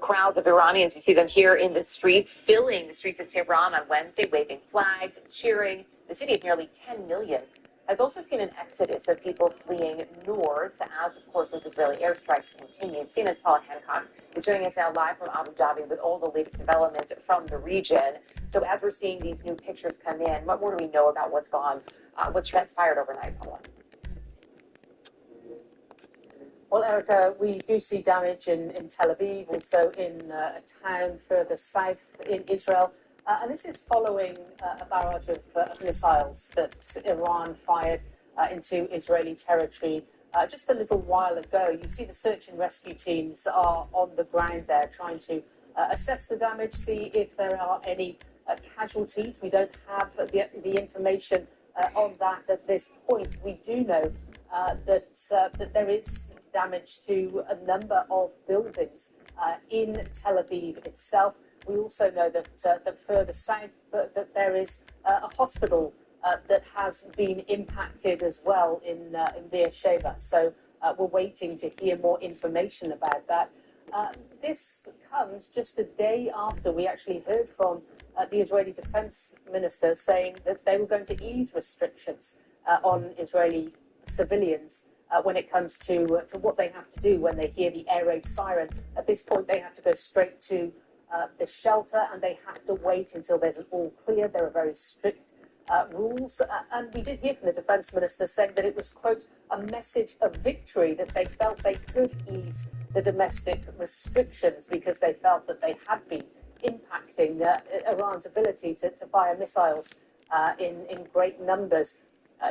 Crowds of Iranians, you see them here in the streets, filling the streets of Tehran on Wednesday, waving flags, cheering. The city of nearly 10 million has also seen an exodus of people fleeing north as, of course, those Israeli airstrikes continue. CNN's Paula Hancock is joining us now live from Abu Dhabi with all the latest developments from the region. So as we're seeing these new pictures come in, what more do we know about what's transpired overnight, Paula? Well, Erica, we do see damage in Tel Aviv, also in a town further south in Israel. And this is following a barrage of missiles that Iran fired into Israeli territory just a little while ago. You see the search and rescue teams are on the ground there trying to assess the damage, see if there are any casualties. We don't have the information on that at this point. We do know that there is damage to a number of buildings in Tel Aviv itself. We also know that further south that there is a hospital that has been impacted as well in Beersheba. So we're waiting to hear more information about that. This comes just a day after we actually heard from the Israeli defense minister saying that they were going to ease restrictions on Israeli civilians when it comes to what they have to do when they hear the air raid siren. At this point, they have to go straight to the shelter and they have to wait until there's an all clear. There are very strict rules. And we did hear from the defense minister saying that it was, quote, a message of victory, that they felt they could ease the domestic restrictions because they felt that they had been impacting Iran's ability to fire missiles in great numbers.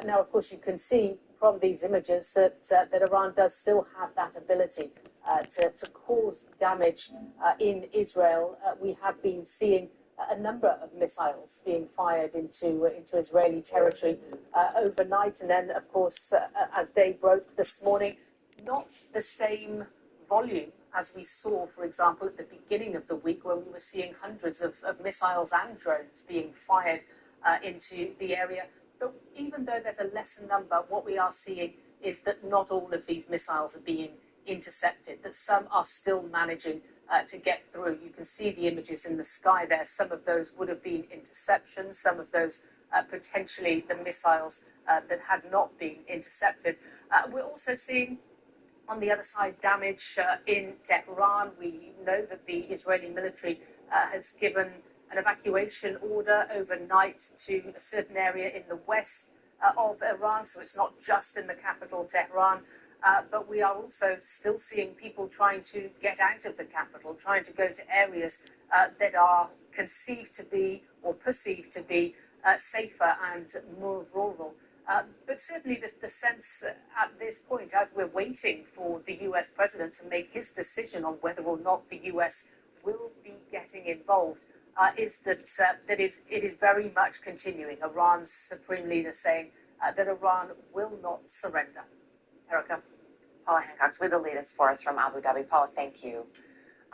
Now, of course, you can see from these images that Iran does still have that ability to cause damage in Israel. We have been seeing a number of missiles being fired into Israeli territory overnight. And then, of course, as day broke this morning, not the same volume as we saw, for example, at the beginning of the week, where we were seeing hundreds of missiles and drones being fired into the area. But even though there's a lesser number, what we are seeing is that not all of these missiles are being intercepted, that some are still managing to get through. You can see the images in the sky there. Some of those would have been interceptions, some of those potentially the missiles that had not been intercepted. We're also seeing on the other side damage in Tehran. We know that the Israeli military has given an evacuation order overnight to a certain area in the west of Iran, so it's not just in the capital, Tehran. But we are also still seeing people trying to get out of the capital, trying to go to areas that are conceived to be or perceived to be safer and more rural. But certainly the sense at this point, as we're waiting for the US president to make his decision on whether or not the US will be getting involved, is that it is very much continuing. Iran's supreme leader saying that Iran will not surrender. Erica. Paula Hancock's with the latest for us from Abu Dhabi. Paula, thank you.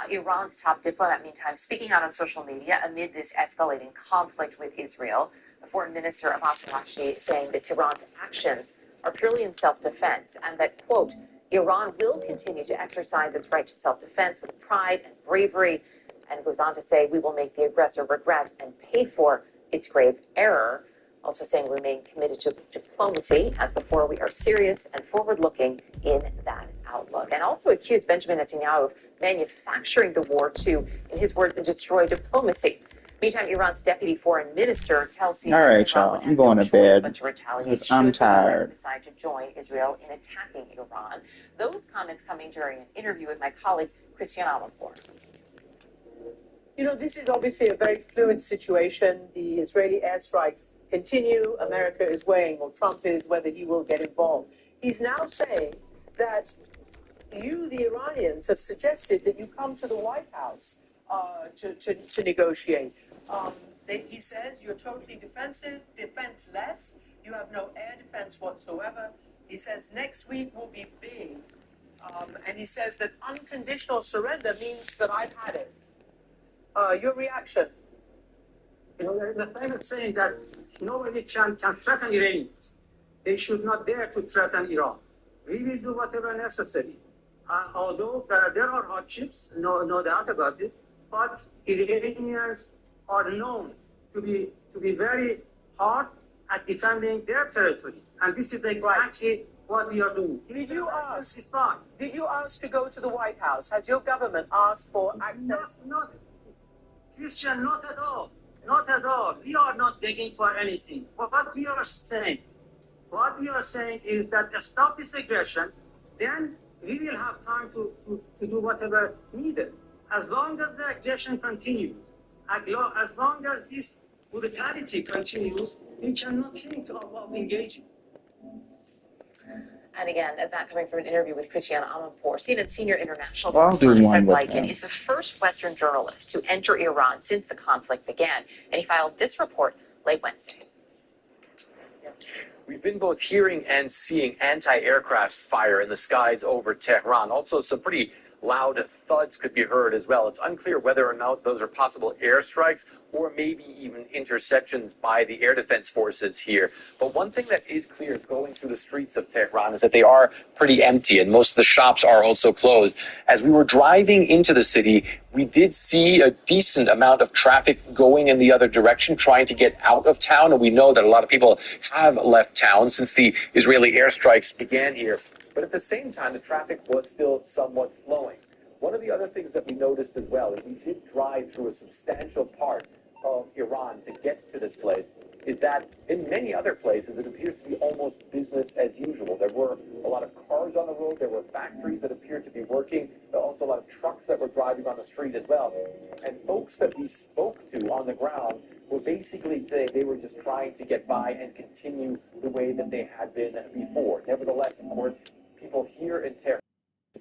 Iran's top diplomat, meantime, speaking out on social media amid this escalating conflict with Israel. The foreign minister Abbas Araghchi saying that Tehran's actions are purely in self-defense and that, quote, Iran will continue to exercise its right to self-defense with pride and bravery, and goes on to say we will make the aggressor regret and pay for its grave error. Also saying we remain committed to diplomacy. As before, we are serious and forward-looking in that outlook. And also accused Benjamin Netanyahu of manufacturing the war to, in his words, destroy diplomacy. Meantime, Iran's deputy foreign minister tells CNN all right, y'all, I'm going to bed because I'm tired. Decide to join Israel in attacking Iran. Those comments coming during an interview with my colleague Christian Amanpour. You know, this is obviously a very fluid situation. The Israeli airstrikes continue. America is weighing, or Trump is, whether he will get involved. He's now saying that you, the Iranians, have suggested that you come to the White House to negotiate. He says you're totally defensive, defenseless. You have no air defense whatsoever. He says next week will be big. And he says that unconditional surrender means that I've had it. Your reaction? You know, the famous saying that nobody can threaten Iranians. They should not dare to threaten Iran. We will do whatever necessary. Although there are hardships, no doubt about it, but Iranians are known to be very hard at defending their territory, and this is exactly what we are doing. Did you ask to go to the White House? Has your government asked for access? Christian, not at all. Not at all. We are not begging for anything. What we are saying is that stop this aggression, then we will have time to do whatever needed. As long as the aggression continues, as long as this brutality continues, we cannot think of engaging. And again, that coming from an interview with Christiana Amanpour, CNN senior international I'll do one with Blinken is the first Western journalist to enter Iran since the conflict began, and he filed this report late Wednesday. We've been both hearing and seeing anti-aircraft fire in the skies over Tehran. Also, some pretty loud thuds could be heard as well. It's unclear whether or not those are possible airstrikes or maybe even interceptions by the air defense forces here. But one thing that is clear is going through the streets of Tehran is that they are pretty empty, and most of the shops are also closed. As we were driving into the city, we did see a decent amount of traffic going in the other direction, trying to get out of town, and we know that a lot of people have left town since the Israeli airstrikes began here. But at the same time, the traffic was still somewhat flowing. One of the other things that we noticed as well, is we did drive through a substantial part of Iran to get to this place, is that in many other places it appears to be almost business as usual. There were a lot of cars on the road, there were factories that appeared to be working, there were also a lot of trucks that were driving on the street as well. And folks that we spoke to on the ground were basically saying they were just trying to get by and continue the way that they had been before. Nevertheless, of course, people here in Tehran,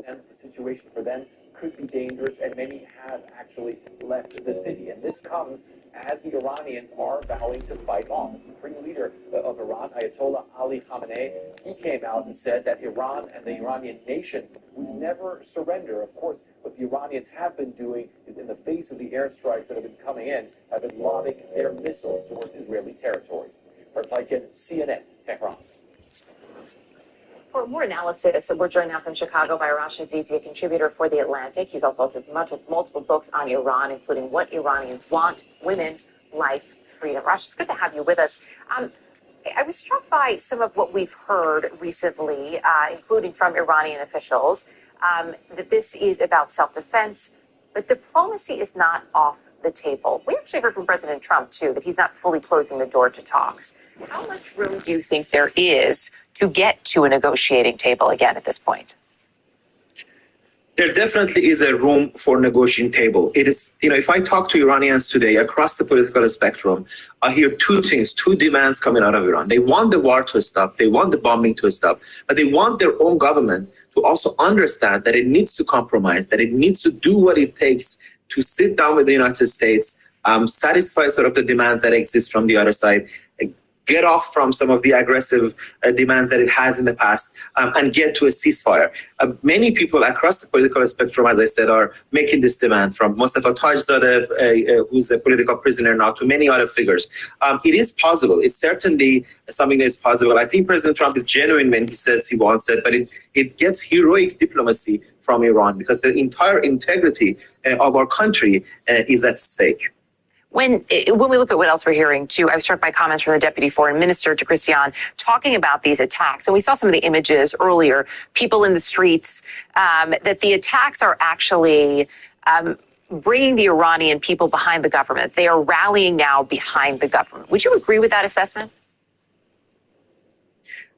and the situation for them could be dangerous, and many have actually left the city. And this comes as the Iranians are vowing to fight on. The supreme leader of Iran, Ayatollah Ali Khamenei, he came out and said that Iran and the Iranian nation would never surrender. Of course, what the Iranians have been doing is, in the face of the airstrikes that have been coming in, have been lobbing their missiles towards Israeli territory. Like in CNN, Tehran. For more analysis, we're joined now from Chicago by Arash Azizi, a contributor for The Atlantic. He's also authored multiple books on Iran, including What Iranians Want, Women, Life, Freedom. Arash, it's good to have you with us. I was struck by some of what we've heard recently, including from Iranian officials, that this is about self-defense, but diplomacy is not off the table. We actually heard from President Trump, too, that he's not fully closing the door to talks. How much room do you think there is to get to a negotiating table again at this point? There definitely is a room for negotiating table. It is, if I talk to Iranians today across the political spectrum, I hear two demands coming out of Iran. They want the war to stop, they want the bombing to stop, but they want their own government to also understand that it needs to compromise, that it needs to do what it takes to sit down with the United States, satisfy sort of the demands that exist from the other side, get off from some of the aggressive demands that it has in the past, and get to a ceasefire. Many people across the political spectrum, as I said, are making this demand, from Mustafa Tajzadeh, who's a political prisoner now, to many other figures. It is possible. It's certainly something that is possible. I think President Trump is genuine when he says he wants it, but it gets heroic diplomacy from Iran, because the entire integrity of our country is at stake. When we look at what else we're hearing, too, I was struck by comments from the Deputy Foreign Minister to Christian talking about these attacks. And we saw some of the images earlier, people in the streets, that the attacks are actually bringing the Iranian people behind the government. They are rallying now behind the government. Would you agree with that assessment?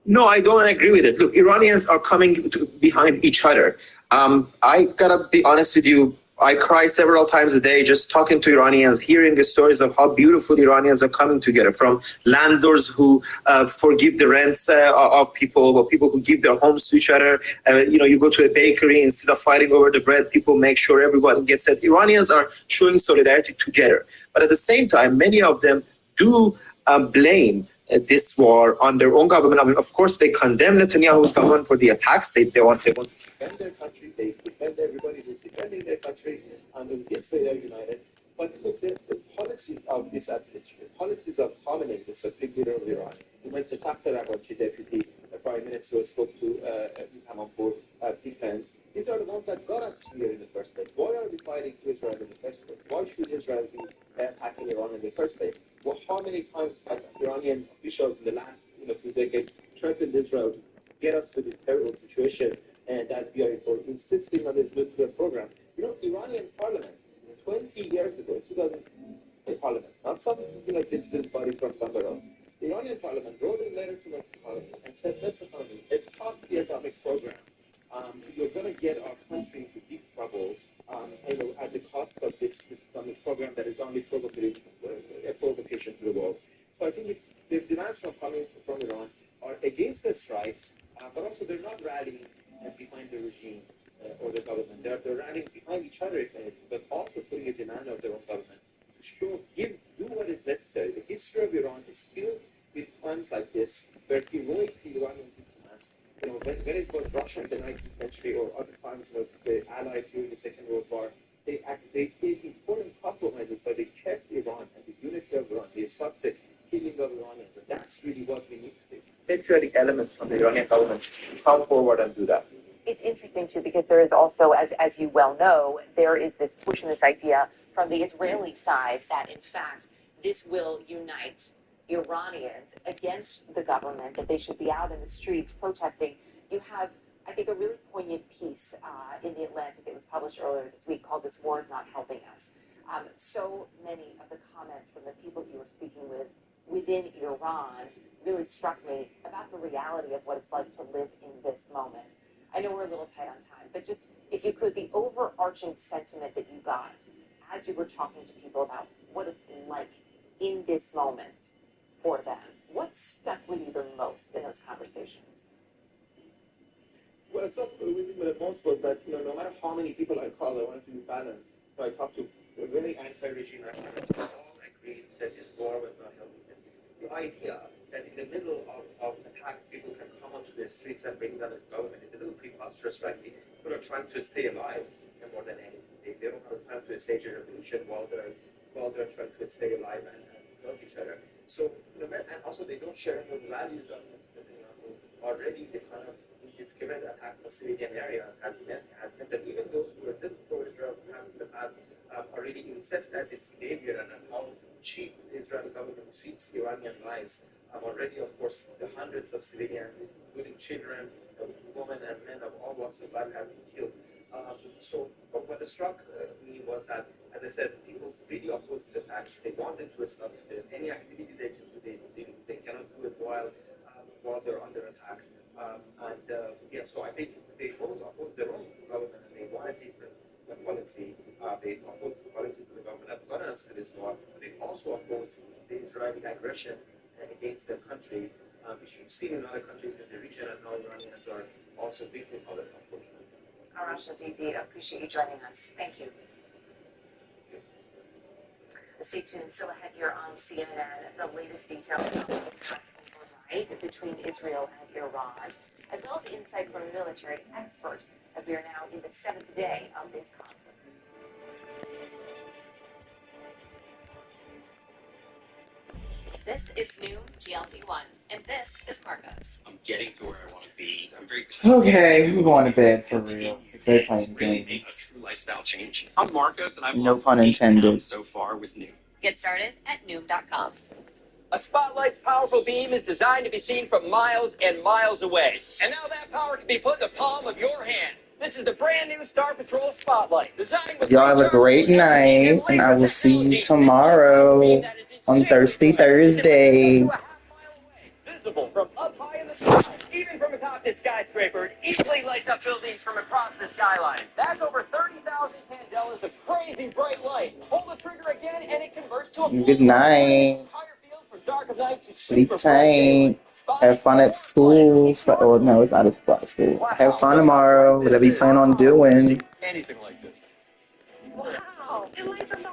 No, I don't agree with it. Look, Iranians are coming behind each other. I gotta be honest with you. I cry several times a day just talking to Iranians, hearing the stories of how beautiful Iranians are coming together, from landlords who forgive the rents of people, or people who give their homes to each other. You go to a bakery, instead of fighting over the bread, people make sure everyone gets it. Iranians are showing solidarity together. But at the same time, many of them do blame this war on their own government. I mean, of course, they condemn Netanyahu's government for the attacks. They want to defend their country. They defend everybody who's defending their country, and yes, they are united. But look, the policies of this administration, the policies of Khamenei, the supreme leader of Iran, you mentioned Dr. Abbasi, deputy prime minister, who spoke to Hamanpur defense. These are the ones that got us here in the first place. Why are we fighting Israel in the first place? Why should Israel be attacking Iran in the first place? Well, how many times have Iranian officials in the last few decades threatened Israel to get us to this terrible situation and that we are for insisting on this nuclear program? Iranian parliament 20 years ago, 2000 parliament, not something like this body from somewhere else. The Iranian parliament wrote a letter to Western parliament and said, let's stop the atomic program. You're going to get our country into deep trouble at the cost of this atomic program that is only a provocation to the world. So I think the demands coming from Iran are against the strikes, but also they're not rallying behind the regime or the government. They're rallying behind each other, if anything, but also putting a demand of their own government to do what is necessary. The history of Iran is filled with times like this, where heroic Iranian diplomats, when it was Russia in the 19th century or other times was the Allies during the Second World War, they gave important compromises, but they kept Iran and the unity of Iran. They stopped the killing of Iranians, and that's really what we need to do. Patriotic elements from the Iranian government come forward and do that. It's interesting too because there is also, as you well know, there is this push and this idea from the Israeli side that in fact this will unite Iranians against the government, that they should be out in the streets protesting. You have, I think, a really poignant piece in The Atlantic that was published earlier this week called "This War is Not Helping Us." So many of the comments from the people you were speaking with within Iran really struck me about the reality of what it's like to live in this moment. I know we're a little tight on time, but just if you could, the overarching sentiment that you got as you were talking to people about what it's like in this moment for them, what stuck with you the most in those conversations? What stuck with me the most was that, no matter how many people I called, I wanted to be balanced. So I talked to a very anti-regime activists. They all agreed that this war was not helping them. The idea that in the middle of attacks, people can come onto the streets and bring down the government is a little preposterous, frankly. People are trying to stay alive more than anything. They don't have time to stage a revolution while they're trying to stay alive and love each other. So, and also they don't share the values of it. Already the kind of indiscriminate attacks on civilian areas has meant that even those who are little pro-Israel in the past already insist at this behavior and how cheap the Israeli government treats Iranian lives. Already, of course, the hundreds of civilians, including children, women, and men of all walks of life have been killed. But what struck me was that, as I said, people really opposed the attacks. They wanted to stop. If there's any activity they can do, they cannot do it while they're under attack. So I think they both opposed their own government and they wanted different policy. They opposed the policies of the government that got us to this war. They also opposed the Israeli aggression against their country, which you've seen in other countries in the region, and now Iranians are also victim of it, unfortunately. Arash Azizi, I appreciate you joining us. Thank you. Stay tuned. Still ahead here on CNN, the latest details about the attacks overnight between Israel and Iran, as well as insight from a military expert, as we are now in the 7th day of this conflict. This is new GLP-1, and this is Marcos. I'm getting to where I want to be. I'm very Okay, I'm going to bed for real. Because they're playing really make a games. true lifestyle change. I'm Marcos, and I've No lost pun 8 intended. pounds so far with Noom. Get started at Noom.com. A spotlight's powerful beam is designed to be seen from miles and miles away. And now that power can be put in the palm of your hand. This is the brand new Star Patrol Spotlight, designed with Y'all have a great night, and I will see you tomorrow on Thirsty Thursday. visible from up high in the sky, even from atop this skyscraper. It easily lights up buildings from across the skyline. That's over 30,000 candelas of crazy bright light. Pull the trigger again, and it converts to a Good night. dark of night to Sleep tight. Have fun at school. Oh, no, it's not a school. Have fun tomorrow, whatever you plan on doing. anything